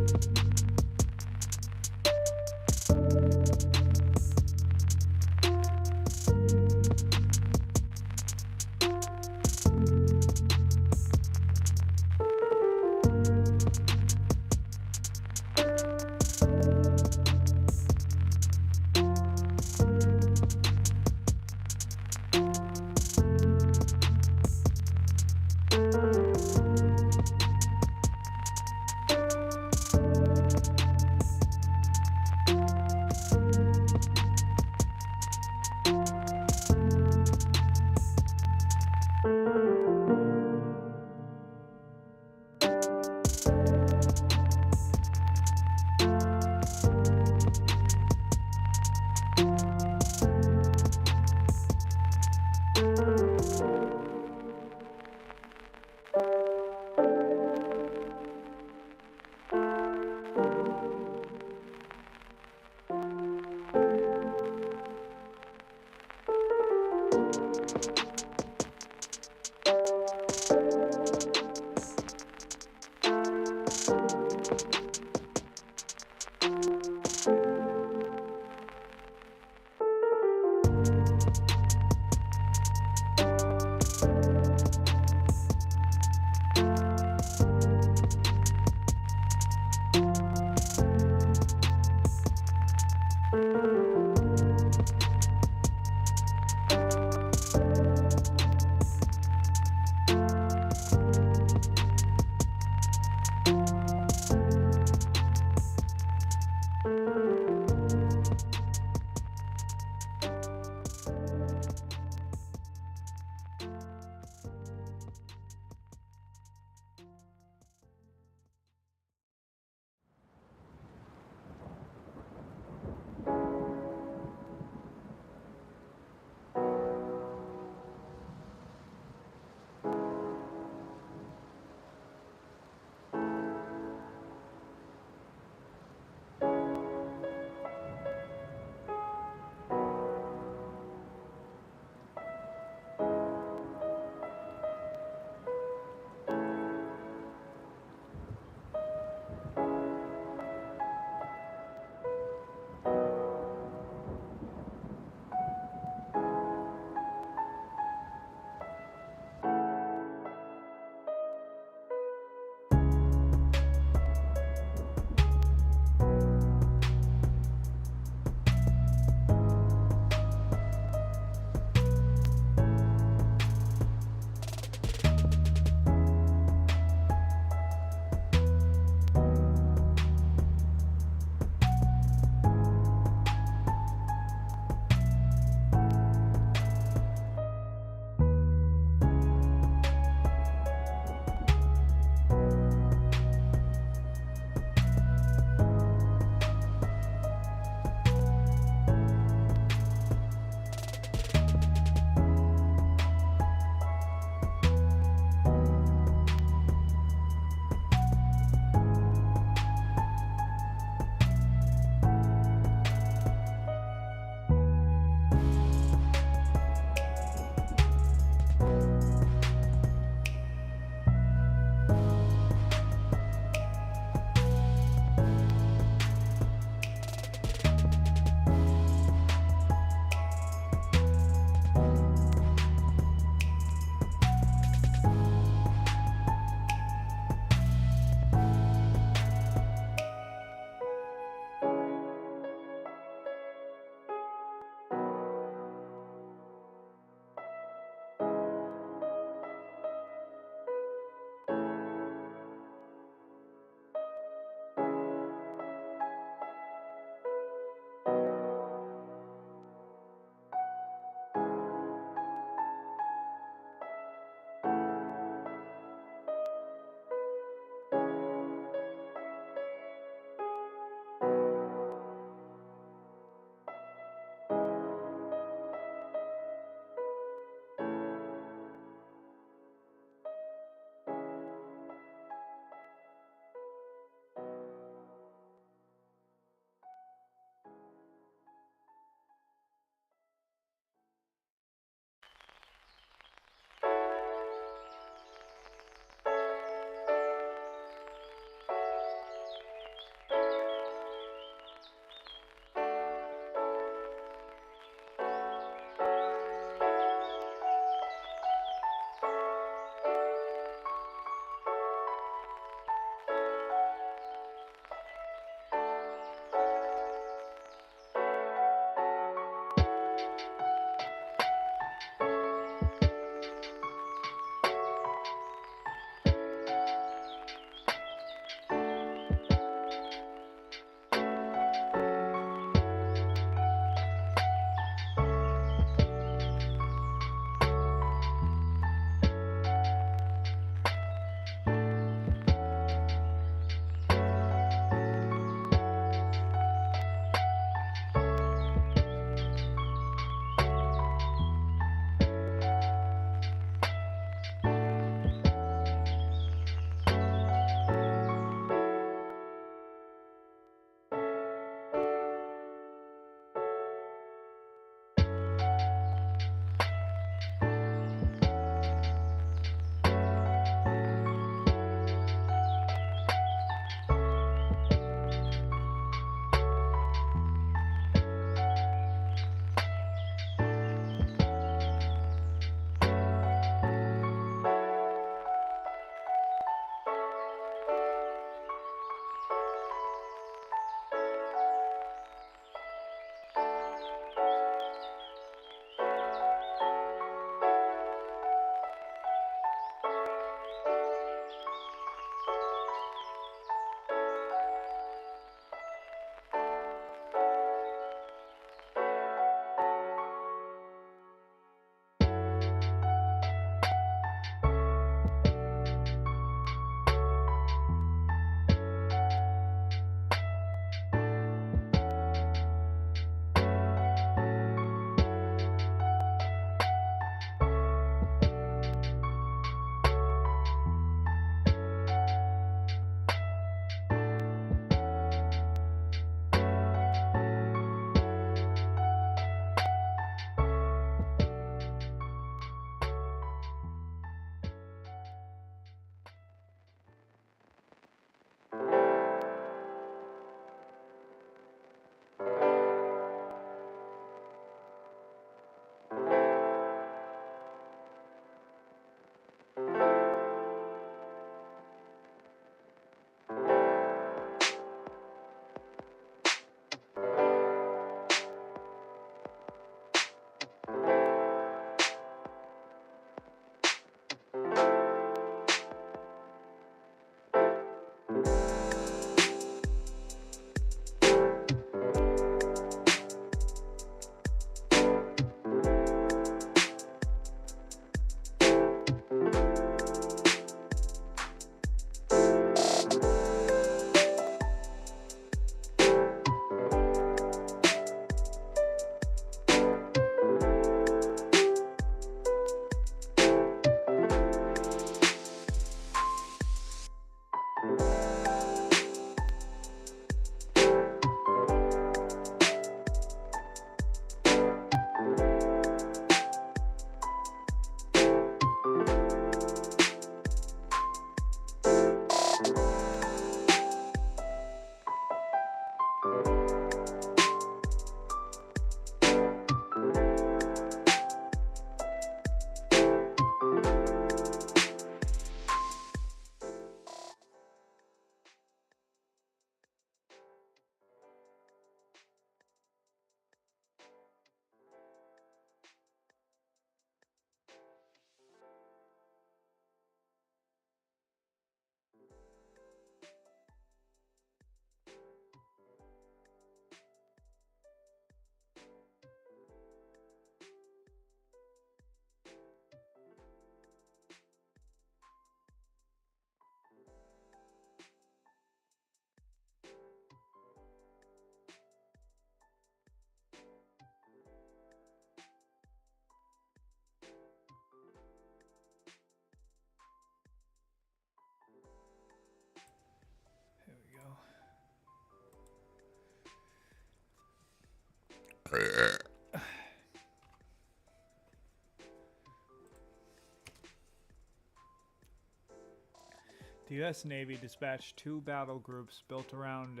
The U.S. Navy dispatched 2 battle groups built around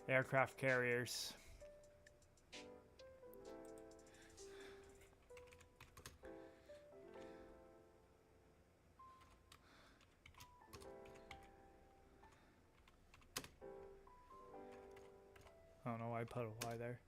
aircraft carriers. I don't know why I put a Y there.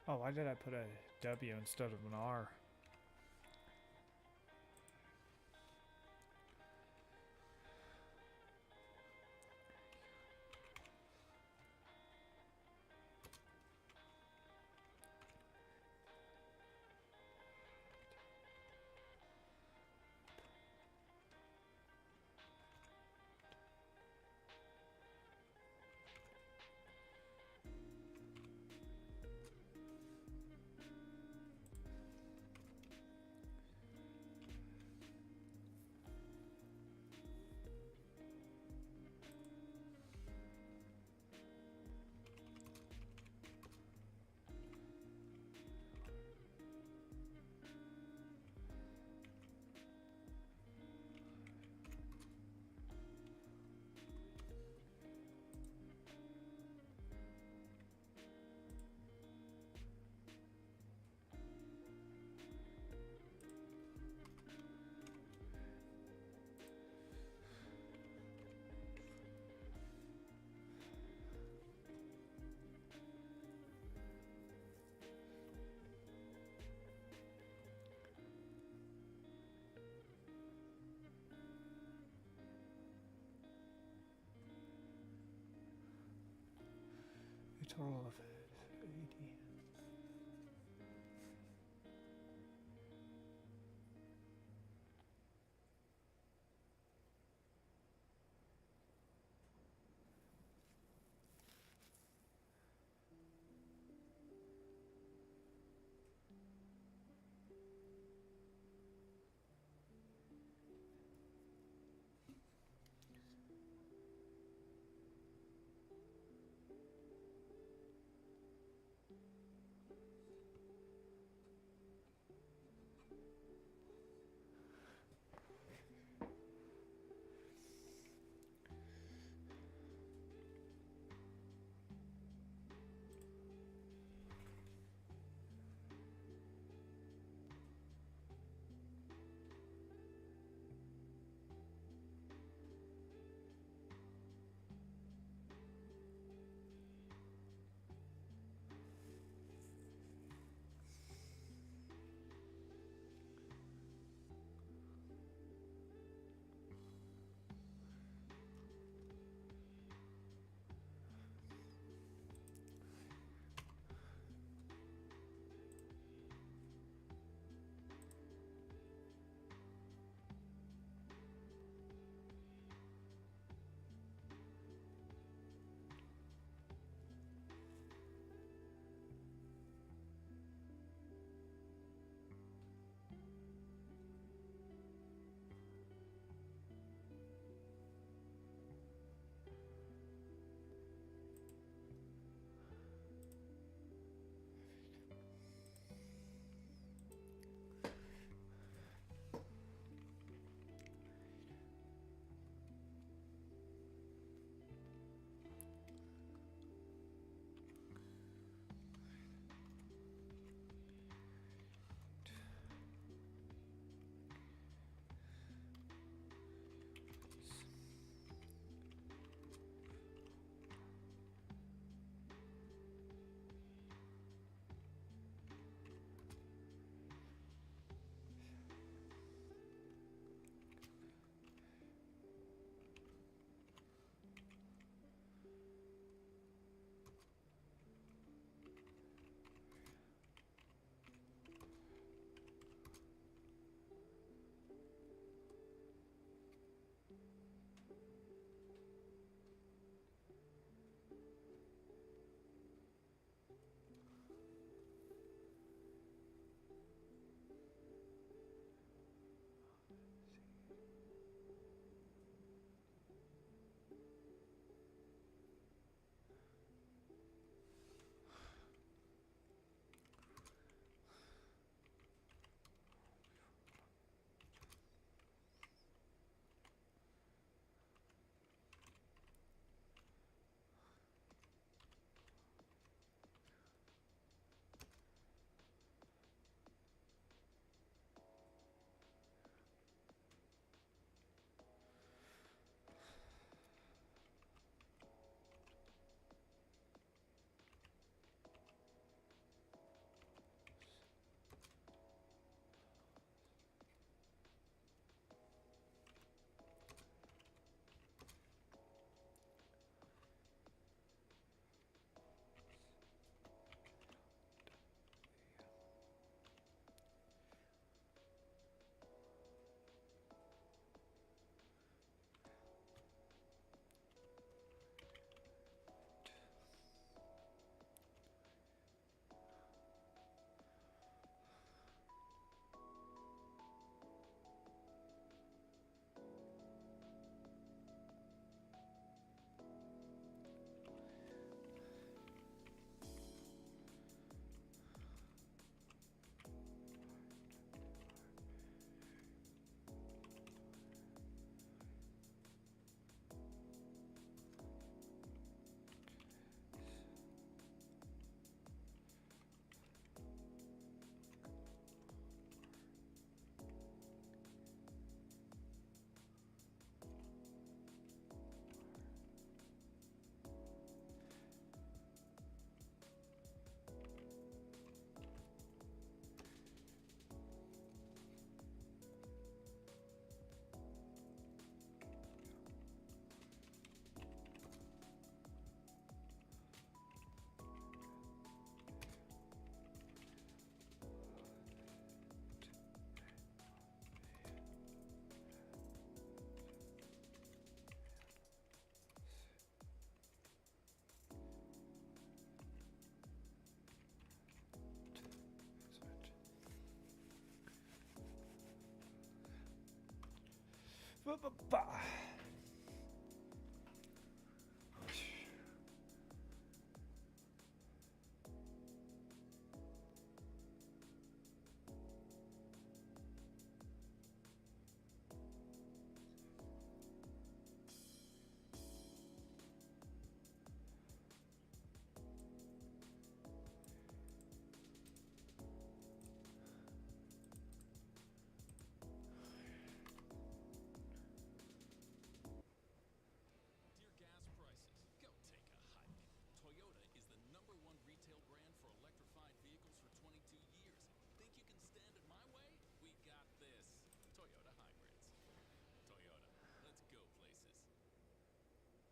Oh, why did I put a W instead of an R? A total of 80.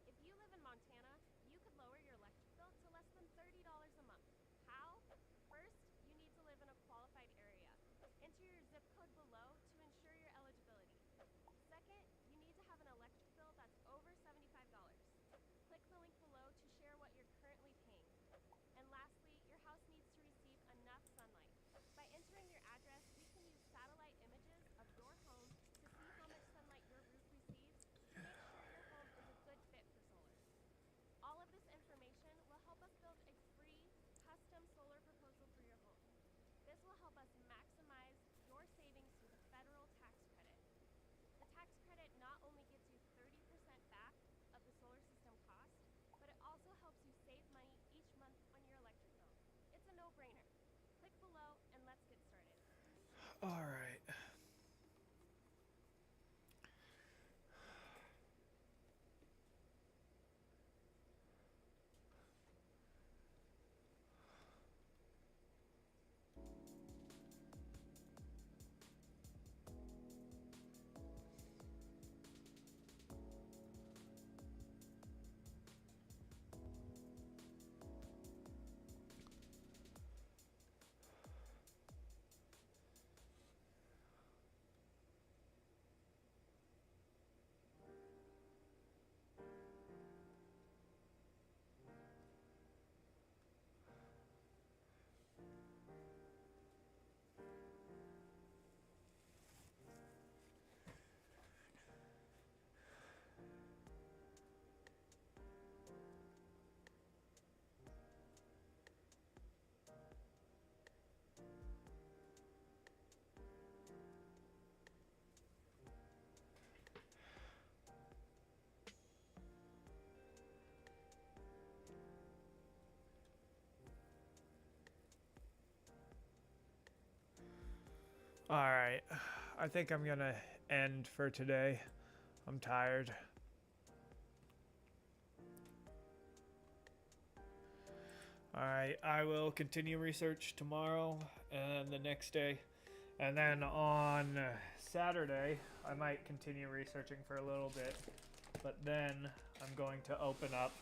If you live in Montana, you could lower your electric bill to less than $30 a month. How? First, you need to live in a qualified area. Enter your zip code below to ensure your eligibility. Second, you need to have an electric bill that's over $75. Click the link below to share what you're currently paying. And lastly, your house needs to receive enough sunlight. By entering your address, we can use satellite images of your home to see how much sunlight your roof receives to make sure your home is a good fit for solar. All of this information will help us build a free, custom solar proposal for your home. This will help us maximize your savings through the federal tax credit. The tax credit not only gives you 30% back of the solar system cost, but it also helps you save money each month on your electric bill. It's a no-brainer. Click below and let's get started. All right. All right. I think I'm going to end for today. I'm tired. All right. I will continue research tomorrow and the next day. And then on Saturday, I might continue researching for a little bit. But then I'm going to open up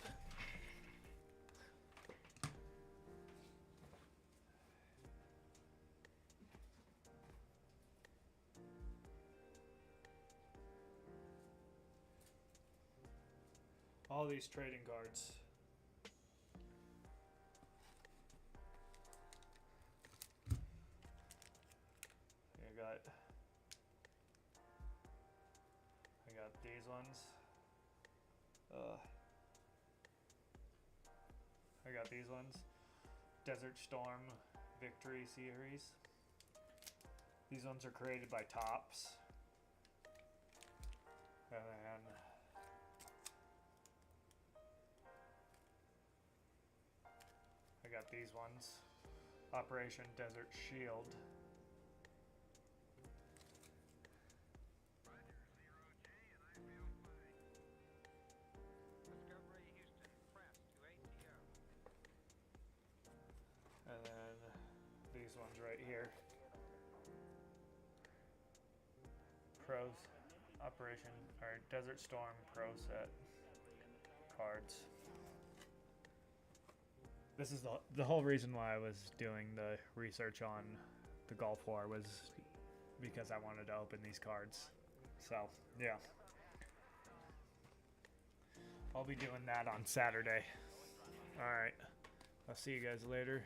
all these trading cards. I got these ones. I got these ones. Desert Storm Victory Series. These ones are created by Tops. And then I got these ones. Operation Desert Shield. And then these ones right here. Pros Operation or Desert Storm Pro Set cards. This is the whole reason why I was doing the research on the Gulf War was because I wanted to open these cards. So, yeah. I'll be doing that on Saturday. Alright. I'll see you guys later.